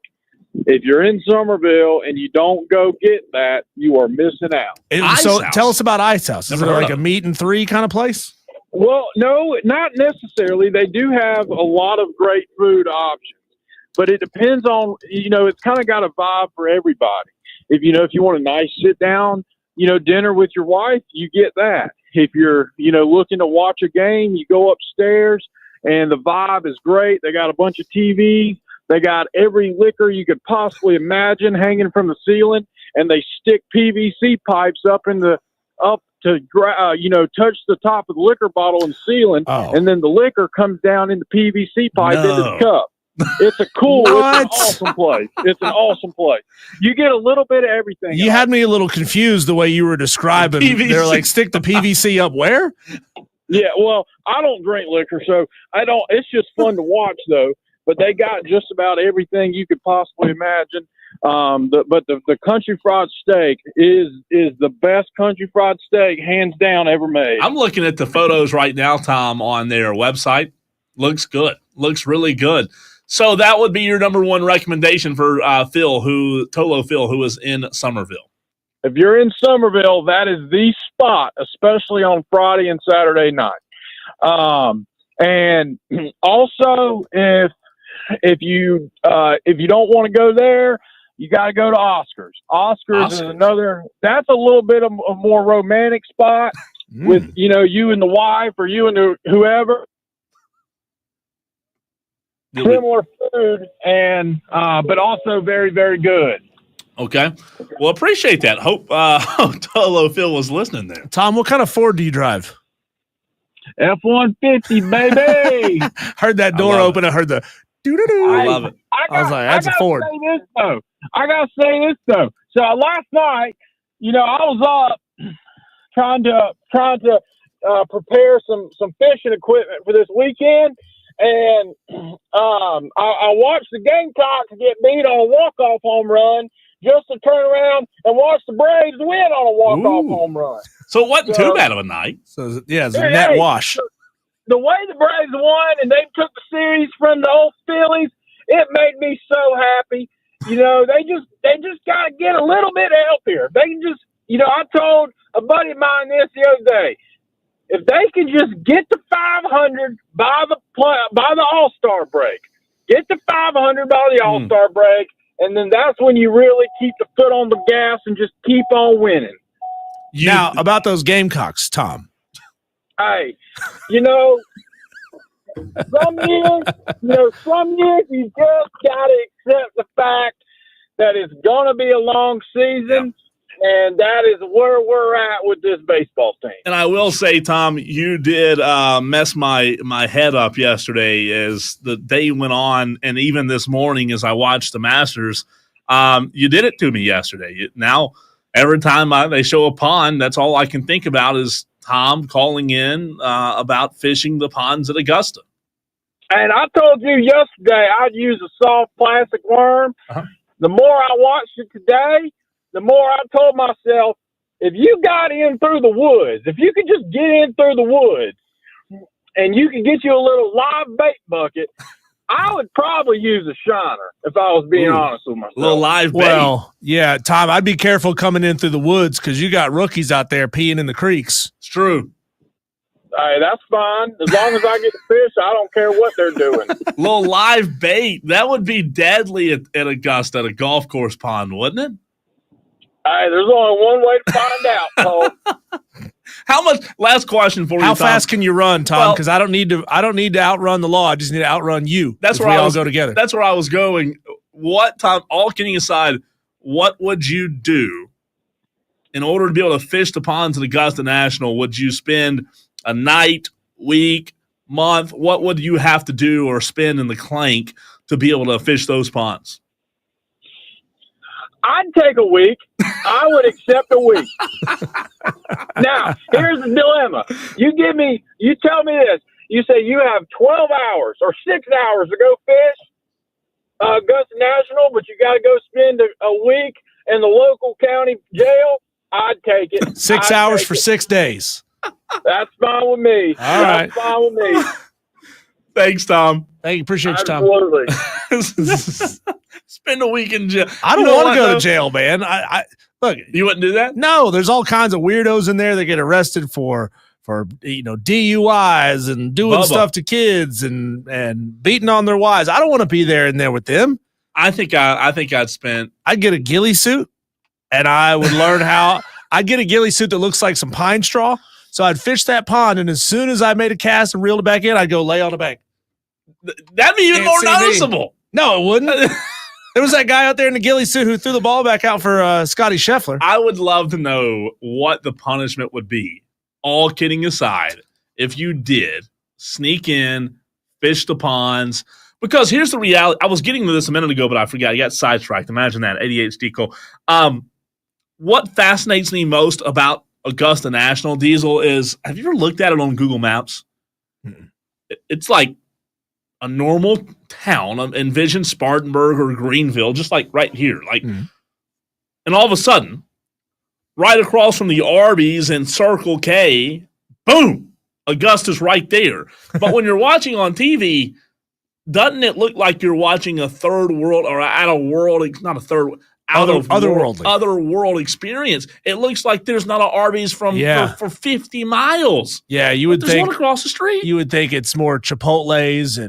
If you're in Somerville and you don't go get that, you are missing out. So tell us about Ice House. Is it like a meat and 3 kind of place? Well, no, not necessarily. They do have a lot of great food options, but it depends on, it's kind of got a vibe for everybody. If you want a nice sit down, dinner with your wife, you get that. If you're, looking to watch a game, you go upstairs and the vibe is great. They got a bunch of TVs. They got every liquor you could possibly imagine hanging from the ceiling, and they stick PVC pipes up to touch the top of the liquor bottle and ceiling, and then the liquor comes down in the PVC pipe into the cup. It's it's an awesome place. It's an awesome place. You get a little bit of everything. You had me a little confused the way you were describing. They're like, stick the PVC up where? Yeah, well, I don't drink liquor, so I don't. It's just fun to watch, though. But they got just about everything you could possibly imagine. But the country fried steak is the best country fried steak, hands down, ever made. I'm looking at the photos right now, Tom, on their website. Looks good. Looks really good. So that would be your number one recommendation for Tolo Phil, who is in Somerville. If you're in Somerville, that is the spot, especially on Friday and Saturday night. And also, if you don't want to go there, you got to go to Oscars. Oscars is Oscars. another. That's a little bit of a more romantic spot with you and the wife or you and whoever. Similar food and but also very, very good. Okay. Well, appreciate that. Hope Tolo Phil was listening there. Tom, what kind of Ford do you drive? F-150, baby. Heard that door love open. I heard the doo-doo-doo. I love it. I was like, that's a Ford. I gotta say this though. So last night, I was up trying to prepare some fishing equipment for this weekend, and I watched the Gamecocks get beat on a walk-off home run, just to turn around and watch the Braves win on a walk-off home run. So it wasn't too bad of a night. So yeah, it's a net wash. The way the Braves won and they took the series from the old Phillies, it made me so happy. They just got to get a little bit healthier. They can just, I told a buddy of mine this the other day. If they can just get to 500 by the All-Star break, get to 500 by the All-Star break, and then that's when you really keep the foot on the gas and just keep on winning. Now, about those Gamecocks, Tom. Hey, some years you just got to accept the fact that it's going to be a long season, and that is where we're at with this baseball team. And I will say, Tom, you did mess my head up yesterday as the day went on, and even this morning as I watched the Masters. You did it to me yesterday. Now, every time they show a pond, that's all I can think about is Tom calling in about fishing the ponds at Augusta. And I told you yesterday I'd use a soft plastic worm. Uh-huh. The more I watched it today, the more I told myself, if you got in through the woods, if you could just get in through the woods and you could get you a little live bait bucket, I would probably use a shiner if I was being honest with myself. A little live bait. Well, yeah, Tom, I'd be careful coming in through the woods because you got rookies out there peeing in the creeks. It's true. Hey, that's fine. As long as I get to fish, I don't care what they're doing. A little live bait. That would be deadly at Augusta at a golf course pond, wouldn't it? Hey, there's only one way to find out, Paul. How much? Last question for you. How Tom. fast can you run, Tom? Well- Because I don't need to outrun the law. I just need to outrun you. That's if where we I all was go together. That's where I was going. What, Tom? All kidding aside, what would you do in order to be able to fish the ponds at Augusta National? Would you spend a night, week, month? What would you have to do or spend in the clank to be able to fish those ponds? I'd take a week. I would accept a week. Now, here's the dilemma. You tell me this. You say you have 12 hours or 6 hours to go fish Augusta National, but you got to go spend a week in the local county jail. I'd take it. 6 hours for 6 days. That's fine with me. All right. That's fine with me. Thanks, Tom. Thank you. Appreciate you, Tom. Absolutely. Spend a week in jail. I don't want to go to jail, man. I look. You wouldn't do that? No, there's all kinds of weirdos in there that get arrested for DUIs and doing Bubba. stuff to kids and beating on their wives. I don't want to be there in there with them. I think I'd spend. I'd get a ghillie suit and I would learn how. I'd get a ghillie suit that looks like some pine straw. So I'd fish that pond, and as soon as I made a cast and reeled it back in, I'd go lay on the bank. That'd be even Can't more see me. noticeable. No, it wouldn't. There was that guy out there in the ghillie suit who threw the ball back out for Scotty Scheffler. I would love to know what the punishment would be. All kidding aside, if you did sneak in, fish the ponds, because here's the reality. I was getting to this a minute ago, but I forgot. I got sidetracked. Imagine that. ADHD, Cole. What fascinates me most about Augusta National, Diesel, is have you ever looked at it on Google Maps? Mm-mm. It's like a normal town. Envision Spartanburg or Greenville, just like right here. And all of a sudden, right across from the Arby's and Circle K, boom, Augusta's right there. But when you're watching on TV, doesn't it look like you're watching a third world or other world experience? It looks like there's not an Arby's for 50 miles. Yeah, you would There's think one across the street. you would think it's more Chipotle's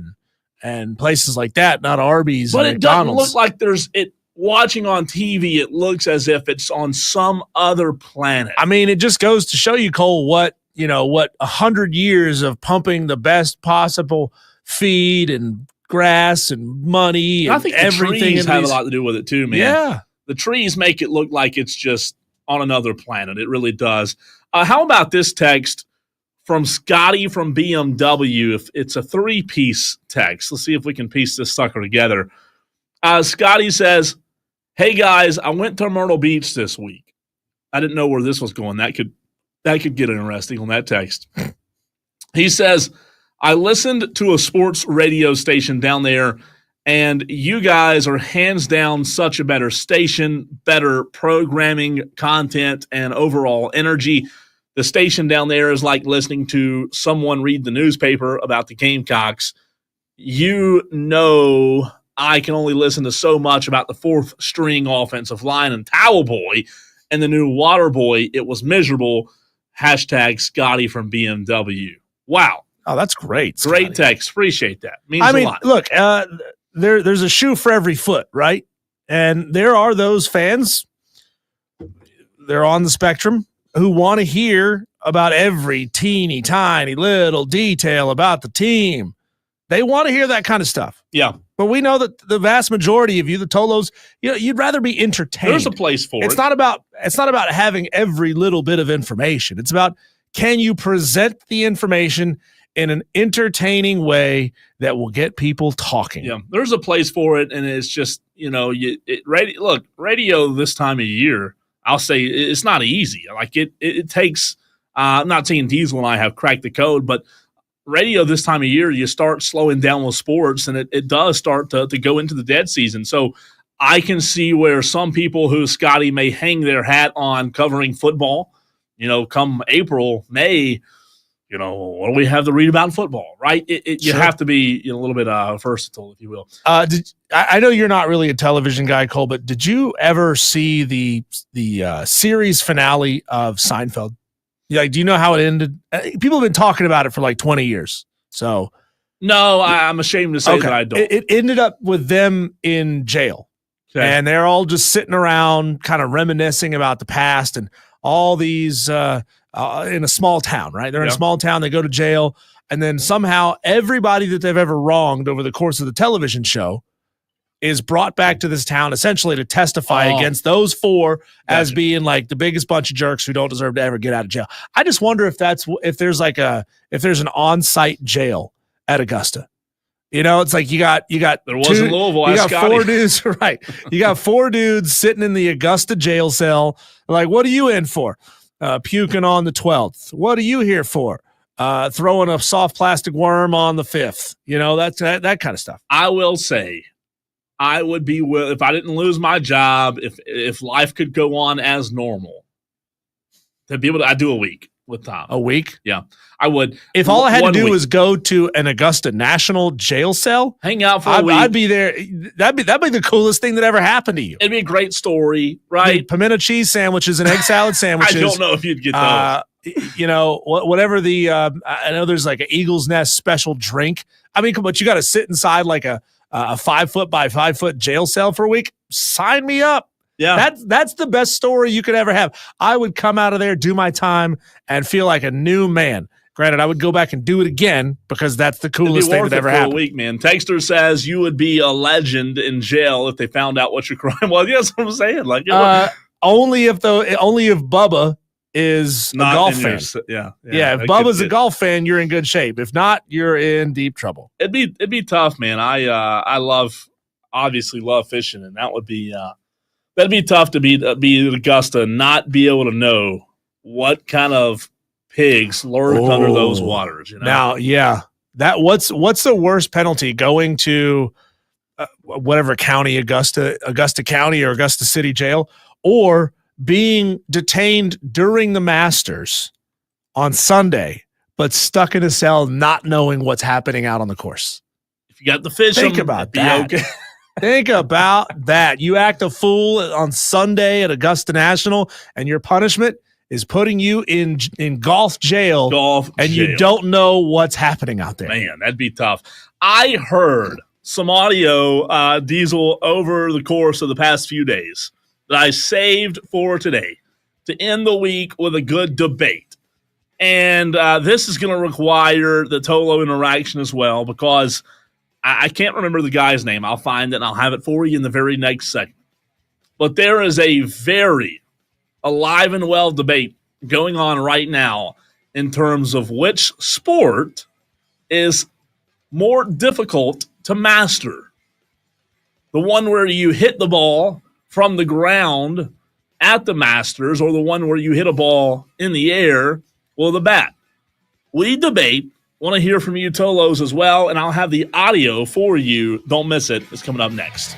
and places like that, not Arby's. But and it doesn't McDonald's. look like there's it. watching on TV, it looks as if it's on some other planet. I mean, it just goes to show you, Cole, what 100 years of pumping the best possible feed and grass and money and I think everything the trees have these- a lot to do with it too, man. Yeah. The trees make it look like it's just on another planet. It really does. How about this text from Scotty from BMW? If it's a 3-piece text, let's see if we can piece this sucker together. Scotty says, "Hey guys, I went to Myrtle Beach this week." I didn't know where this was going. That could get interesting on that text. He says, "I listened to a sports radio station down there, and you guys are hands down such a better station, better programming, content, and overall energy. The station down there is like listening to someone read the newspaper about the Gamecocks. You know, I can only listen to so much about the 4th string offensive line and Towel Boy and the new Water Boy. It was miserable. Hashtag Scotty from BMW." Wow. Oh, that's great. Great Scotty. text. Appreciate that. Means I mean, a lot. look, there's a shoe for every foot, right? And there are those fans, they're on the spectrum, who want to hear about every teeny tiny little detail about the team. They want to hear that kind of stuff. Yeah. But we know that the vast majority of you, the Tolos, you'd rather be entertained. There's a place for It's it. not about having every little bit of information. It's about, can you present the information in an entertaining way that will get people talking? Yeah, there's a place for it, and it's just, radio this time of year, I'll say it's not easy. Like it takes. I'm not saying Diesel and I have cracked the code, but radio this time of year, you start slowing down with sports, and it does start to go into the dead season. So I can see where some people who Scotty may hang their hat on covering football, come April, May. What do we have to read about in football, right? You Sure. have to be a little bit versatile, if you will. I know you're not really a television guy, Cole, but did you ever see the series finale of Seinfeld? Like, do you know how it ended? People have been talking about it for like 20 years. So No, I'm ashamed to say that I don't. It ended up with them in jail. Okay. And they're all just sitting around kind of reminiscing about the past and all these in a small town, right? They're in a Yeah. small town. They go to jail. And then somehow everybody that they've ever wronged over the course of the television show is brought back to this town essentially to testify against those four as Gotcha. being like the biggest bunch of jerks who don't deserve to ever get out of jail. I just wonder if there's an on-site jail at Augusta. It's like you got There was in Louisville. you Ask got Scotty. 4 dudes, right? You got 4 dudes sitting in the Augusta jail cell. Like, what are you in for? Puking on the 12th. What are you here for? Throwing a soft plastic worm on the 5th. That kind of stuff. I will say, I would be if I didn't lose my job, if life could go on as normal, to be able to. I'd do a week with Tom. A week. I would. If all I had to One do week. was go to an Augusta National jail cell, hang out for a week. I'd be there. That'd be the coolest thing that ever happened to you. It'd be a great story, The right? pimento cheese sandwiches and egg salad I sandwiches. don't know if you'd get those. Whatever the I know there's like an Eagle's Nest special drink. I mean, but you got to sit inside like a 5 foot by 5 foot jail cell for a week. Sign me up. Yeah. That's the best story you could ever have. I would come out of there, do my time, and feel like a new man. Granted, I would go back and do it again because that's the It'd be coolest thing worth that it ever for a happened. week, man. Texter says you would be a legend in jail if they found out what your crime was. Yeah, that's what I'm saying. Like, Only if Bubba is a not golf in fan. your- yeah, Yeah, if that Bubba's could a golf fan, you're in good shape. If not, you're in deep trouble. It'd be tough, man. I obviously love fishing, and that would be that'd be tough to be at Augusta and not be able to know what kind of pigs lurk under those waters. Now, yeah, what's the worst penalty? Going to whatever county, Augusta County or Augusta City Jail, or being detained during the Masters on Sunday, but stuck in a cell, not knowing what's happening out on the course? if you got the fish, Think about that. Okay. Think about that. You act a fool on Sunday at Augusta National, and your punishment is putting you in golf jail, Golf and jail. you don't know what's happening out there. Man, that'd be tough. I heard some audio, Diesel, over the course of the past few days that I saved for today to end the week with a good debate. And this is going to require the Tolo interaction as well, because I can't remember the guy's name. I'll find it and I'll have it for you in the very next segment. But there is a very alive and well debate going on right now in terms of which sport is more difficult to master. The one where you hit the ball from the ground at the Masters, or the one where you hit a ball in the air with a bat. We debate. Want to hear from you, Tolos, as well, and I'll have the audio for you. Don't miss it. It's coming up next.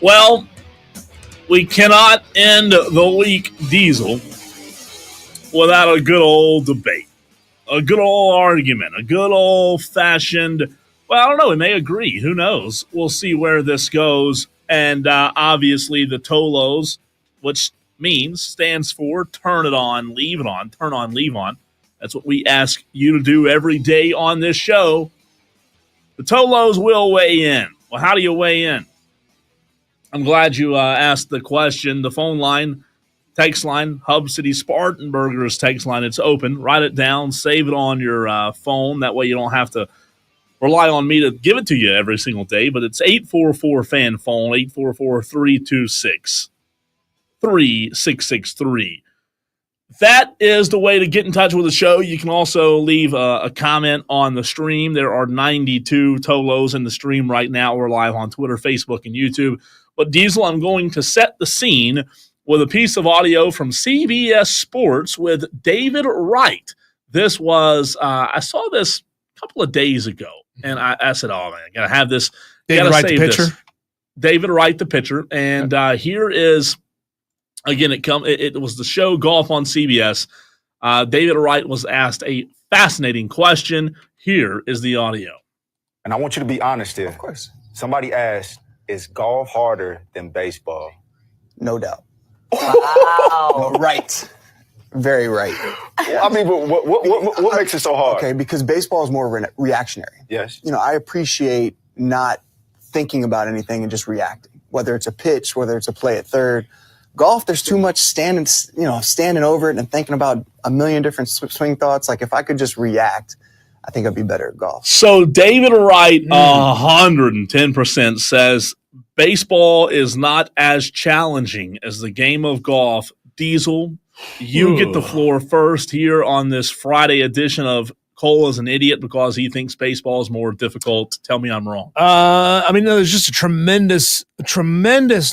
Well, we cannot end the week, Diesel, without a good old debate, a good old argument, a good old-fashioned, well, I don't know, we may agree. Who knows? We'll see where this goes. And obviously the Tolos, which stands for turn it on, leave it on, turn on, leave on. That's what we ask you to do every day on this show. The Tolos will weigh in. Well, how do you weigh in? I'm glad you asked the question. The phone line, text line, Hub City Spartanburgers text line, it's open. Write it down, save it on your phone. That way you don't have to rely on me to give it to you every single day. But it's 844-FAN-PHONE, 844-326-3663. That is the way to get in touch with the show. You can also leave a comment on the stream. There are 92 Tolos in the stream right now. We're live on Twitter, Facebook, and YouTube. But Diesel, I'm going to set the scene with a piece of audio from CBS Sports with David Wright. This was, I saw this a couple of days ago, and I said, oh, man, I got to have this. David Wright, the pitcher? David Wright, the pitcher. And here is, again, it was the show Golf on CBS. David Wright was asked a fascinating question. Here is the audio. And I want you to be honest here. Of course. Somebody asked, is golf harder than baseball? No doubt. Wow. Right. Very right. I mean, but what makes it so hard? Okay, because baseball is more reactionary. Yes. You know, I appreciate not thinking about anything and just reacting, whether it's a pitch, whether it's a play at third. Golf, there's too much standing over it and thinking about a million different swing thoughts. Like, if I could just react, I think I'd be better at golf. So David Wright, 110% says baseball is not as challenging as the game of golf. Diesel, you get the floor first here on this Friday edition of Cole is an idiot because he thinks baseball is more difficult. Tell me I'm wrong. I mean, there's just a tremendous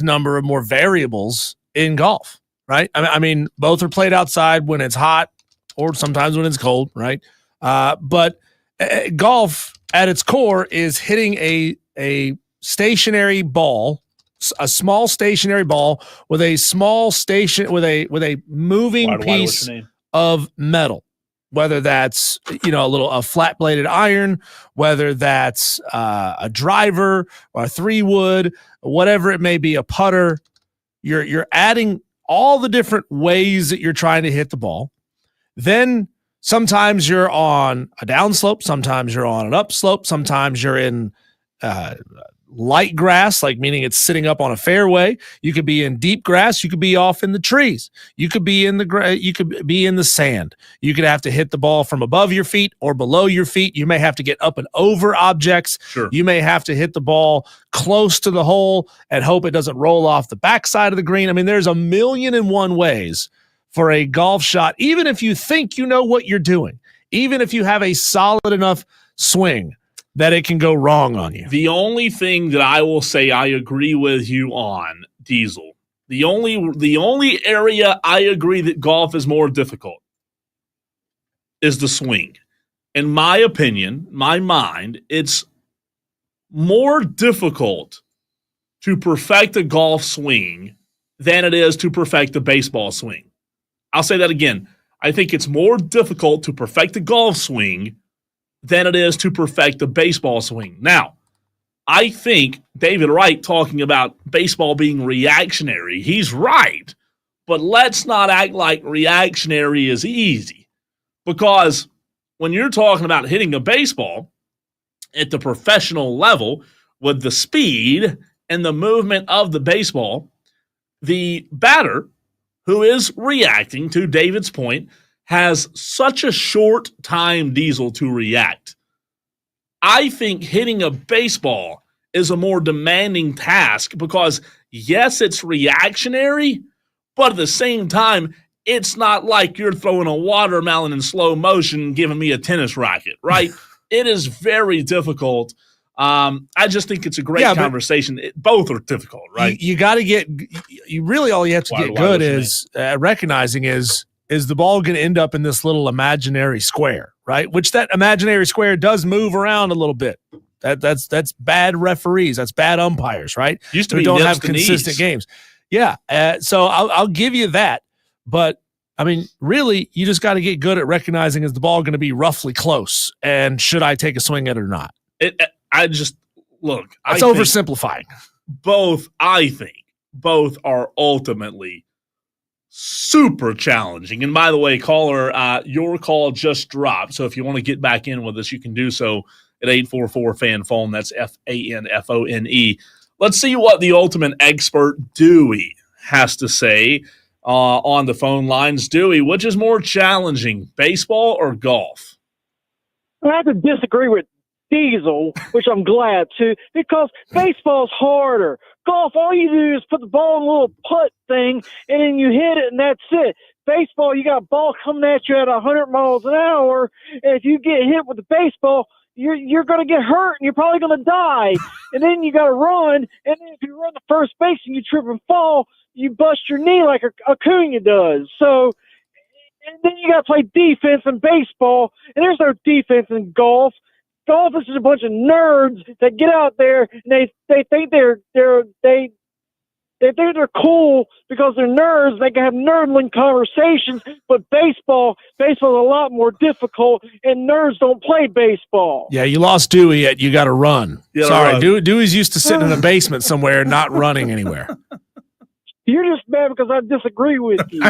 number of more variables in golf, right? I mean, both are played outside when it's hot or sometimes when it's cold, right? But golf at its core is hitting a stationary ball, a small stationary ball with a small with a moving piece of metal, whether that's a flat bladed iron, whether that's a driver or a 3-wood, whatever it may be, a putter. You're adding all the different ways that you're trying to hit the ball. Then sometimes you're on a downslope, sometimes you're on an upslope, sometimes you're in light grass, like meaning it's sitting up on a fairway. You could be in deep grass. You could be off in the trees. You could be in the sand. You could have to hit the ball from above your feet or below your feet. You may have to get up and over objects. Sure. You may have to hit the ball close to the hole and hope it doesn't roll off the backside of the green. I mean, there's 1,000,001 ways for a golf shot, even if you think you know what you're doing, even if you have a solid enough swing that it can go wrong on you. The only thing that I will say I agree with you on, Diesel, the only area I agree that golf is more difficult is the swing. In my opinion, my mind, it's more difficult to perfect a golf swing than it is to perfect a baseball swing. I'll say that again. I think it's more difficult to perfect a golf swing than it is to perfect the baseball swing. Now, I think David Wright talking about baseball being reactionary, he's right, but let's not act like reactionary is easy, because when you're talking about hitting a baseball at the professional level with the speed and the movement of the baseball, the batter who is reacting, to David's point, has such a short time, Diesel, to react. I think hitting a baseball is a more demanding task because, yes, it's reactionary, but at the same time, it's not like you're throwing a watermelon in slow motion and giving me a tennis racket, right? It is very difficult. I just think it's a great conversation. Both are difficult, right? You got to get – you really all you have to get good is recognizing is the ball going to end up in this little imaginary square, right? Which that imaginary square does move around a little bit. That's bad referees. That's bad umpires, right? Used to Who be don't nips have to consistent knees. games. Yeah. So I'll give you that. But I mean, really, you just got to get good at recognizing is the ball going to be roughly close, and should I take a swing at it or not? That's oversimplifying. I think both are ultimately super challenging. And by the way, caller, your call just dropped. So if you want to get back in with us, you can do so at 844-FAN-PHONE. That's FANFONE. Let's see what the ultimate expert Dewey has to say on the phone lines. Dewey, which is more challenging, baseball or golf? I have to disagree with Diesel, which I'm glad to, because baseball's harder. Golf, all you do is put the ball in a little putt thing, and then you hit it, and that's it. Baseball, you got a ball coming at you at 100 miles an hour, and if you get hit with the baseball, you're going to get hurt, and you're probably going to die. And then you got to run, and then if you run to first base and you trip and fall, you bust your knee like Acuna does. So, and then you got to play defense in baseball, and there's no defense in golf. Golf is just a bunch of nerds that get out there and they think they're cool because they're nerds. They can have nerdling conversations, but baseball is a lot more difficult, and nerds don't play baseball. Yeah, you lost Dewey at you got to run. Yeah, Sorry, Dewey's used to sitting in a basement somewhere, not running anywhere. You're just mad because I disagree with you.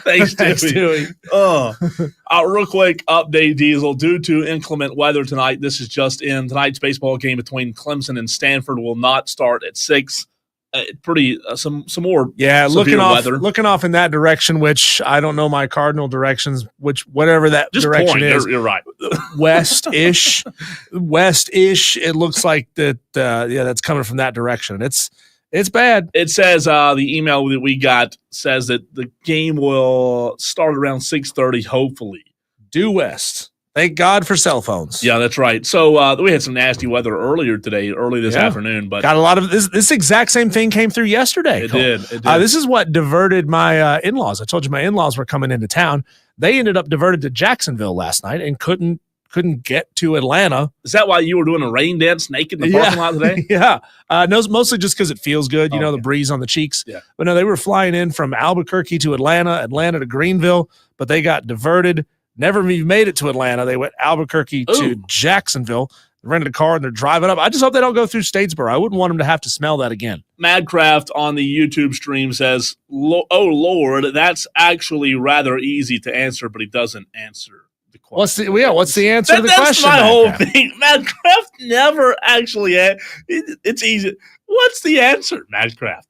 Thanks, Dewey. Real quick update, Diesel. Due to inclement weather tonight, this is just in. Tonight's baseball game between Clemson and Stanford will not start at 6. Some more. Yeah, severe weather. looking off in that direction, which I don't know my cardinal directions, whatever that Just direction point. is. You're right. West-ish. It looks like that. That's coming from that direction. It's bad. It says the email that we got says that the game will start around 6:30, hopefully. Due west. Thank God for cell phones. Yeah, that's right. So we had some nasty weather early this afternoon. But got a lot of this exact same thing came through yesterday. It did. This is what diverted my in-laws. I told you my in-laws were coming into town. They ended up diverted to Jacksonville last night and couldn't get to Atlanta. Is that why you were doing a rain dance naked in the parking lot today? Yeah. No, mostly just because it feels good, the breeze on the cheeks. Yeah. But no, they were flying in from Albuquerque to Atlanta to Greenville, but they got diverted. Never even made it to Atlanta. They went Albuquerque to Jacksonville, rented a car, and they're driving up. I just hope they don't go through Statesboro. I wouldn't want them to have to smell that again. Madcraft on the YouTube stream says, oh, Lord, that's actually rather easy to answer, but he doesn't answer. What's the answer to the question? That's my whole thing. Madcraft never actually. It's easy. What's the answer, Madcraft?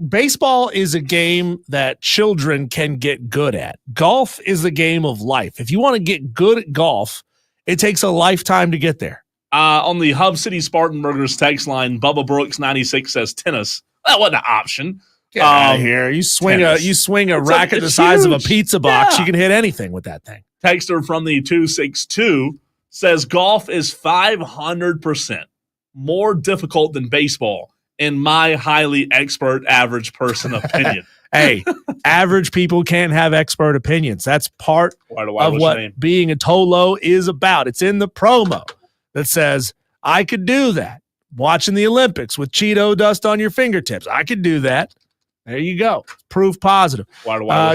Baseball is a game that children can get good at. Golf is a game of life. If you want to get good at golf, it takes a lifetime to get there. On the Hub City Spartanburgers text line, Bubba Brooks 96 says tennis. That wasn't an option. Get out of here. You swing a racket the size of a pizza box. Yeah. You can hit anything with that thing. Texter from the 262 says golf is 500% more difficult than baseball, in my highly expert average person opinion. Hey, average people can't have expert opinions. That's part of what being a Tolo is about. It's in the promo that says, I could do that. Watching the Olympics with Cheeto dust on your fingertips. I could do that. There you go. Proof positive.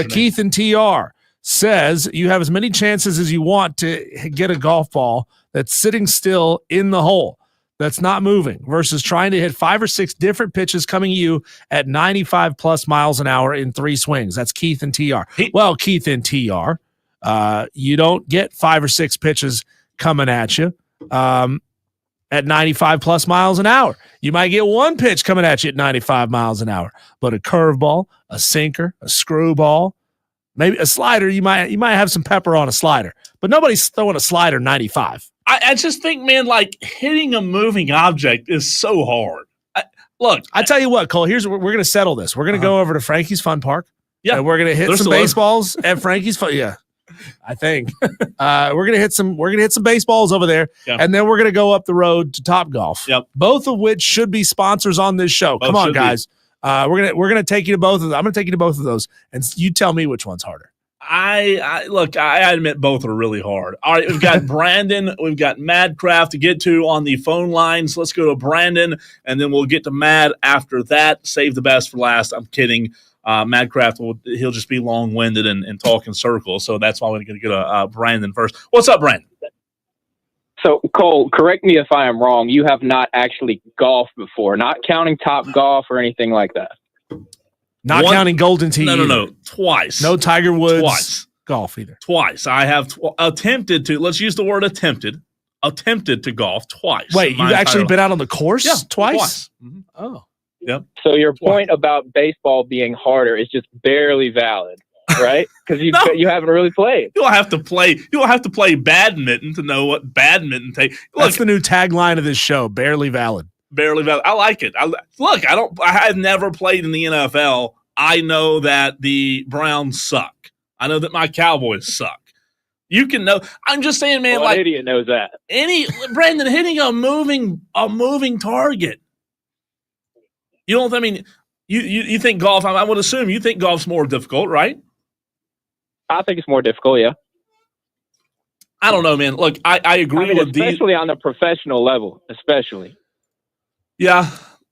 Keith and TR says you have as many chances as you want to get a golf ball that's sitting still in the hole, that's not moving, versus trying to hit 5 or 6 different pitches coming at you at 95 plus miles an hour in 3 swings. That's Keith and TR. Keith and TR, you don't get 5 or 6 pitches coming at you at 95 plus miles an hour. You might get 1 pitch coming at you at 95 miles an hour, but a curveball, a sinker, a screwball, maybe a slider, you might have some pepper on a slider, but nobody's throwing a slider 95. I just think, man, like hitting a moving object is so hard. I tell you what, Cole, we're going to settle this. We're going to go over to Frankie's Fun Park. Yeah. And we're going to hit some baseballs at Frankie's Fun. Yeah. I think we're gonna hit some baseballs over there, and then we're gonna go up the road to Top Golf. Yep. Both of which should be sponsors on this show. Come on, guys. We're gonna take you to both of them. I'm gonna take you to both of those, and you tell me which one's harder. I look, I admit both are really hard. All right, we've got Brandon, we've got Madcraft to get to on the phone lines. Let's go to Brandon, and then we'll get to Mad after that. Save the best for last. I'm kidding. Madcraft, he'll just be long-winded and talk in circles, so that's why we're going to get Brandon first. What's up, Brandon? So, Cole, correct me if I am wrong. You have not actually golfed before, not counting Top Golf or anything like that. Not counting Golden Tee. No. Twice. No Tiger Woods. Twice. Golf either. Twice. I have attempted to, let's use the word attempted to golf twice. Wait, you've actually been out on the course twice? Mm-hmm. Oh. Yep. So your point about baseball being harder is just barely valid, right? Because you haven't really played. You don't have to play badminton to know what badminton takes. That's the new tagline of this show, barely valid. Barely valid. I like it. I have never played in the NFL. I know that the Browns suck. I know that my Cowboys suck. You can know. I'm just saying, man. Well, an idiot knows that. Brandon hitting a moving target. You don't. I mean, you think golf? I would assume you think golf's more difficult, right? I think it's more difficult. Yeah. I don't know, man. Look, I agree with especially on the professional level, especially. Yeah,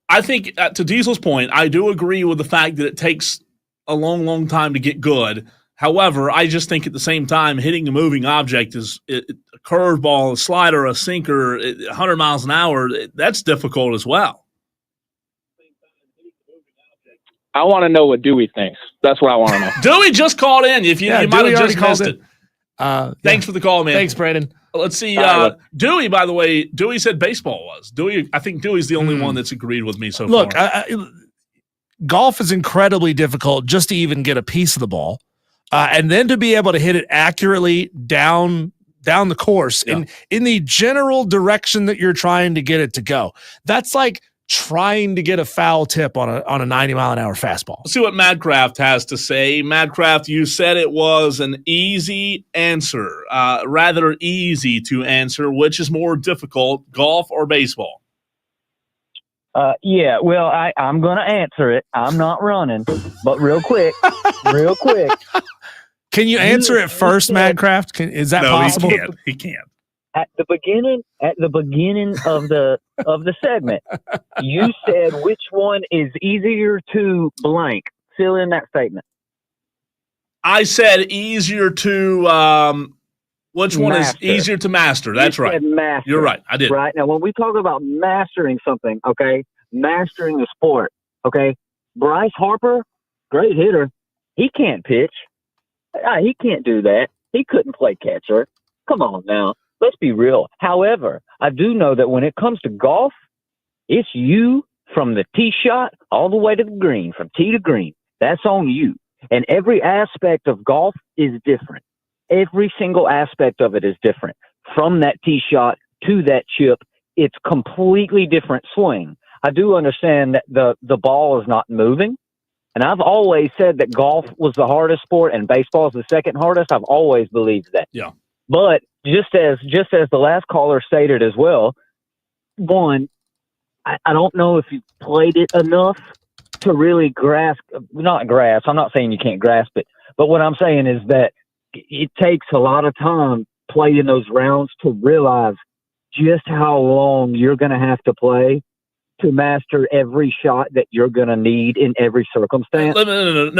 I think to Diesel's point, I do agree with the fact that it takes a long, long time to get good. However, I just think at the same time, hitting a moving object is a curveball, a slider, a sinker, 100 miles an hour. That's difficult as well. I want to know what Dewey thinks. That's what I want to know. Dewey just called in. If you might have just missed it. Thanks for the call, man. Thanks, Brandon. Let's see. Dewey, by the way, Dewey said baseball was. Dewey, I think Dewey's the only one that's agreed with me so far. Look, golf is incredibly difficult just to even get a piece of the ball. And then to be able to hit it accurately down the course in the general direction that you're trying to get it to go. That's like trying to get a foul tip on a 90-mile-an-hour fastball. Let's see what Madcraft has to say. Madcraft, you said it was an easy answer, rather easy to answer. Which is more difficult, golf or baseball? Yeah, well, I'm going to answer it. I'm not running, but real quick. Can you answer it first, Madcraft? Is that possible? He can't. At the beginning of the segment, you said which one is easier to blank. Fill in that statement. I said easier to which one is easier to master? That's right. Master. You're right. I did. Right. Now, when we talk about mastering something, okay, mastering the sport, okay, Bryce Harper, great hitter, he can't pitch. He can't do that. He couldn't play catcher. Come on now. Let's be real. However, I do know that when it comes to golf, it's you from the tee shot all the way to the green, from tee to green. That's on you. And every aspect of golf is different. Every single aspect of it is different. From that tee shot to that chip, it's completely different swing. I do understand that the ball is not moving. And I've always said that golf was the hardest sport and baseball is the second hardest. I've always believed that. Yeah. But just as the last caller stated as well, one, I don't know if you played it enough to really not grasp. I'm not saying you can't grasp it, but what I'm saying is that it takes a lot of time playing those rounds to realize just how long you're going to have to play to master every shot that you're going to need in every circumstance. No,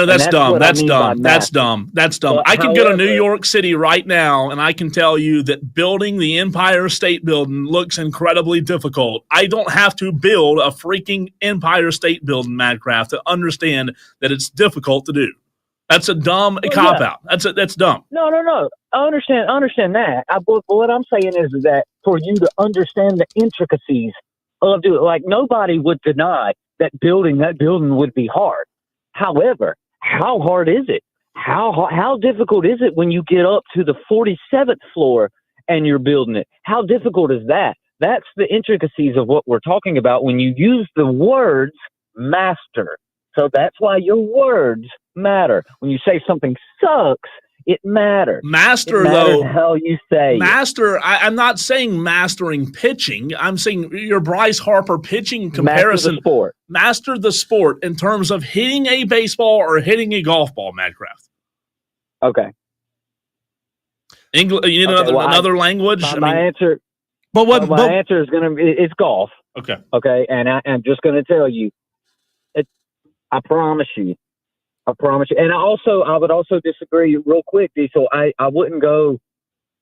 that's dumb. That's dumb. But I can go to New York City right now, and I can tell you that building the Empire State Building looks incredibly difficult. I don't have to build a freaking Empire State Building, Madcraft, to understand that it's difficult to do. That's a dumb cop-out. That's dumb. No. I understand that. But what I'm saying is that for you to understand the intricacies of doing it, like nobody would deny that building that building would be hard. However, how hard is it? How difficult is it when you get up to the 47th floor and you're building it? How difficult is that? That's the intricacies of what we're talking about when you use the words master. So that's why your words matter. When you say something sucks, it matters. Master, it matters though, how you say master. I'm not saying mastering pitching. I'm saying your Bryce Harper pitching comparison. Master the sport in terms of hitting a baseball or hitting a golf ball, Madcraft. Okay. English. You need another language. My answer. But what? My answer is going to be it's golf. Okay. Okay, and I'm just going to tell you, I promise you. And I would also disagree real quick, Diesel. I wouldn't go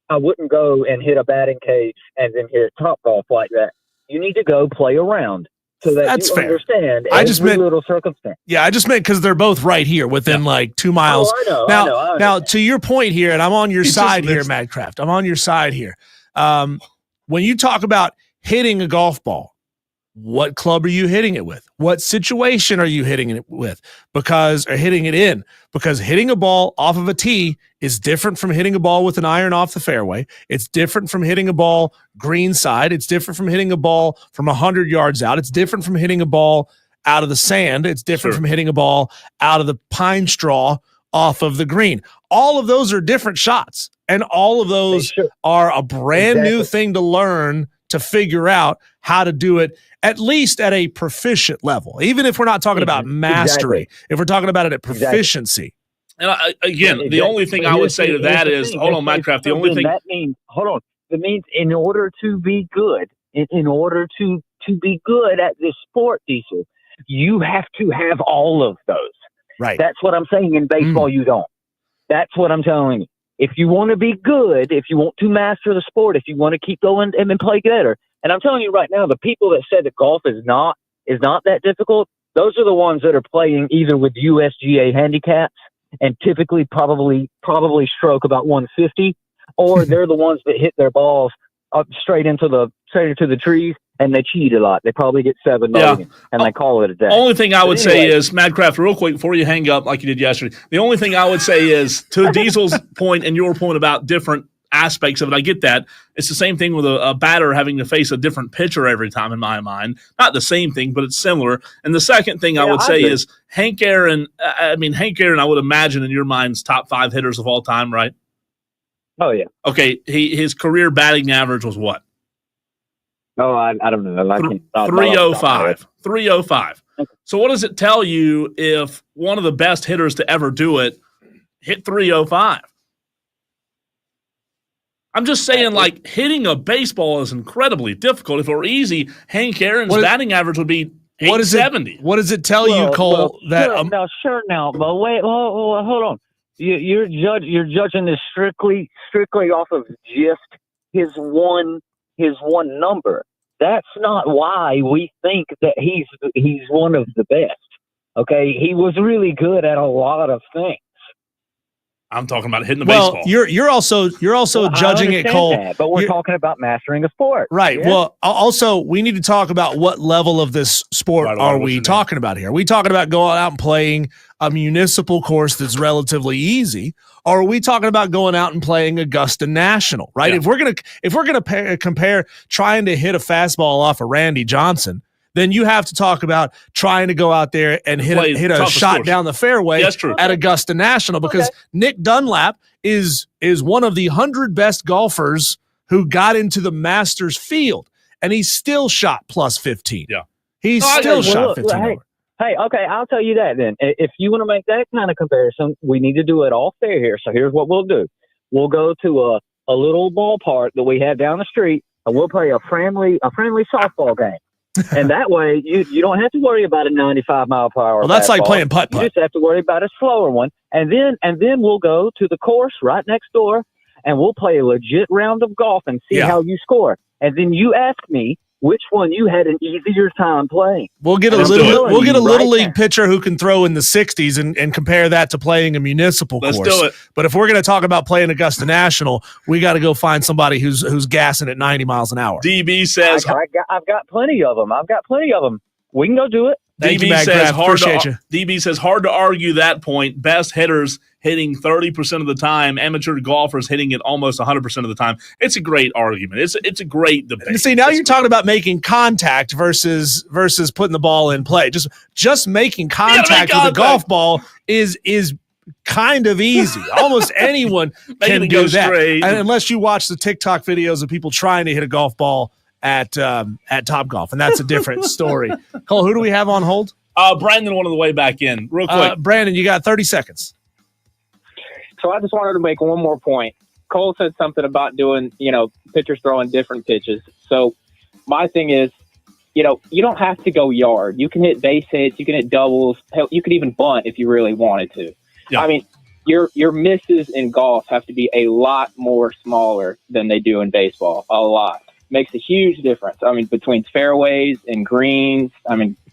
and hit a batting cage and then hit Top Golf like that. You need to go play around so that That's you fair. understand little circumstance. Yeah, I just meant because they're both right here within like 2 miles. Oh, I know. Now, to your point here, and I'm on your He side just here, Madcraft. I'm on your side here. When you talk about hitting a golf ball, what club are you hitting it with? What situation are you hitting it with? Hitting it in? Because hitting a ball off of a tee is different from hitting a ball with an iron off the fairway. It's different from hitting a ball green side. It's different from hitting a ball from 100 yards out. It's different from hitting a ball out of the sand. It's different from hitting a ball out of the pine straw off of the green. All of those are different shots, and all of those are a brand new thing to learn, to figure out how to do it, at least at a proficient level. Even if we're not talking about mastery, if we're talking about it at proficiency. And the only thing I would say to that is, hold on, Minecraft. The only thing that means, hold on. That means in order to be good, in order to be good at this sport, Diesel, you have to have all of those. Right. That's what I'm saying. In baseball, you don't. That's what I'm telling you. If you want to be good, if you want to master the sport, if you want to keep going and play better, and I'm telling you right now, the people that said that golf is not that difficult, those are the ones that are playing either with USGA handicaps and typically probably stroke about 150, or they're the ones that hit their balls up straight into the trees, and they cheat a lot. They probably get 7 million, and they call it a day. Only thing I would say is, Madcraft, real quick before you hang up like you did yesterday, the only thing I would say is, to Diesel's point and your point about different aspects of it, I get that. It's the same thing with a batter having to face a different pitcher every time, in my mind. Not the same thing, but it's similar. And the second thing I would say is Hank Aaron, I would imagine in your mind's top 5 hitters of all time, right? Oh, yeah. Okay, his career batting average was what? Oh, I don't know. 305. 305. So what does it tell you if one of the best hitters to ever do it hit 305? I'm just saying, like, hitting a baseball is incredibly difficult. If it were easy, Hank Aaron's batting average would be 870. What does it tell you, Cole? Sure now, but wait, hold on. You're judging this strictly off of just his one number. That's not why we think that he's one of the best. Okay, he was really good at a lot of things. I'm talking about hitting the baseball. You're also judging it, Cole. But we're talking about mastering a sport, right? Yeah? Well, also we need to talk about what level of this sport are we talking about here. Are we talking about going out and playing a municipal course that's relatively easy, or are we talking about going out and playing Augusta National? Right? Yeah. If we're gonna compare trying to hit a fastball off of Randy Johnson, then you have to talk about trying to go out there and hit a shot down the fairway at Augusta National, because Nick Dunlap is one of the 100 best golfers who got into the Masters field, and he still shot plus 15. Yeah. He's still shot 15 over. Hey, okay, I'll tell you that then. If you want to make that kind of comparison, we need to do it all fair here. So here's what we'll do. We'll go to a little ballpark that we have down the street, and we'll play a friendly softball game. And that way, you don't have to worry about a 95 mile per hour. Well, that's like playing putt-putt. You just have to worry about a slower one. And then we'll go to the course right next door, and we'll play a legit round of golf and see how you score. And then you ask me which one you had an easier time playing. We'll get a little league pitcher who can throw in the 60s and compare that to playing a municipal course. Let's do it. But if we're going to talk about playing Augusta National, we got to go find somebody who's gassing at 90 miles an hour. DB says, I've got plenty of them. We can go do it. DB says hard to argue that point. Best hitters hitting 30% of the time, amateur golfers hitting it almost 100% of the time. It's a great argument. It's a great debate. See, now you're talking about making contact versus putting the ball in play. Just making contact with a golf ball is kind of easy. Almost anyone can do that, and unless you watch the TikTok videos of people trying to hit a golf ball at Topgolf, and that's a different story. Cole, who do we have on hold? Brandon wanted the way back in. Real quick. Brandon, you got 30 seconds. So I just wanted to make one more point. Cole said something about doing, pitchers throwing different pitches. So my thing is, you don't have to go yard. You can hit base hits. You can hit doubles. Hell, you could even bunt if you really wanted to. Yeah. I mean, your misses in golf have to be a lot more smaller than they do in baseball. A lot. Makes a huge difference. I mean, between fairways and greens,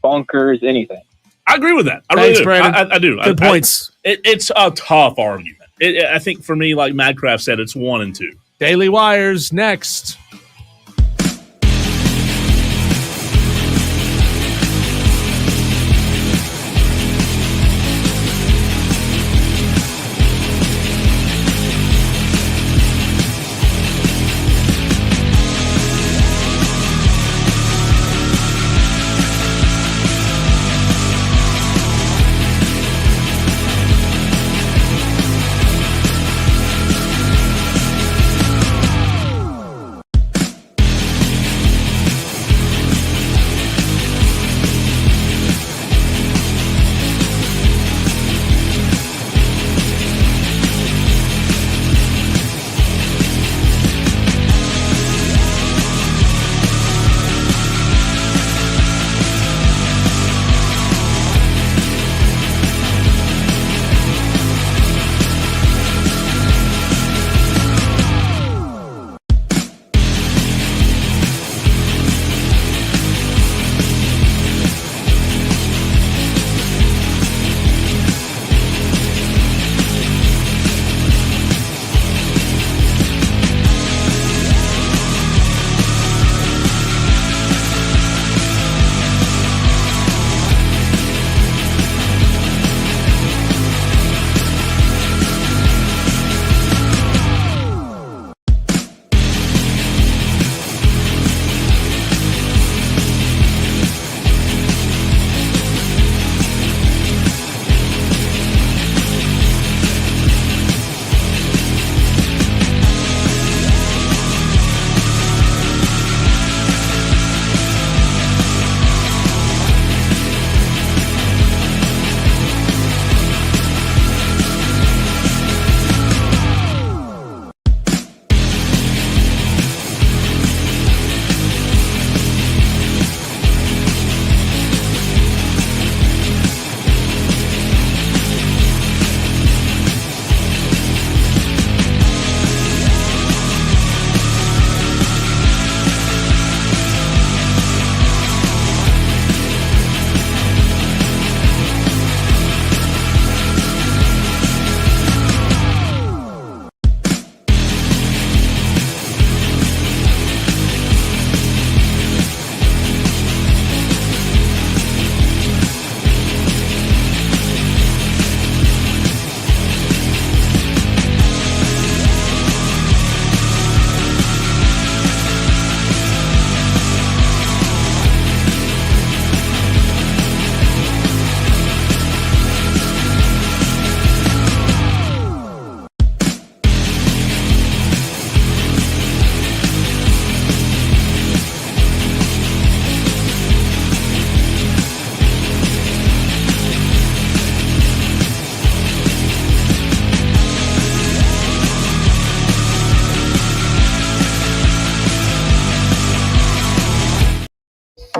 bunkers, anything. I agree with that. Thanks, really do. Brandon. I do. Good points. It's a tough argument. I think for me, like Madcraft said, it's 1 and 2. Daily Wires next.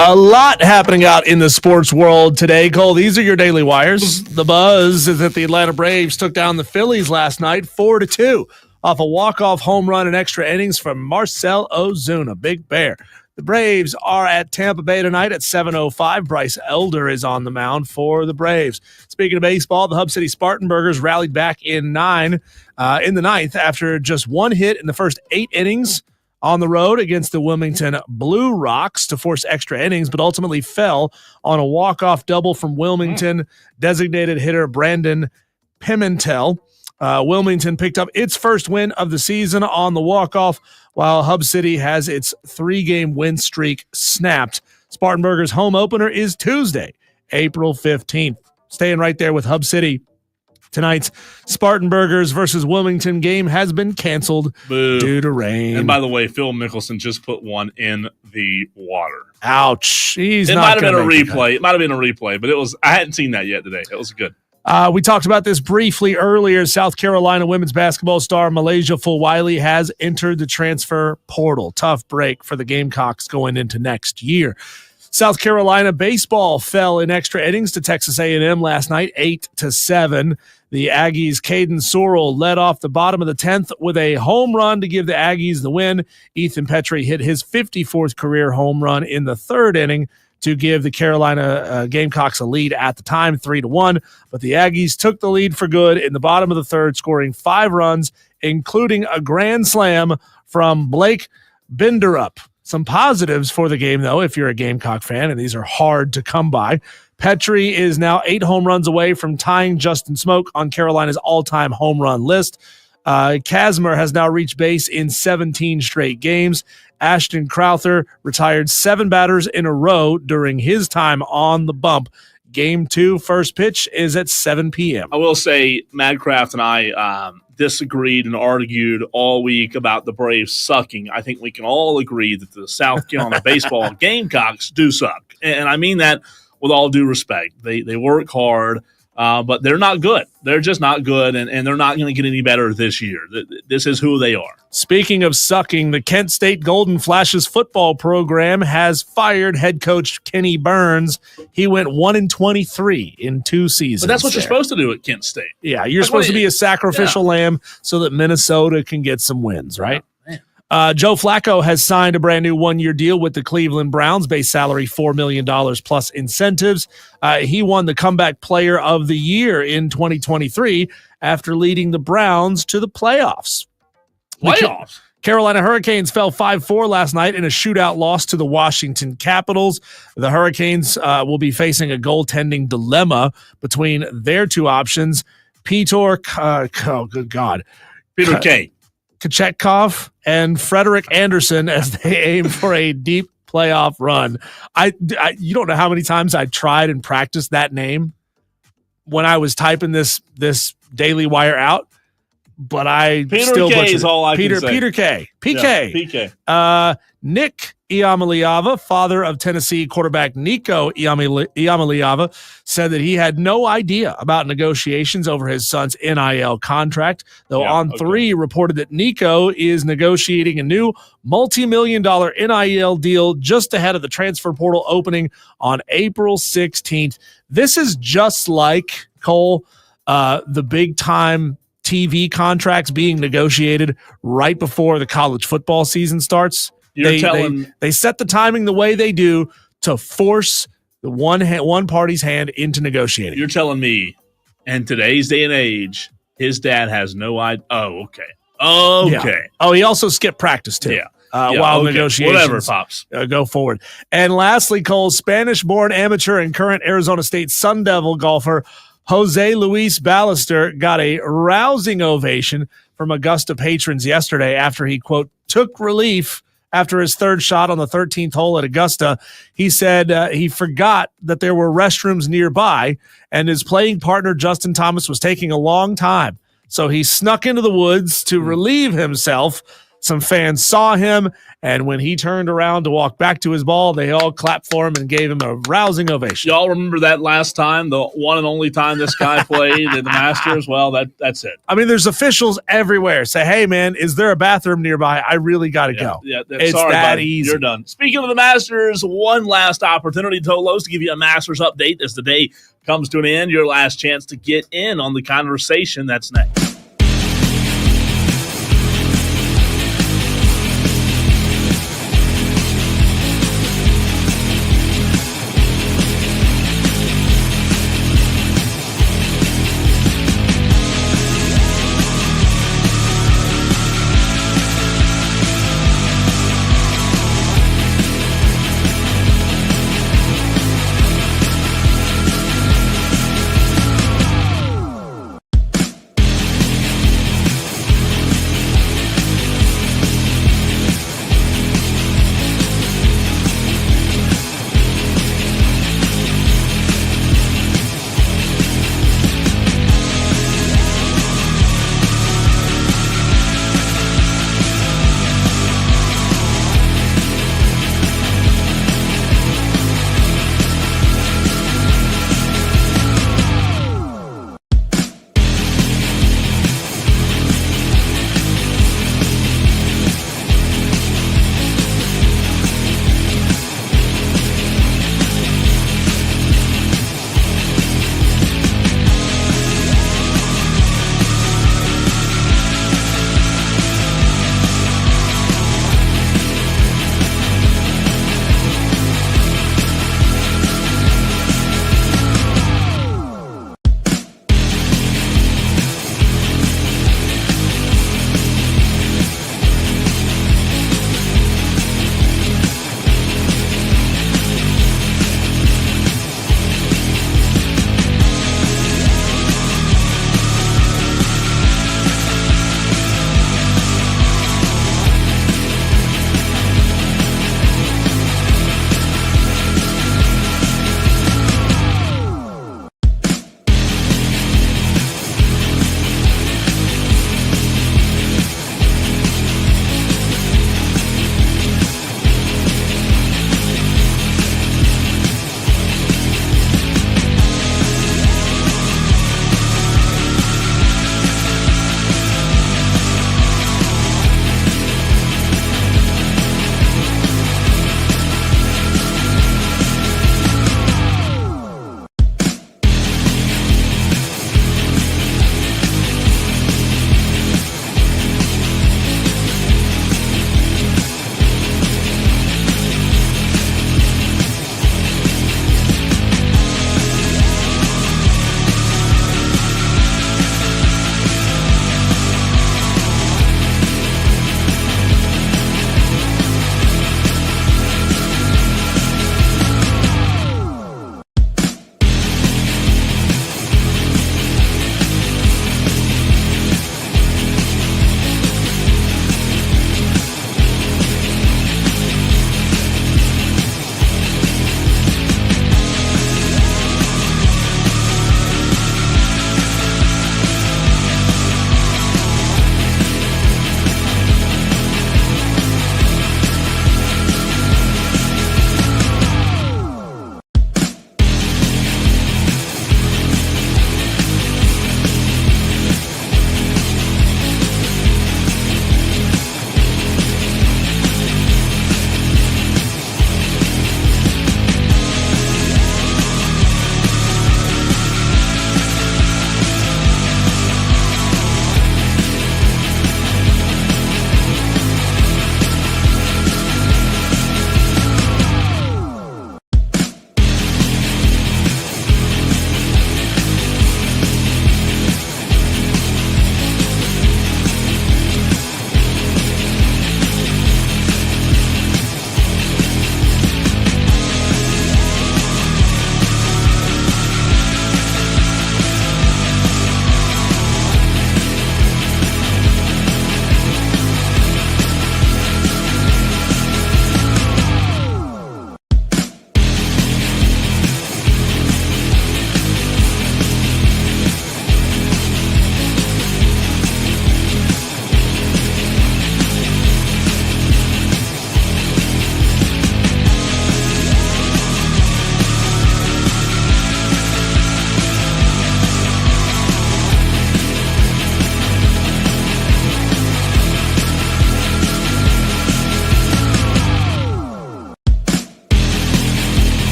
A lot happening out in the sports world today, Cole. These are your Daily Wires. The buzz is that the Atlanta Braves took down the Phillies last night 4-2 off a walk-off home run in extra innings from Marcell Ozuna, Big Bear. The Braves are at Tampa Bay tonight at 7:05. Bryce Elder is on the mound for the Braves. Speaking of baseball, the Hub City Spartanburgers rallied back in the ninth after just one hit in the first 8 innings on the road against the Wilmington Blue Rocks to force extra innings, but ultimately fell on a walk-off double from Wilmington designated hitter Brandon Pimentel. Wilmington picked up its first win of the season on the walk-off, while Hub City has its 3-game win streak snapped. Spartanburgers' home opener is Tuesday, April 15th. Staying right there with Hub City. Tonight's Spartanburgers versus Wilmington game has been canceled due to rain. And by the way, Phil Mickelson just put one in the water. Ouch. It might have been a replay. It might have been a replay, but I hadn't seen that yet today. It was good. We talked about this briefly earlier. South Carolina women's basketball star Malaysia Fulwiley has entered the transfer portal. Tough break for the Gamecocks going into next year. South Carolina baseball fell in extra innings to Texas A&M last night, 8-7. The Aggies' Caden Sorrell led off the bottom of the 10th with a home run to give the Aggies the win. Ethan Petrie hit his 54th career home run in the third inning to give the Carolina Gamecocks a lead at the time, 3-1. But the Aggies took the lead for good in the bottom of the third, scoring 5 runs, including a grand slam from Blake Binderup. Some positives for the game, though, if you're a Gamecock fan, and these are hard to come by. Petrie is now 8 home runs away from tying Justin Smoke on Carolina's all-time home run list. Kazmir has now reached base in 17 straight games. Ashton Crowther retired 7 batters in a row during his time on the bump. Game 2, first pitch, is at 7 p.m. I will say Madcraft and I disagreed and argued all week about the Braves sucking. I think we can all agree that the South Carolina baseball Gamecocks do suck. And I mean that with all due respect. They work hard, but they're not good. They're just not good, and they're not going to get any better this year. This is who they are. Speaking of sucking, the Kent State Golden Flashes football program has fired head coach Kenny Burns. He went 1-23 in 2 seasons. But that's what you're supposed to do at Kent State. Yeah, you're supposed to be a sacrificial lamb so that Minnesota can get some wins, right? Joe Flacco has signed a brand new 1-year deal with the Cleveland Browns, base salary $4 million plus incentives. He won the Comeback Player of the Year in 2023 after leading the Browns to the playoffs. Carolina Hurricanes fell 5-4 last night in a shootout loss to the Washington Capitals. The Hurricanes will be facing a goaltending dilemma between their 2 options. Peter Kay. Kochetkov and Frederick Anderson as they aim for a deep playoff run. You don't know how many times I tried and practiced that name when I was typing this Daily Wire out, but Peter still K is all I can say. Peter K. PK. Yeah, PK. Nick Iamaleava, father of Tennessee quarterback Nico Iamaleava, said that he had no idea about negotiations over his son's NIL contract, though On3 reported that Nico is negotiating a new multi-million-dollar NIL deal just ahead of the transfer portal opening on April 16th. This is just like, Cole, the big-time TV contracts being negotiated right before the college football season starts. They set the timing the way they do to force the one party's hand into negotiating. You're telling me, in today's day and age, his dad has no idea. Oh, okay. Yeah. Oh, he also skipped practice too. While negotiations whatever, Pops. Go forward. And lastly, Cole, Spanish-born amateur and current Arizona State Sun Devil golfer Jose Luis Ballester got a rousing ovation from Augusta patrons yesterday after he, quote, took relief after his 3rd shot on the 13th hole at Augusta. He said he forgot that there were restrooms nearby and his playing partner Justin Thomas was taking a long time. So he snuck into the woods to relieve himself. Some fans saw him, and when he turned around to walk back to his ball, they all clapped for him and gave him a rousing ovation. Y'all remember that last time, the one and only time this guy played at the Masters? Well, that's it. I mean, there's officials everywhere. Say, hey, man, is there a bathroom nearby? I really got to go. Yeah, it's sorry, that buddy. easy. You're done. Speaking of the Masters, one last opportunity, Tolos, to give you a Masters update as the day comes to an end. Your last chance to get in on the conversation. That's next.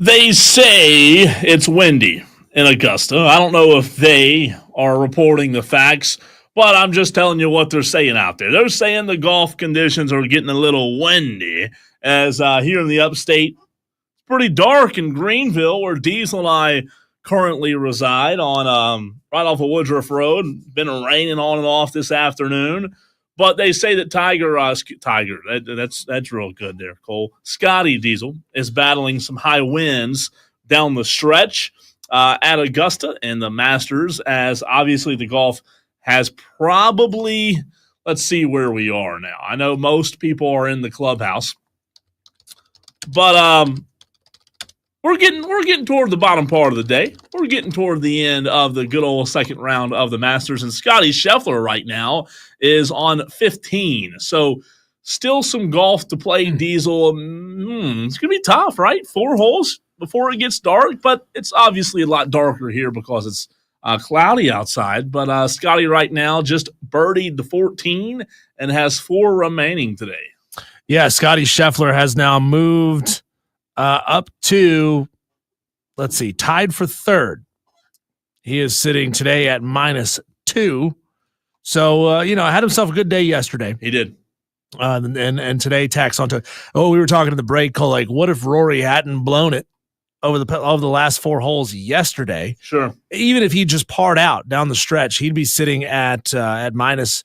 They say it's windy in Augusta. I don't know if they are reporting the facts, but I'm just telling you what they're saying out there. They're saying the golf conditions are getting a little windy, as here in the upstate, it's pretty dark in Greenville, where Diesel and I currently reside on right off of Woodruff Road. Been raining on and off this afternoon. But they say that that's real good there, Cole. Scotty Diesel is battling some high winds down the stretch at Augusta and the Masters, as obviously the golf has probably, let's see where we are now. I know most people are in the clubhouse, but we're getting toward the bottom part of the day. We're getting toward the end of the good old second round of the Masters, and Scotty Scheffler right now is on 15. So still some golf to play, Diesel. It's going to be tough, right? 4 holes before it gets dark, but it's obviously a lot darker here because it's cloudy outside. But Scotty right now just birdied the 14 and has 4 remaining today. Yeah, Scotty Scheffler has now moved up to, let's see, tied for third. He is sitting today at -2. So, had himself a good day yesterday. He did. And today tacks onto it. Oh, we were talking in the break, Cole, like, what if Rory hadn't blown it over the last 4 holes yesterday? Sure. Even if he just parred out down the stretch, he'd be sitting at minus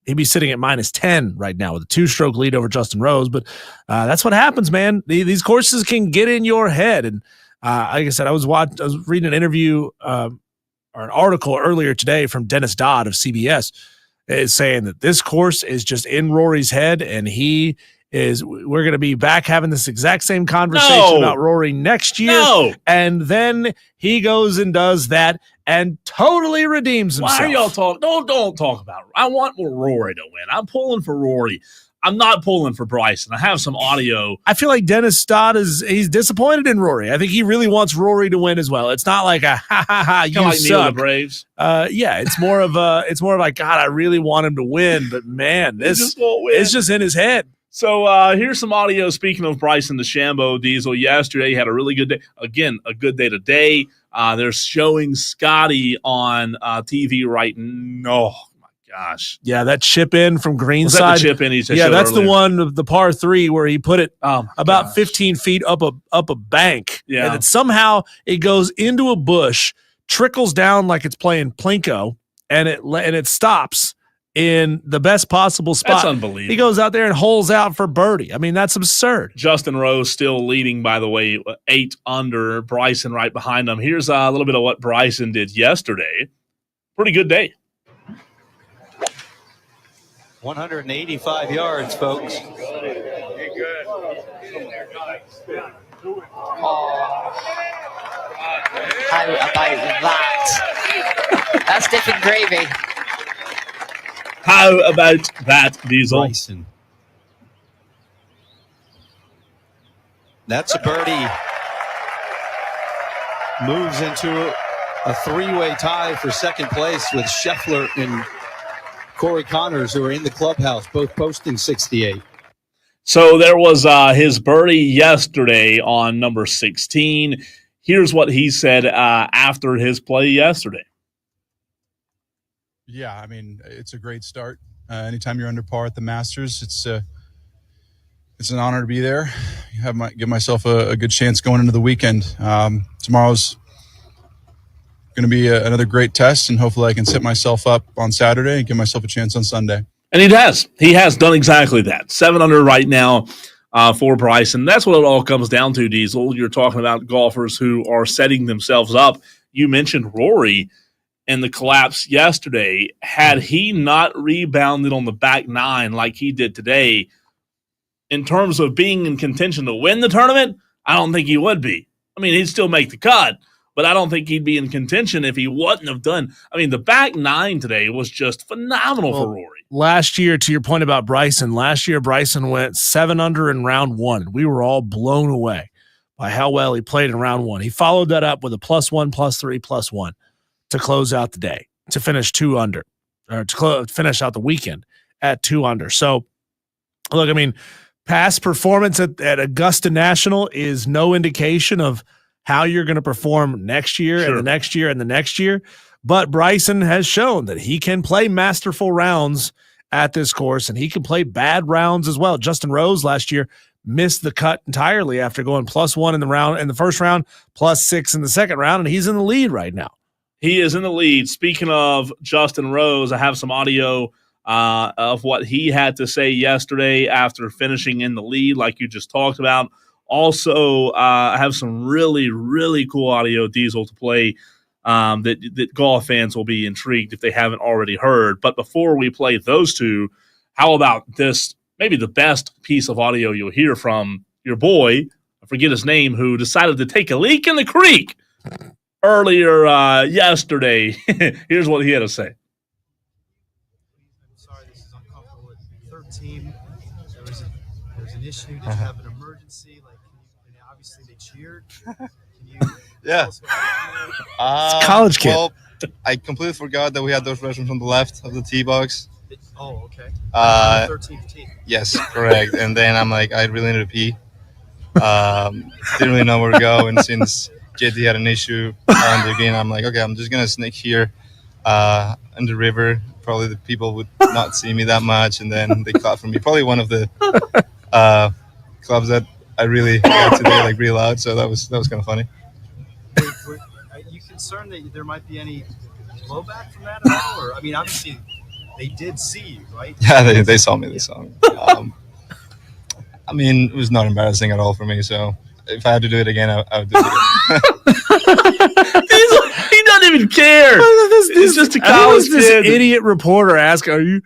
he'd be sitting at -10 right now with a 2-stroke lead over Justin Rose. But that's what happens, man. These courses can get in your head. And like I said, I was reading an interview or an article earlier today from Dennis Dodd of CBS, is saying that this course is just in Rory's head, and we're going to be back having this exact same conversation about Rory next year. No. And then he goes and does that and totally redeems himself. Why are y'all talking? Don't talk about it. I want Rory to win. I'm pulling for Rory. I'm not pulling for Bryson. I have some audio. I feel like Dennis Dodd he's disappointed in Rory. I think he really wants Rory to win as well. It's not like a you like suck. Neil the Braves. Yeah, it's more of like, God, I really want him to win, but man, this it's just in his head. So here's some audio. Speaking of Bryson DeChambeau, Diesel, yesterday he had a really good day. Again, a good day today. They're showing Scotty on TV right now. Oh, my gosh. Yeah, that chip in from Greenside. Was that the chip in? That's earlier. The one, the par 3, where he put it about 15 feet up a bank. Yeah. And then somehow it goes into a bush, trickles down like it's playing Plinko, and it stops in the best possible spot. That's unbelievable. He goes out there and holes out for birdie. I mean, that's absurd. Justin Rose still leading, by the way, 8 under. Bryson right behind him. Here's a little bit of what Bryson did yesterday. Pretty good day. 185 yards, folks. Oh. How about that? That's dipping gravy. How about that, Diesel? Bryson. That's a birdie. Moves into a 3-way tie for second place with Scheffler and Corey Connors, who are in the clubhouse, both posting 68. So there was his birdie yesterday on number 16. Here's what he said after his play yesterday. Yeah, I mean, it's a great start. Anytime you're under par at the Masters, it's an honor to be there. Give myself a good chance going into the weekend. Tomorrow's going to be another great test, and hopefully I can set myself up on Saturday and give myself a chance on Sunday. And he has. He has done exactly that. 7 under right now for Bryson. That's what it all comes down to, Diesel. You're talking about golfers who are setting themselves up. You mentioned Rory and the collapse yesterday. Had he not rebounded on the back 9 like he did today, in terms of being in contention to win the tournament, I don't think he would be. I mean, he'd still make the cut, but I don't think he'd be in contention if he wouldn't have done. I mean, the back 9 today was just phenomenal for Rory. Last year, to your point about Bryson, Bryson went 7 under in round 1. We were all blown away by how well he played in round 1. He followed that up with a +1, +3, +1 to close out the day, to finish 2 under, or to finish out the weekend at 2 under. So, look, I mean, past performance at Augusta National is no indication of how you're going to perform next year and the next year and the next year. But Bryson has shown that he can play masterful rounds at this course, and he can play bad rounds as well. Justin Rose last year missed the cut entirely after going +1 in the first round, +6 in the second round, and he's in the lead right now. He is in the lead. Speaking of Justin Rose, I have some audio of what he had to say yesterday after finishing in the lead, like you just talked about. Also, I have some really, really cool audio, Diesel, to play that golf fans will be intrigued if they haven't already heard. But before we play those two, how about this, maybe the best piece of audio you'll hear from your boy, I forget his name, who decided to take a leak in the creek earlier yesterday. Here's what he had to say. I'm sorry, this is uncomfortable. Third team, there was an issue. Did you have an emergency? Obviously they cheered. Can you yeah. It's a college kid. Well, I completely forgot that we had those restrooms on the left of the tee box. Oh, okay. 13th tee. Yes, correct. And then I'm like, I really need to pee. Didn't really know where to go. And since JT had an issue on the green, I'm like, okay, I'm just going to sneak here in the river. Probably the people would not see me that much. And then they clap for me. Probably one of the clubs that I really got today, like real loud. So that was kind of funny. Are you concerned that there might be any blowback from that at all? Or, I mean, obviously they did see you, right? Yeah, they saw me. They saw me. I mean, it was not embarrassing at all for me. So if I had to do it again, I would do it again. He doesn't even care. It's just a college kid. This idiot reporter asked, "Are you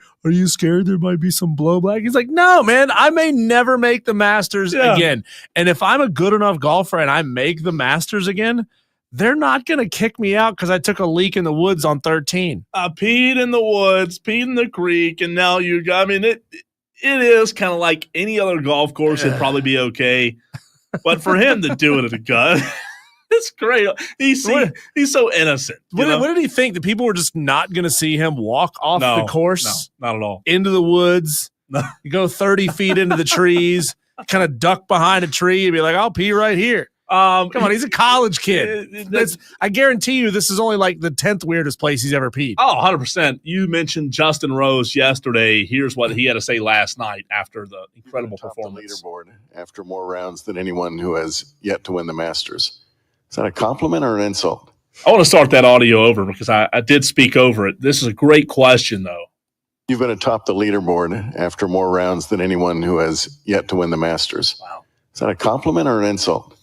scared there might be some blowback?" He's like, "No, man. I may never make the Masters again. And if I'm a good enough golfer and I make the Masters again, they're not going to kick me out because I took a leak in the woods on 13. I peed in the woods, peed in the creek, and now it is kind of like any other golf course. It'd probably be okay. But for him to do it at a gun, it's great. He's so innocent. What did he think? That people were just not going to see him walk off the course? No, not at all. Into the woods. No. You go 30 feet into the trees, kind of duck behind a tree and be like, I'll pee right here. Come on, he's a college kid. I guarantee you this is only like the 10th weirdest place he's ever peed. Oh, 100%. You mentioned Justin Rose yesterday. Here's what he had to say last night after the incredible performance. The leaderboard after more rounds than anyone who has yet to win the Masters. Is that a compliment or an insult? I want to start that audio over because I did speak over it. This is a great question, though. You've been atop the leaderboard after more rounds than anyone who has yet to win the Masters. Wow. Is that a compliment or an insult?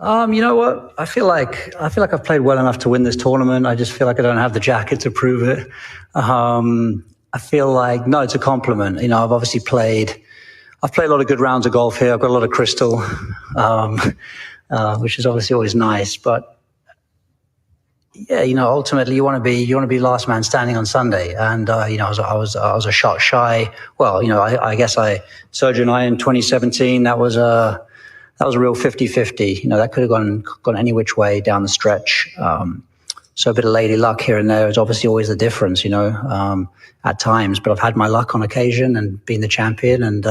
You know what? I feel like I've played well enough to win this tournament. I just feel like I don't have the jacket to prove it. I feel like, no, it's a compliment. You know, I've played a lot of good rounds of golf here. I've got a lot of crystal, which is obviously always nice. But yeah, you know, ultimately you want to be last man standing on Sunday. And you know, I was a shot shy. Well, you know, I guess Sergio and I in 2017, that was a real 50-50. You know, that could have gone any which way down the stretch. So a bit of lady luck here and there is obviously always the difference, you know, at times. But I've had my luck on occasion and been the champion. And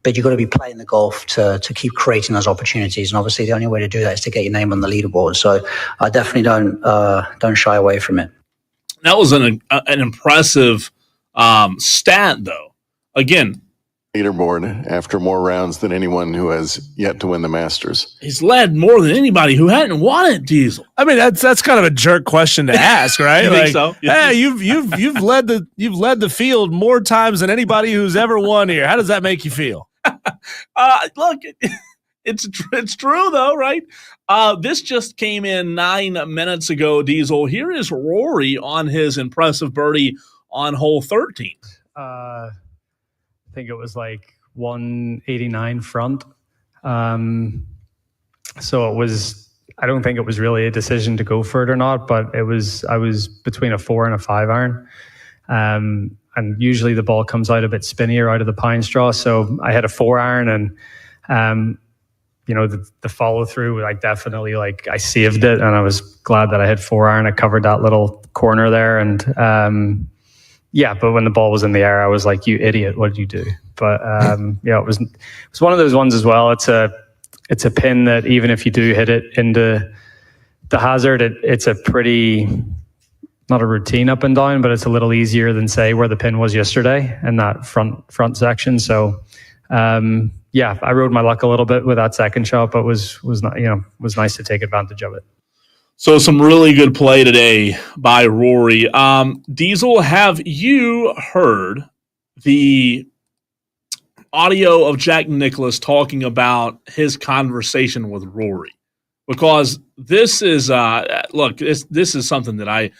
but you've got to be playing the golf to keep creating those opportunities. And obviously the only way to do that is to get your name on the leaderboard. So I definitely don't shy away from it. That was an impressive stat, though. Again, leaderboard after more rounds than anyone who has yet to win the Masters. He's led more than anybody who hadn't won it, Diesel. I mean, that's kind of a jerk question to ask, right? You think so? Yeah. Hey, you've led the field more times than anybody who's ever won here. How does that make you feel? Look, it's true though, right? This just came in 9 minutes ago, Diesel. Here is Rory on his impressive birdie on hole 13. I think it was like 189 front. So it was, I don't think it was really a decision to go for it or not, but I was between a 4 and a 5 iron. And usually the ball comes out a bit spinnier out of the pine straw. So I had a 4 iron and, you know, the follow through, I definitely I saved it, and I was glad that I had 4 iron. I covered that little corner there, and, Yeah, but when the ball was in the air, I was like, "You idiot! What did you do?" But yeah, it was one of those ones as well. It's a pin that even if you do hit it into the hazard, it's a pretty, not a routine up and down, but it's a little easier than say where the pin was yesterday in that front section. So yeah, I rode my luck a little bit with that second shot, but was not, was nice to take advantage of it. So some really good play today by Rory. Diesel, have you heard the audio of Jack Nicklaus talking about his conversation with Rory? Because this is, this is something that I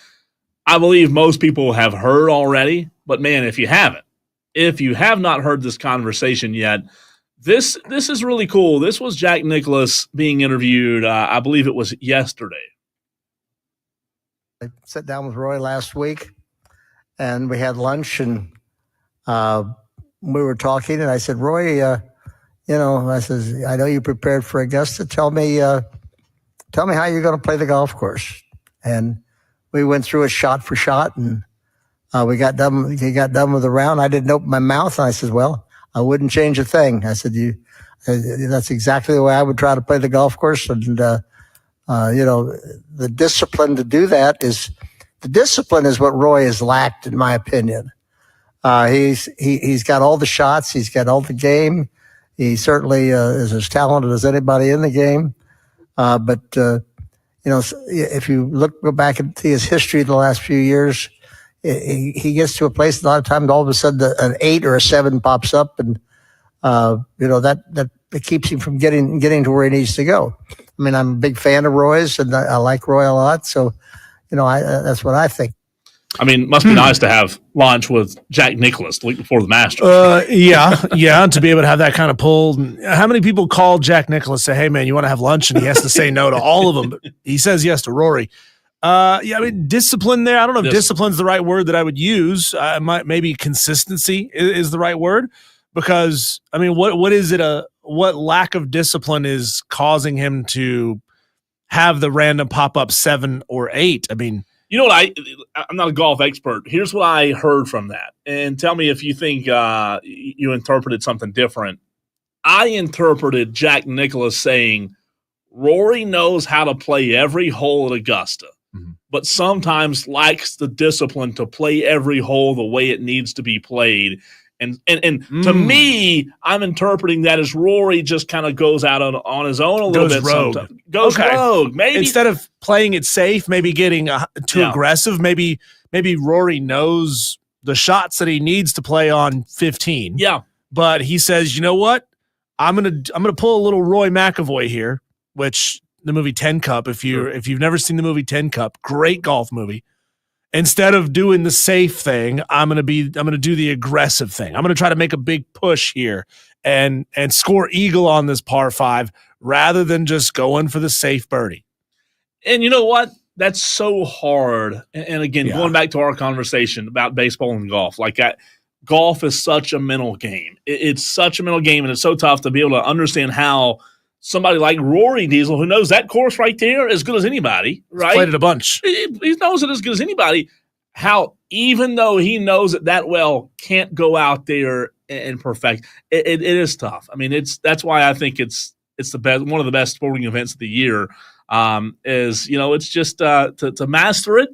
believe most people have heard already. But man, if you have not heard this conversation yet, this is really cool. This was Jack Nicklaus being interviewed. I believe it was yesterday. I sat down with Roy last week, and we had lunch, and we were talking, and I said, Roy, I says, I know you prepared for Augusta. Tell me how you're going to play the golf course. And we went through it shot for shot, and we got done. He got done with the round. I didn't open my mouth, and I said, well, I wouldn't change a thing. I said, that's exactly the way I would try to play the golf course. And, the discipline to do that is what Roy has lacked, in my opinion. He's got all the shots. He's got all the game. He certainly is as talented as anybody in the game. But if you go back and see his history the last few years, he gets to a place, a lot of times all of a sudden an 8 or a 7 pops up, and that keeps him from getting to where he needs to go. I mean, I'm a big fan of Roy's, and I like Roy a lot. So, that's what I think. I mean, must be nice to have lunch with Jack Nicklaus the week before the Masters. Yeah, to be able to have that kind of pull. How many people call Jack Nicklaus, say, hey, man, you want to have lunch? And he has to say no to all of them. But he says yes to Rory. I mean, discipline there. I don't know if discipline's the right word that I would use. Maybe consistency is the right word. Because, I mean, what is it? What lack of discipline is causing him to have the random pop-up 7 or 8? I mean, you know what? I'm not a golf expert. Here's what I heard from that, and tell me if you think you interpreted something different. I interpreted Jack Nicklaus saying Rory knows how to play every hole at Augusta, but sometimes lacks the discipline to play every hole the way it needs to be played. And to me, I'm interpreting that as Rory just kind of goes out on his own a little bit. Goes rogue. Maybe instead of playing it safe, maybe getting too aggressive. Maybe Rory knows the shots that he needs to play on 15. Yeah, but he says, you know what? I'm gonna pull a little Roy McAvoy here, which the movie 10 Cup. If you've never seen the movie 10 Cup, great golf movie. Instead of doing the safe thing, I'm gonna do the aggressive thing. I'm gonna try to make a big push here and score eagle on this par 5 rather than just going for the safe birdie. And you know what? That's so hard. And again, going back to our conversation about baseball and golf, golf is such a mental game. It's such a mental game, and it's so tough to be able to understand how somebody like Rory Diesel, who knows that course right there as good as anybody, right? He's played it a bunch. He knows it as good as anybody. How, even though he knows it that well, can't go out there and perfect. It is tough. I mean, that's why I think it's the best, one of the best sporting events of the year. It's just to master it.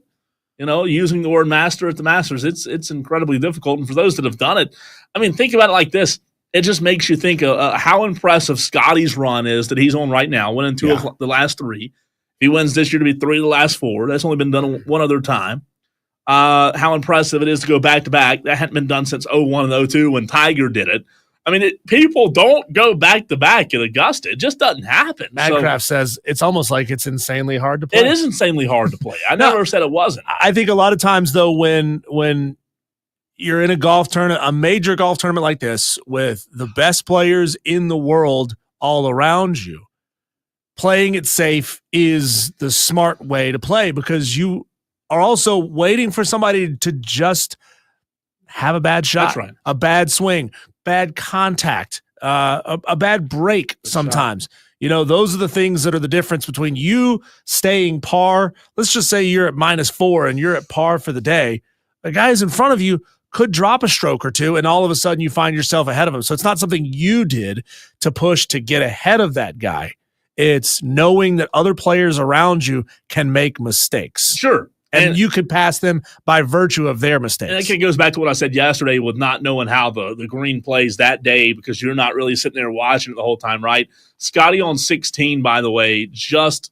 Using the word master at the Masters, it's incredibly difficult. And for those that have done it, I mean, think about it like this. It just makes you think how impressive Scotty's run is that he's on right now, winning 2 of the last 3. If he wins this year, to be 3 of the last 4. That's only been done one other time. How impressive it is to go back-to-back. That hadn't been done since 01 and 02 when Tiger did it. I mean, people don't go back-to-back at Augusta. It just doesn't happen. Madcraft says it's almost like it's insanely hard to play. It is insanely hard to play. I never said it wasn't. I think a lot of times, though, when you're in a golf tournament, a major golf tournament like this, with the best players in the world all around you, playing it safe is the smart way to play, because you are also waiting for somebody to just have a bad shot, a bad swing, bad contact, a bad break sometimes. Those are the things that are the difference between you staying par. Let's just say you're at -4 and you're at par for the day. The guy who's in front of you could drop a stroke or two, and all of a sudden you find yourself ahead of him. So it's not something you did to push to get ahead of that guy. It's knowing that other players around you can make mistakes. Sure. And you could pass them by virtue of their mistakes. And it goes back to what I said yesterday with not knowing how the green plays that day because you're not really sitting there watching it the whole time, right? Scotty on 16, by the way, just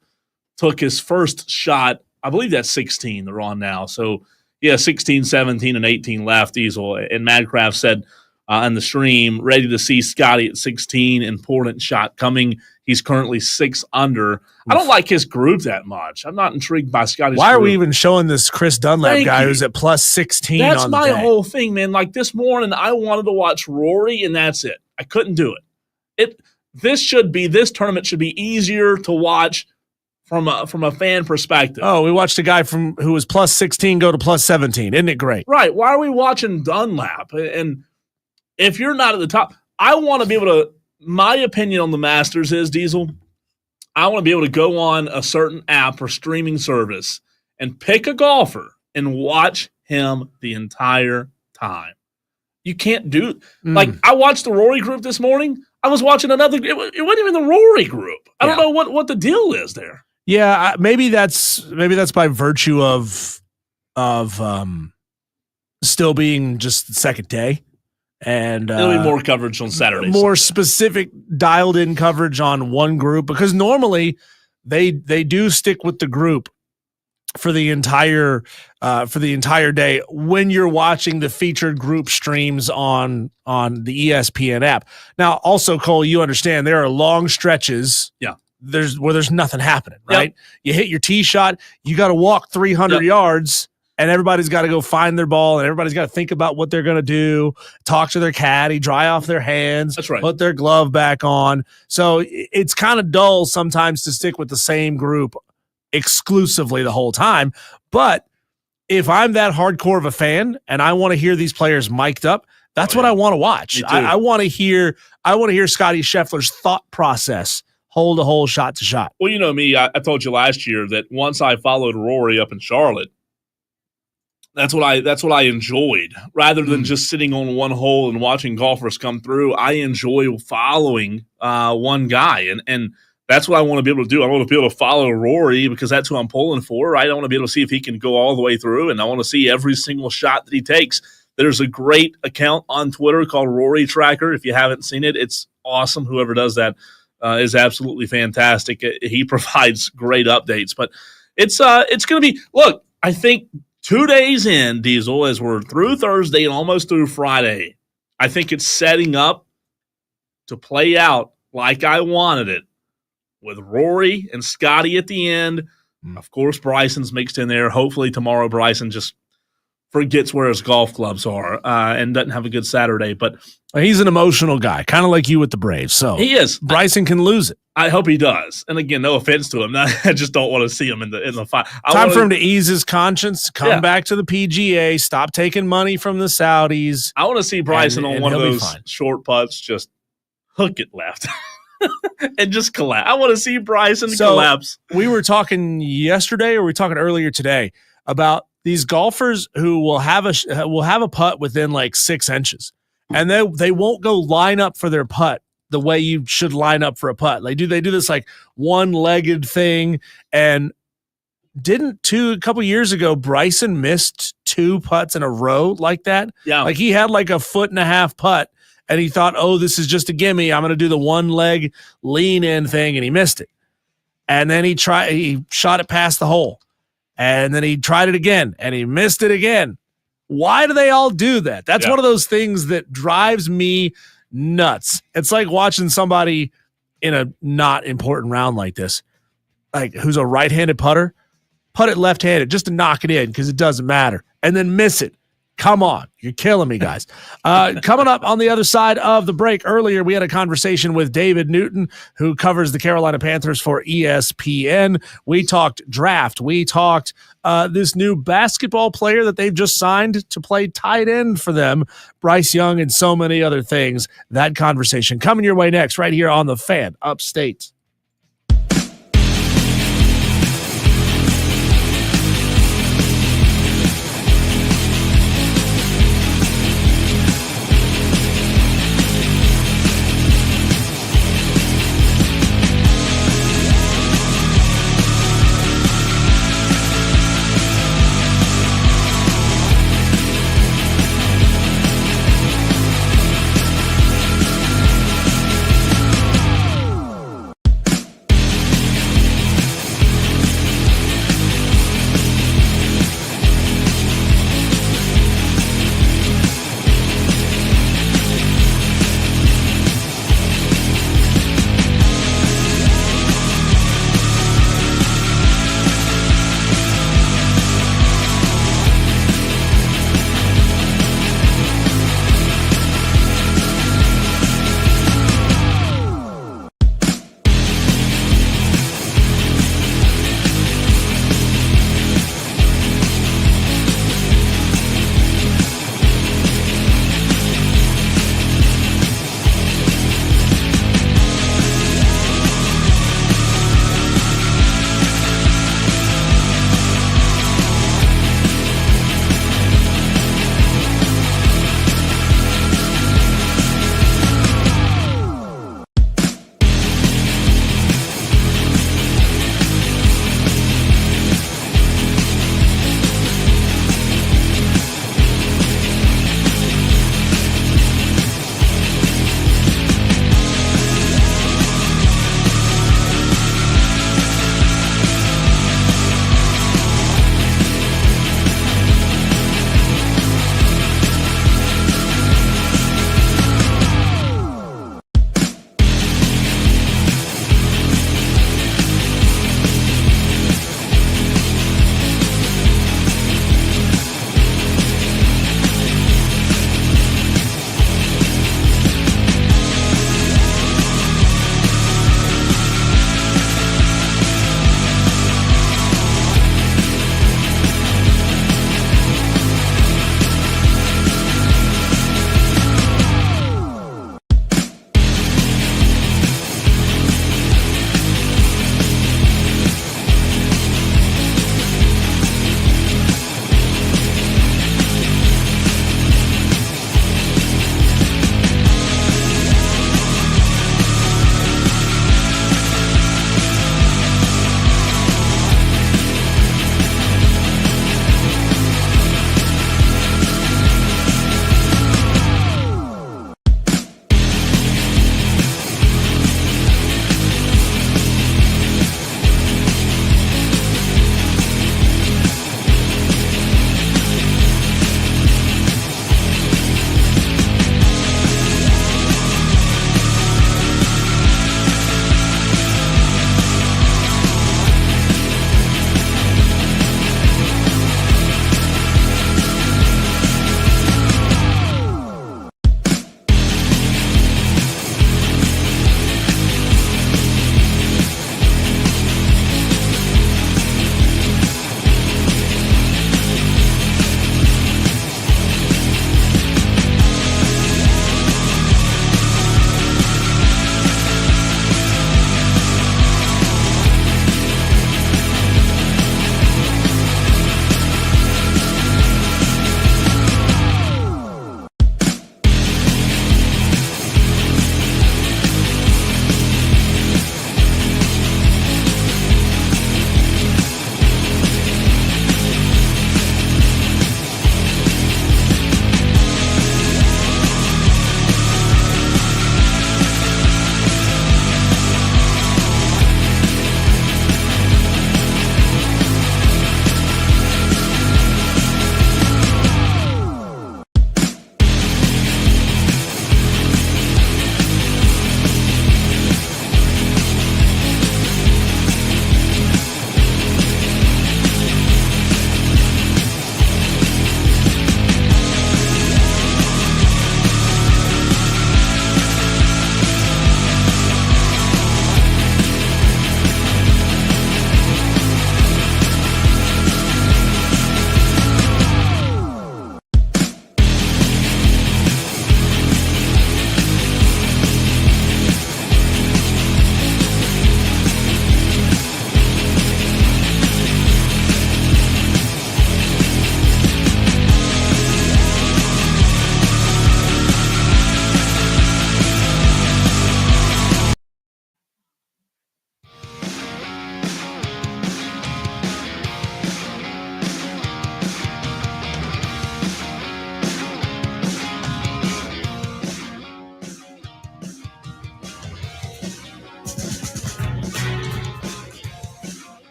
took his first shot. I believe that's 16 they're on now. So, 16, 17, and 18 left, Diesel. And Madcraft said on the stream, ready to see Scotty at 16, important shot coming. He's currently 6 under. I don't like his group that much. I'm not intrigued by Scotty's Why are group. we even showing this Chris Dunlap Thank guy you. who's at plus 16 That's on the my day? whole thing, man. Like this morning, I wanted to watch Rory, and that's it. I couldn't do it. This tournament should be easier to watch from a fan perspective. Oh, we watched a guy who was plus 16 go to plus 17. Isn't it great? Right. Why are we watching Dunlap? And if you're not at the top, I want to be able to, my opinion on the Masters is, Diesel, I want to be able to go on a certain app or streaming service and pick a golfer and watch him the entire time. You can't do like I watched the Rory group this morning. I was watching another. It wasn't even the Rory group. I don't know what the deal is there. Yeah, maybe that's by virtue of still being just the second day, and There'll be more coverage on Saturday. more specific dialed in coverage on one group, because normally they do stick with the group for the entire day when you're watching the featured group streams on the ESPN app. Now, also, Cole, you understand there are long stretches. Yeah. Where there's nothing happening, right? You hit your tee shot, you got to walk 300 yards, and everybody's got to go find their ball, and everybody's got to think about what they're going to do, talk to their caddy, dry off their hands, That's right. put their glove back on. So it's kind of dull sometimes to stick with the same group exclusively the whole time. But if I'm that hardcore of a fan and I want to hear these players mic'd up, that's what I want to watch. I want to hear Scotty Scheffler's thought process, hole to hole, shot to shot. Well, you know me, I told you last year that once I followed Rory up in Charlotte, that's what I enjoyed. Rather than just sitting on one hole and watching golfers come through, I enjoy following one guy, and that's what I want to be able to do. I want to be able to follow Rory because that's who I'm pulling for, right? I want to be able to see if he can go all the way through, and I want to see every single shot that he takes. There's a great account on Twitter called Rory Tracker. If you haven't seen it, it's awesome. Whoever does that is absolutely fantastic. He provides great updates, but it's going to be. Look, I think 2 days in, Diesel, as we're through Thursday and almost through Friday, I think it's setting up to play out like I wanted it, with Rory and Scotty at the end. Of course, Bryson's mixed in there. Hopefully tomorrow Bryson just forgets where his golf clubs are and doesn't have a good Saturday. But he's an emotional guy, kind of like you with the Braves. So he is. Bryson can lose it. I hope he does. And again, no offense to him. I just don't want to see him in the fight. Time for him to ease his conscience, come back to the PGA, stop taking money from the Saudis. I want to see Bryson on one of he'll be those fine. short putts just hook it left. And just collapse. I want to see Bryson collapse. We were talking yesterday, or we were talking earlier today about these golfers who will have a putt within like 6 inches, and they won't go line up for their putt the way you should line up for a putt. They do this like one-legged thing, and a couple years ago Bryson missed 2 putts in a row like that. Yeah, like he had like a 1.5-foot putt. And he thought, oh, this is just a gimme. I'm going to do the one leg lean in thing. And he missed it. And then he shot it past the hole. And then he tried it again and he missed it again. Why do they all do that? That's one of those things that drives me nuts. It's like watching somebody in a not important round like this, like who's a right-handed putter, putt it left-handed just to knock it in because it doesn't matter, and then miss it. Come on. You're killing me, guys. Coming up on the other side of the break, earlier we had a conversation with David Newton, who covers the Carolina Panthers for ESPN. We talked draft. We talked this new basketball player that they've just signed to play tight end for them, Bryce Young, and so many other things. That conversation coming your way next right here on The Fan Upstate.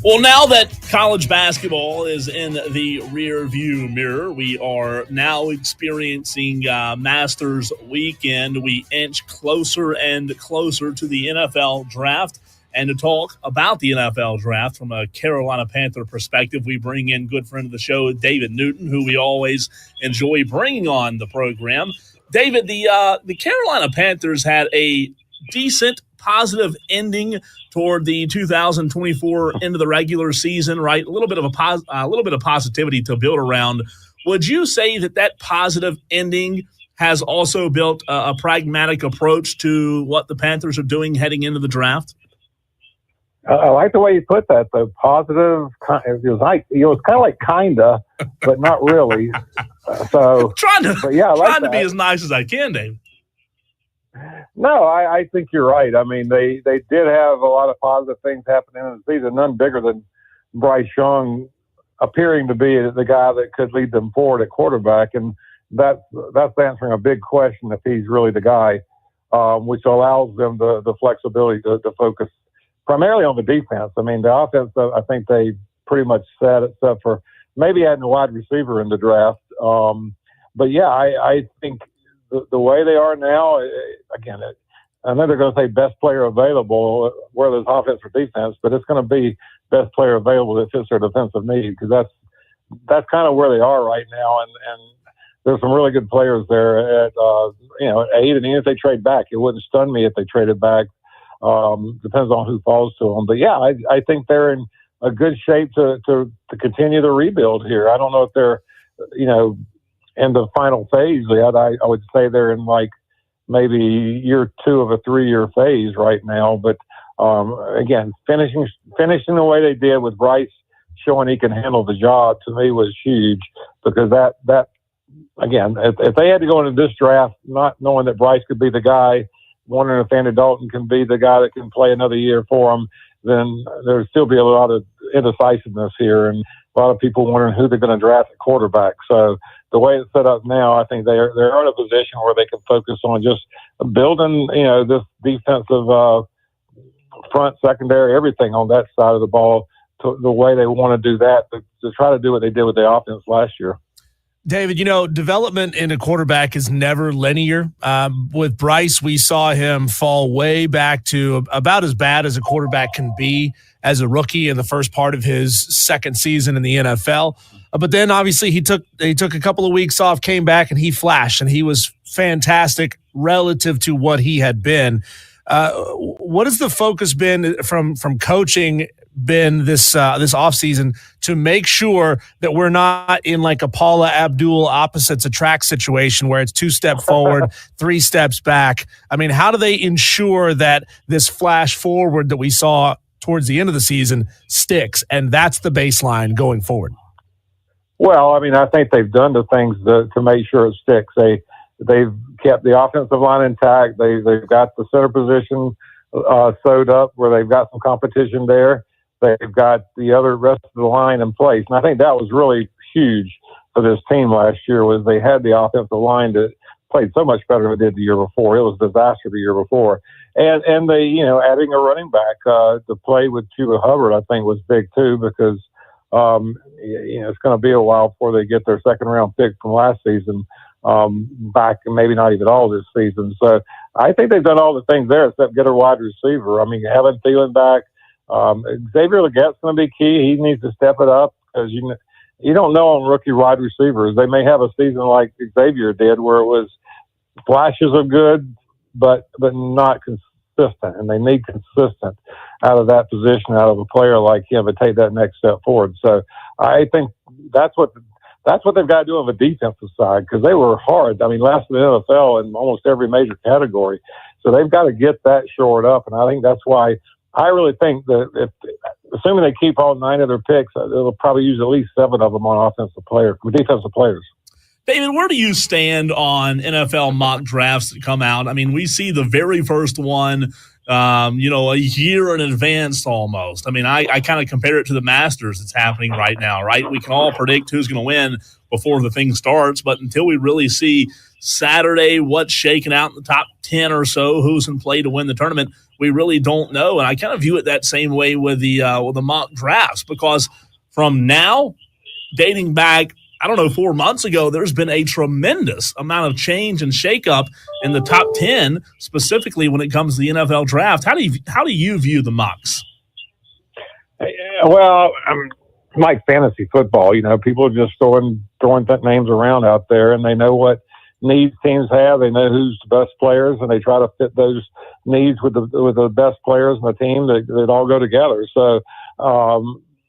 Well, now that college basketball is in the rear view mirror, we are now experiencing Masters weekend. We inch closer and closer to the NFL draft. And to talk about the NFL draft from a Carolina Panther perspective, we bring in good friend of the show, David Newton, who we always enjoy bringing on the program. David, the Carolina Panthers had a decent positive ending toward the 2024 end of the regular season, right? A little bit of positivity to build around. Would you say that positive ending has also built a pragmatic approach to what the Panthers are doing heading into the draft? I like the way you put that, though. Positive. It was kind of like kinda, but not really. Trying to be as nice as I can, Dave. No, I think you're right. I mean, they did have a lot of positive things happening in the season, none bigger than Bryce Young appearing to be the guy that could lead them forward at quarterback, and that's answering a big question if he's really the guy, which allows them the flexibility to focus primarily on the defense. I mean, the offense, I think they pretty much set, except for maybe adding a wide receiver in the draft. But yeah, I think the way they are now, again, I know they're going to say best player available, whether it's offense or defense, but it's going to be best player available that fits their defensive need, because that's kind of where they are right now. And there's some really good players there at 8, and even if they trade back, it wouldn't stun me if they traded back. Depends on who falls to them. But yeah, I think they're in a good shape to continue the rebuild here. I don't know if they're, in the final phase yet. I would say they're in like maybe year 2 of a 3-year phase right now. But again, finishing the way they did with Bryce showing he can handle the job, to me was huge, because that again, if they had to go into this draft not knowing that Bryce could be the guy, wondering if Andy Dalton can be the guy that can play another year for them, then there'd still be a lot of indecisiveness here, and a lot of people wondering who they're going to draft at quarterback. So the way it's set up now, I think they're in a position where they can focus on just building, this defensive front, secondary, everything on that side of the ball, to the way they want to do that, to try to do what they did with the offense last year. David, development in a quarterback is never linear. With Bryce, we saw him fall way back to about as bad as a quarterback can be as a rookie in the first part of his second season in the NFL. But then obviously he took a couple of weeks off, came back, and he flashed, and he was fantastic relative to what he had been. What has the focus been from coaching this offseason to make sure that we're not in like a Paula Abdul opposites attract situation where it's 2 steps forward, 3 steps back? I mean, how do they ensure that this flash forward that we saw towards the end of the season sticks, and that's the baseline going forward? Well, I mean, I think they've done the things to make sure it sticks. They've kept the offensive line intact. They've got the center position sewed up where they've got some competition there. They've got the rest of the line in place. And I think that was really huge for this team last year, was they had the offensive line that played so much better than it did the year before. It was a disaster the year before. And they, adding a running back to play with Chuba Hubbard, I think was big too, because, it's going to be a while before they get their second round pick from last season back, and maybe not even all this season. So I think they've done all the things there except get a wide receiver. I mean, having Thielen back, Xavier Legette's going to be key. He needs to step it up, because you don't know on rookie wide receivers. They may have a season like Xavier did where it was flashes of good, but not consistent, and they need consistent out of that position, out of a player like him to take that next step forward. So I think that's what they've got to do on the defensive side, because they were hard. I mean, last in the NFL in almost every major category. So they've got to get that shored up, and I think that's why I really think that assuming they keep all 9 of their picks, they'll probably use at least 7 of them on defensive players. David, where do you stand on NFL mock drafts that come out? I mean, we see the very first one, a year in advance almost. I mean, I kind of compare it to the Masters that's happening right now, right? We can all predict who's going to win before the thing starts, but until we really see Saturday what's shaking out in the top 10 or so, who's in play to win the tournament, we really don't know. And I kind of view it that same way with the mock drafts, because from now, dating back, I don't know, 4 months ago, there's been a tremendous amount of change and shakeup in the top 10, specifically when it comes to the NFL draft. How do you view the mocks? Well, like fantasy football, people are just throwing names around out there, and they know what needs teams have. They know who's the best players, and they try to fit those needs with the best players in the team that all go together. So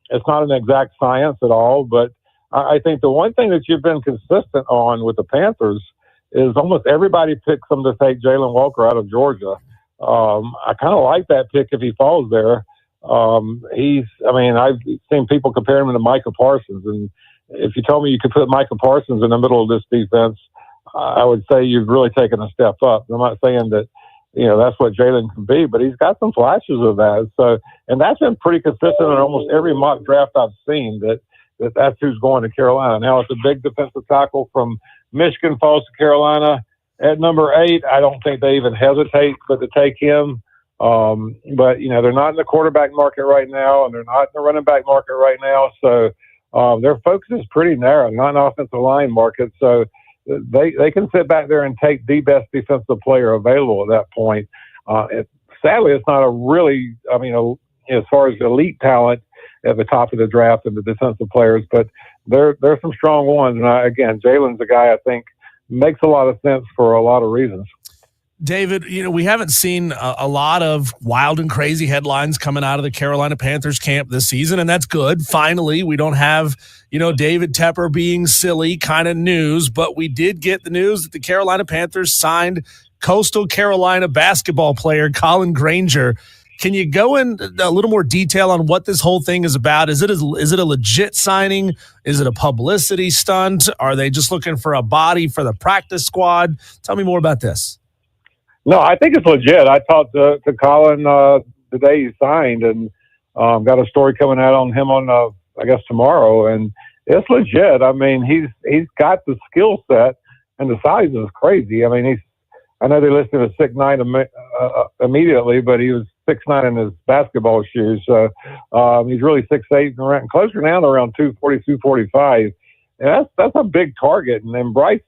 it's not an exact science at all, but I think the one thing that you've been consistent on with the Panthers is almost everybody picks them to take Jalen Walker out of Georgia. I kind of like that pick if he falls there. I've seen people compare him to Micah Parsons, and if you told me you could put Micah Parsons in the middle of this defense, I would say you've really taken a step up. I'm not saying that, that's what Jalen can be, but he's got some flashes of that. So, and that's been pretty consistent in almost every mock draft I've seen, that's who's going to Carolina. Now it's a big defensive tackle from Michigan falls to Carolina at number 8. I don't think they even hesitate but to take him. But they're not in the quarterback market right now, and they're not in the running back market right now. So their focus is pretty narrow, not an offensive line market. So they can sit back there and take the best defensive player available at that point. Sadly, it's not as far as elite talent at the top of the draft and the defensive players, but there's some strong ones. And again, Jalen's a guy I think makes a lot of sense for a lot of reasons. David, we haven't seen a lot of wild and crazy headlines coming out of the Carolina Panthers camp this season, and that's good. Finally, we don't have, David Tepper being silly kind of news, but we did get the news that the Carolina Panthers signed Coastal Carolina basketball player Colin Granger. Can you go in a little more detail on what this whole thing is about? Is it a legit signing? Is it a publicity stunt? Are they just looking for a body for the practice squad? Tell me more about this. No, I think it's legit. I talked to Colin the day he signed, and got a story coming out on him on I guess tomorrow, and it's legit. I mean, he's got the skill set, and the size is crazy. I mean, I know they listed him as 6'9" immediately, but he was 6'9" in his basketball shoes. So he's really 6'8" and closer now to around 240, 245. And that's a big target. And then Bryce,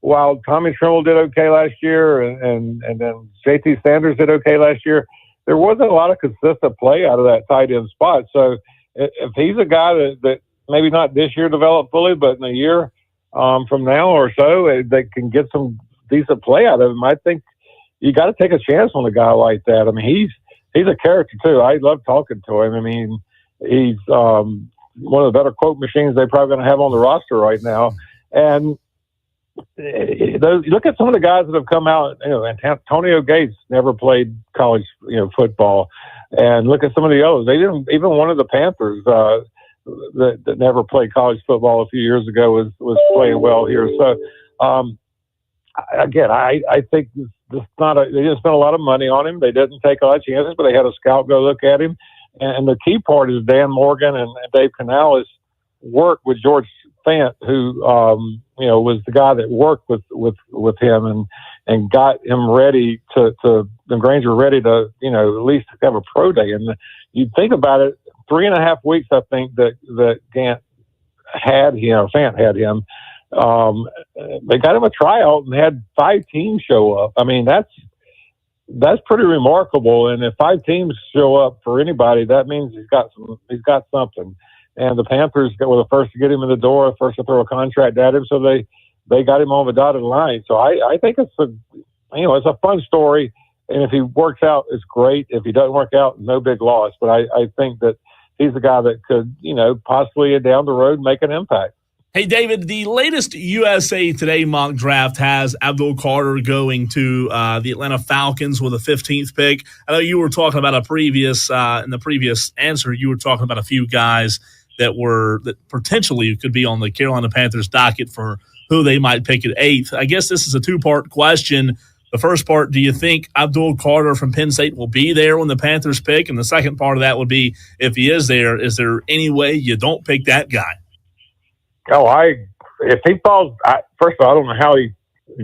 while Tommy Tremble did okay last year, and then JT Sanders did okay last year, there wasn't a lot of consistent play out of that tight end spot. So if he's a guy that maybe not this year developed fully, but in a year from now or so, they can get some decent play out of him. I think you got to take a chance on a guy like that. I mean, he's a character too. I love talking to him. I mean, he's one of the better quote machines they're probably going to have on the roster right now. And you look at some of the guys that have come out. Antonio Gates never played college, football, and look at some of the others. They didn't even one of the Panthers that never played college football a few years ago was playing well here. So again, I think they didn't spend a lot of money on him. They didn't take a lot of chances, but they had a scout go look at him. And the key part is Dan Morgan and Dave Canales worked with George Fant, who was the guy that worked with him and got him ready to Granger ready to at least have a pro day. And you think about it, 3.5 weeks I think that Fant had him. They got him a tryout and had 5 teams show up. I mean, that's pretty remarkable. And if 5 teams show up for anybody, that means he's got something. And the Panthers were the first to get him in the door, first to throw a contract at him, so they got him on the dotted line. So I think it's a fun story, and if he works out, it's great. If he doesn't work out, no big loss. But I think that he's a guy that could, possibly down the road make an impact. Hey, David, the latest USA Today mock draft has Abdul Carter going to the Atlanta Falcons with a 15th pick. I know you were talking about in the previous answer, you were talking about a few guys that potentially could be on the Carolina Panthers docket for who they might pick at 8th. I guess this is a 2-part question. The first part, do you think Abdul Carter from Penn State will be there when the Panthers pick? And the second part of that would be, if he is there any way you don't pick that guy? If he falls, first of all, I don't know how he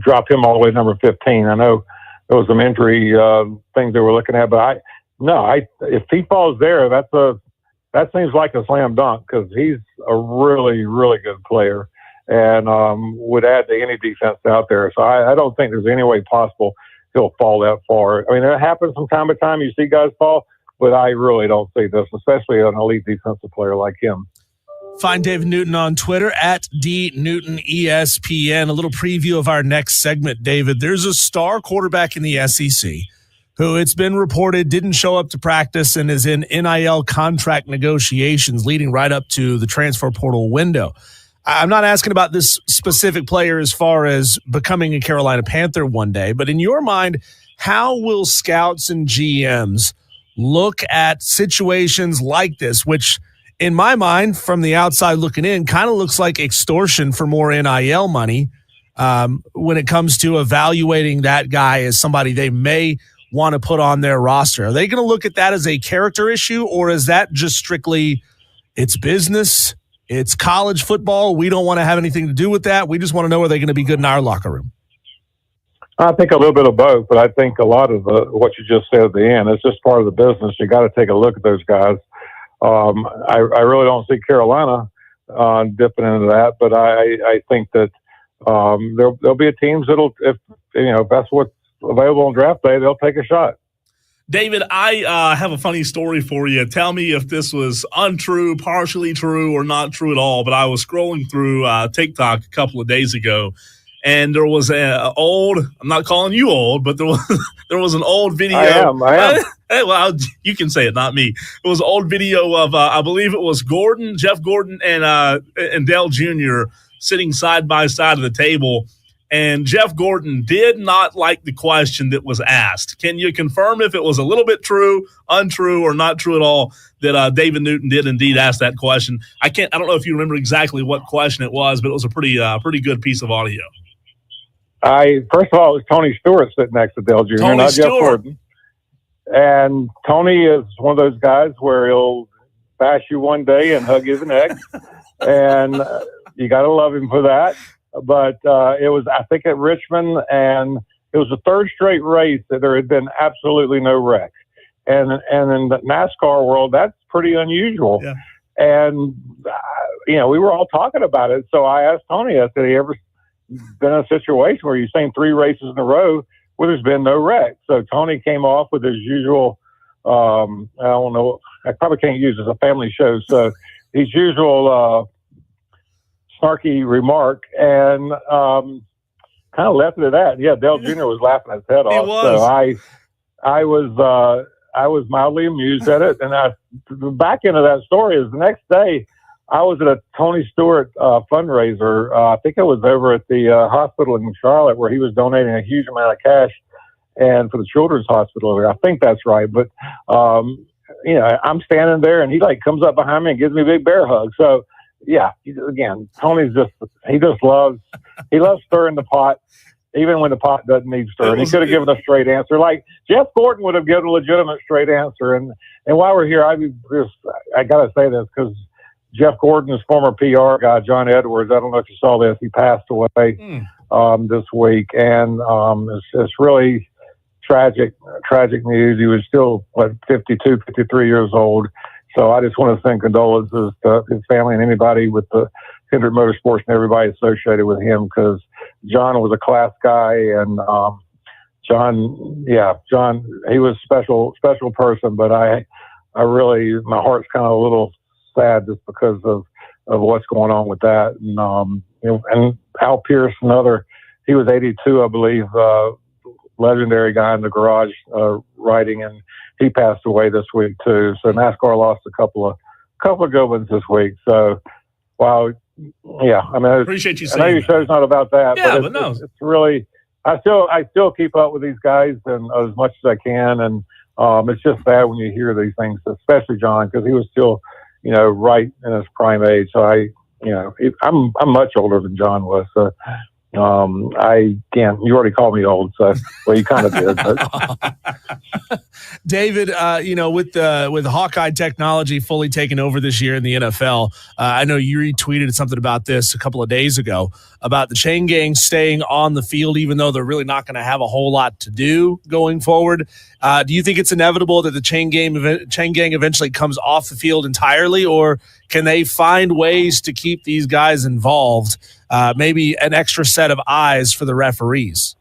dropped him all the way to number 15. I know there was some injury things they were looking at. But if he falls there, that seems like a slam dunk because he's a really, really good player and would add to any defense out there. So I don't think there's any way possible he'll fall that far. I mean, it happens from time to time. You see guys fall, but I really don't see this, especially an elite defensive player like him. Find David Newton on Twitter at DNewtonESPN. A little preview of our next segment, David. There's a star quarterback in the SEC who it's been reported didn't show up to practice and is in NIL contract negotiations leading right up to the transfer portal window. I'm not asking about this specific player as far as becoming a Carolina Panther one day, but in your mind, how will scouts and GMs look at situations like this, which in my mind, from the outside looking in, kind of looks like extortion for more NIL money when it comes to evaluating that guy as somebody they may want to put on their roster? Are they going to look at that as a character issue, or is that just strictly it's business, it's college football, we don't want to have anything to do with that, we just want to know are they going to be good in our locker room? I think a little bit of both, but I think a lot of what you just said at the end, it's just part of the business. You got to take a look at those guys. I really don't see Carolina dipping into that, but I think that there'll be teams that'll, if that's what's available on draft day, they'll take a shot. David, I have a funny story for you. Tell me if this was untrue, partially true, or not true at all. But I was scrolling through TikTok a couple of days ago, and there was an old, I'm not calling you old, but there was an old video. I am. Well, you can say it, not me. It was an old video of, I believe it was Jeff Gordon, and Dale Jr. sitting side by side of the table. And Jeff Gordon did not like the question that was asked. Can you confirm if it was a little bit true, untrue, or not true at all that David Newton did indeed ask that question? I don't know if you remember exactly what question it was, but it was a pretty good piece of audio. First of all, it was Tony Stewart sitting next to Dale Jr., not Jeff Gordon. And Tony is one of those guys where he'll bash you one day and hug you the next. And you got to love him for that. But it was, I think, at Richmond, and it was the third straight race that there had been absolutely no wreck. And in the NASCAR world, that's pretty unusual. Yeah. And, we were all talking about it. So I asked Tony, I said, "Have you ever been in a situation where you've seen three races in a row where there's been no wreck?" So Tony came off with his usual, I don't know, I probably can't use it as a family show. So his usual snarky remark, and kind of left it at that. Yeah, Dale Jr. was laughing his head off. So I was mildly amused at it. And the back end of that story is the next day I was at a Tony Stewart fundraiser. I think it was over at the hospital in Charlotte, where he was donating a huge amount of cash and for the children's hospital there. I think that's right. But I'm standing there, and he comes up behind me and gives me a big bear hug. So yeah, again, Tony's he loves stirring the pot, even when the pot doesn't need stirring. He could have given a straight answer, like Jeff Gordon would have given a legitimate straight answer. And while we're here, I got to say this because Jeff Gordon's former PR guy, John Edwards, I don't know if you saw this, he passed away this week, and it's really tragic news. He was still 52, 53 years old. So I just want to send condolences to his family and anybody with the Hendrick Motorsports and everybody associated with him, because John was a class guy, and John, he was a special person. But I really, my heart's kind of a little sad just because of what's going on with that. And and Al Pierce, he was 82, I believe, legendary guy in the garage riding, and he passed away this week too. So NASCAR lost a couple of good ones this week. So, wow, yeah. I mean, appreciate you saying. I know your show's not about that, but it's really. I still keep up with these guys and as much as I can, and it's just bad when you hear these things, especially John, because he was still, right in his prime age. So I'm much older than John was. So I can't. You already called me old, so well, you kind of did. But. David, with Hawkeye technology fully taking over this year in the NFL, I know you retweeted something about this a couple of days ago about the chain gang staying on the field, even though they're really not going to have a whole lot to do going forward. Do you think it's inevitable that the chain gang eventually comes off the field entirely, or can they find ways to keep these guys involved? Maybe an extra set of eyes for the referees.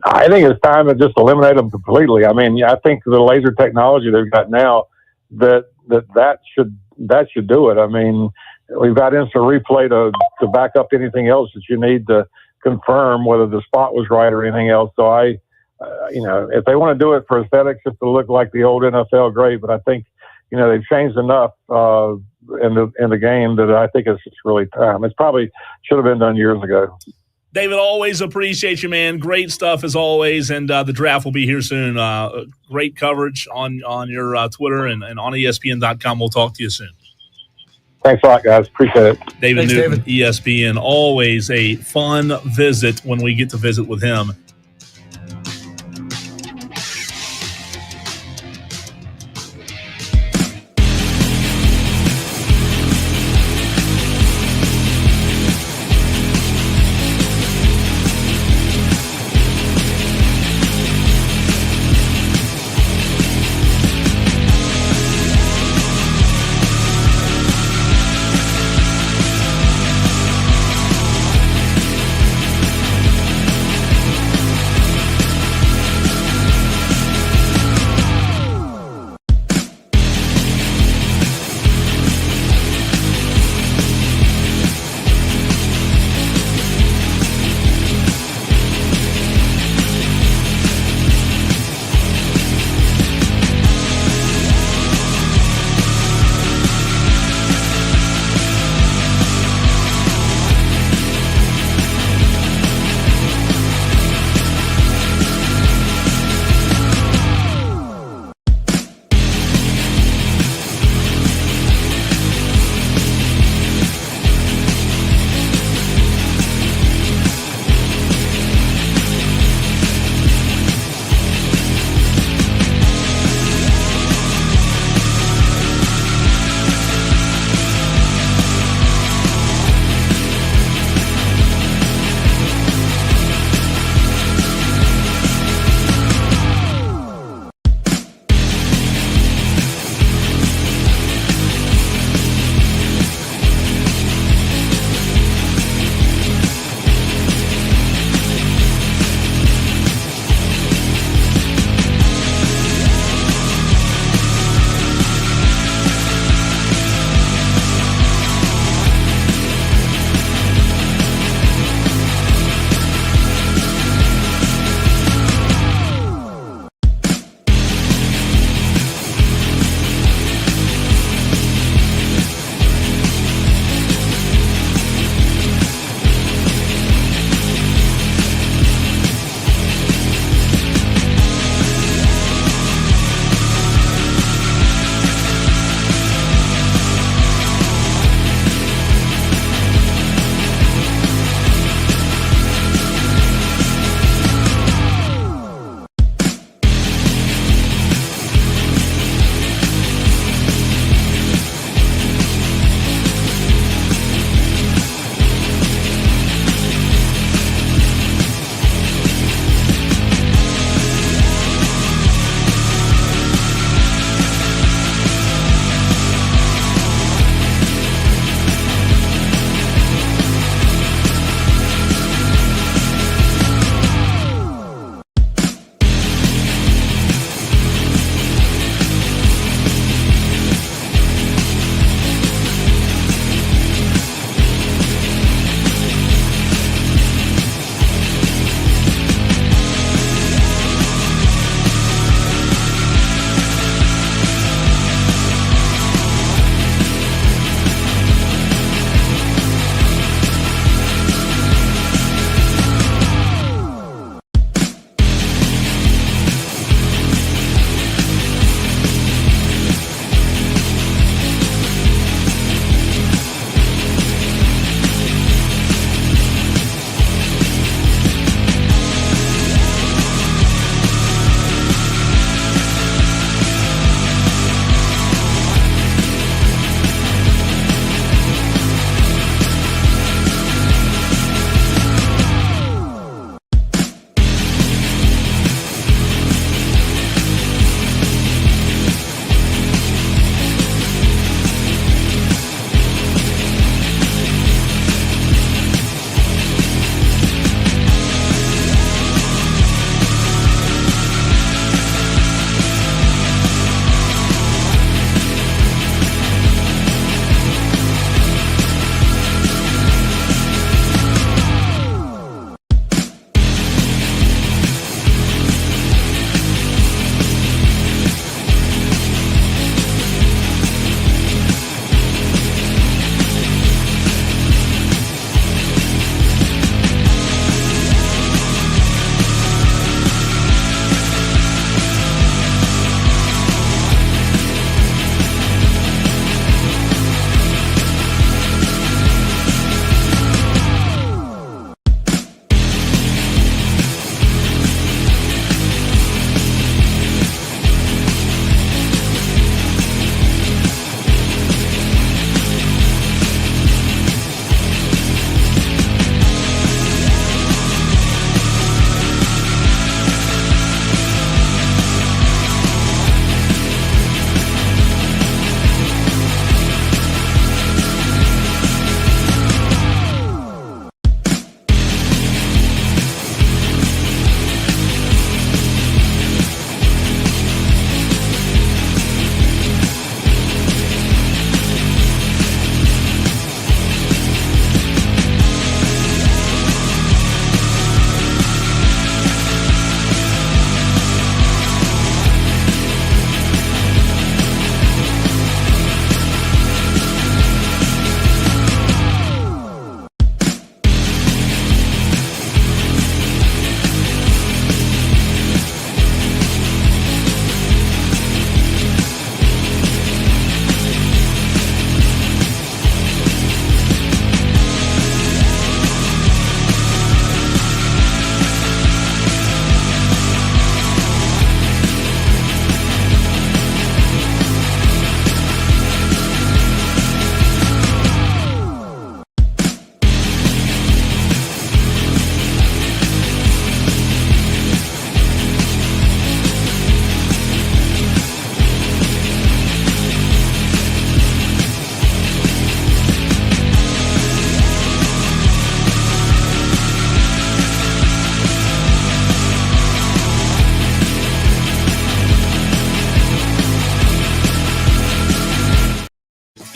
I think it's time to just eliminate them completely. I mean, I think the laser technology they've got now that should do it. I mean, we've got instant replay to back up anything else that you need to confirm whether the spot was right or anything else. So if they want to do it for aesthetics, just to look like the old NFL, great. But I think, they've changed enough in the game that I think it's just really time. It's probably should have been done years ago. David, always appreciate you, man. Great stuff as always, and the draft will be here soon. Great coverage on your Twitter and on ESPN.com. We'll talk to you soon. Thanks a lot, guys. Appreciate it. David Newton, ESPN. Always a fun visit when we get to visit with him.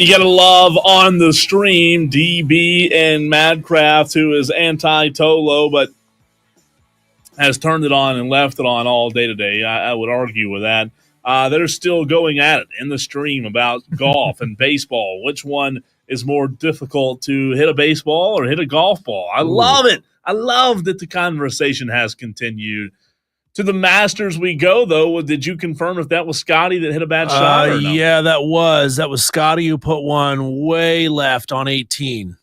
You got to love on the stream DB and Madcraft, who is anti-Tolo, but has turned it on and left it on all day today. I would argue with that. They're still going at it in the stream about golf and baseball. Which one is more difficult to hit a baseball or hit a golf ball? I love it. I love that the conversation has continued. To the Masters we go, though. Did you confirm if that was Scotty that hit a bad shot? Or no? Yeah, that was Scotty who put one way left on 18.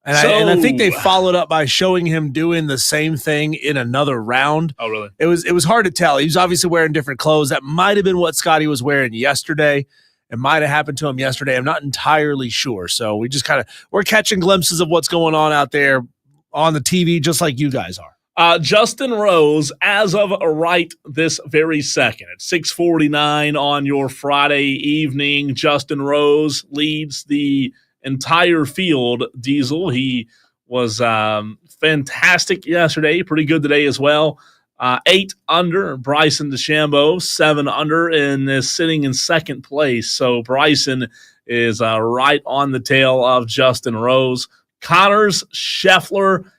And I think they followed up by showing him doing the same thing in another round. Oh, really? It was hard to tell. He was obviously wearing different clothes. That might have been what Scotty was wearing yesterday. It might have happened to him yesterday. I'm not entirely sure. So we just we're catching glimpses of what's going on out there on the TV, just like you guys are. Justin Rose, as of right this very second, at 6:49 on your Friday evening, Justin Rose leads the entire field. Diesel, he was fantastic yesterday, pretty good today as well. 8 under. Bryson DeChambeau, 7 under, and is sitting in second place. So Bryson is right on the tail of Justin Rose. Connors, Scheffler,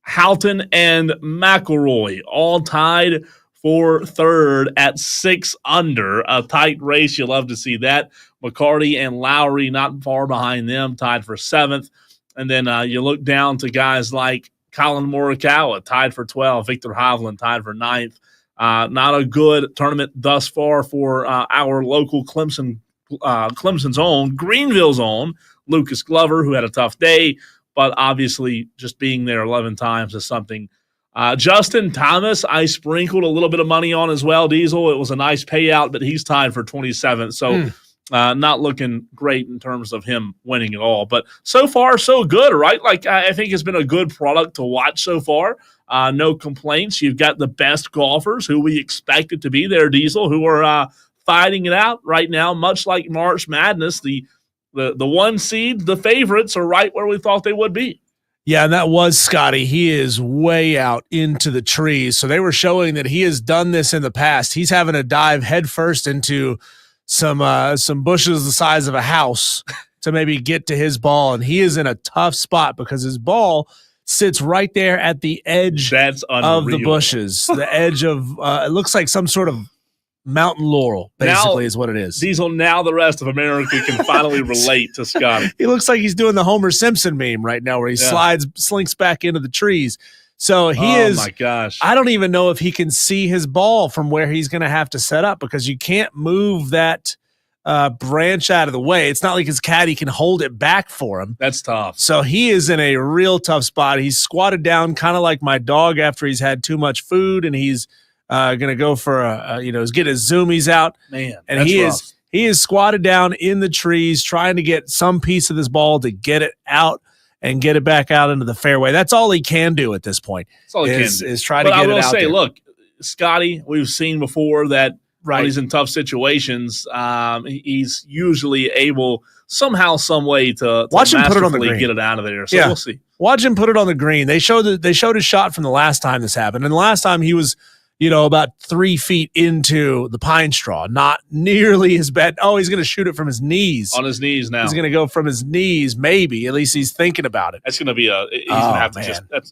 Houghton, and McIlroy all tied for third at 6 under. A tight race. You love to see that. McCarty and Lowry not far behind them, tied for 7th. And then you look down to guys like Colin Morikawa, tied for 12th. Victor Hovland, tied for 9th. Not a good tournament thus far for our local Clemson's own, Greenville's own, Lucas Glover, who had a tough day. But obviously, just being there 11 times is something. Justin Thomas, I sprinkled a little bit of money on as well, Diesel. It was a nice payout, but he's tied for 27th. So not looking great in terms of him winning at all. But so far, so good, right? Like, I think it's been a good product to watch so far. No complaints. You've got the best golfers who we expected to be there, Diesel, who are fighting it out right now, much like March Madness. The 1 seed, the favorites, are right where we thought they would be. Yeah, and that was Scotty. He is way out into the trees. So they were showing that he has done this in the past. He's having to dive headfirst into some bushes the size of a house to maybe get to his ball. And he is in a tough spot because his ball sits right there at the edge of the bushes. The edge of it looks like some sort of mountain laurel, basically, is what it is. Diesel, now the rest of America can finally relate to Scotty. He looks like he's doing the Homer Simpson meme right now where he slinks back into the trees. So he is. Oh, my gosh. I don't even know if he can see his ball from where he's going to have to set up because you can't move that branch out of the way. It's not like his caddy can hold it back for him. That's tough. So he is in a real tough spot. He's squatted down kind of like my dog after he's had too much food, and he's going to go for get his zoomies out. Man, and he is squatted down in the trees trying to get some piece of this ball to get it out and get it back out into the fairway. That's all he can do at this point. That's all he can do. Is try to get it out there. But I will say, look, Scotty, we've seen before that when he's in tough situations, he's usually able somehow, some way to watch him put it on the green, get it out of there. So we'll see. Watch him put it on the green. They showed his shot from the last time this happened, and the last time he was about 3 feet into the pine straw, not nearly as bad. Oh, he's going to shoot it from his knees. On his knees now. He's going to go from his knees, maybe. At least he's thinking about it. That's going to be he's going to have to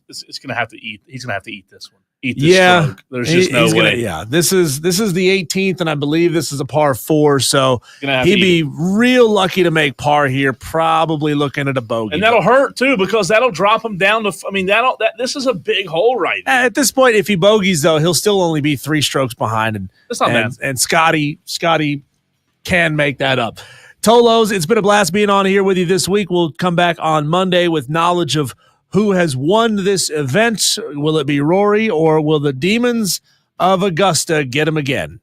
it's going to have to eat. He's going to have to eat this one. Eat this stroke. There's just no way. This is the 18th, and I believe this is a par 4, so he'd be real lucky to make par here, probably looking at a bogey. And that'll hurt, too, because that'll drop him down to this is a big hole right now. At this point, if he bogeys, though, he'll still only be 3 strokes behind, and that's not bad. And Scotty can make that up. Tolos, it's been a blast being on here with you this week. We'll come back on Monday with knowledge of who has won this event. Will it be Rory, or will the Demons of Augusta get him again?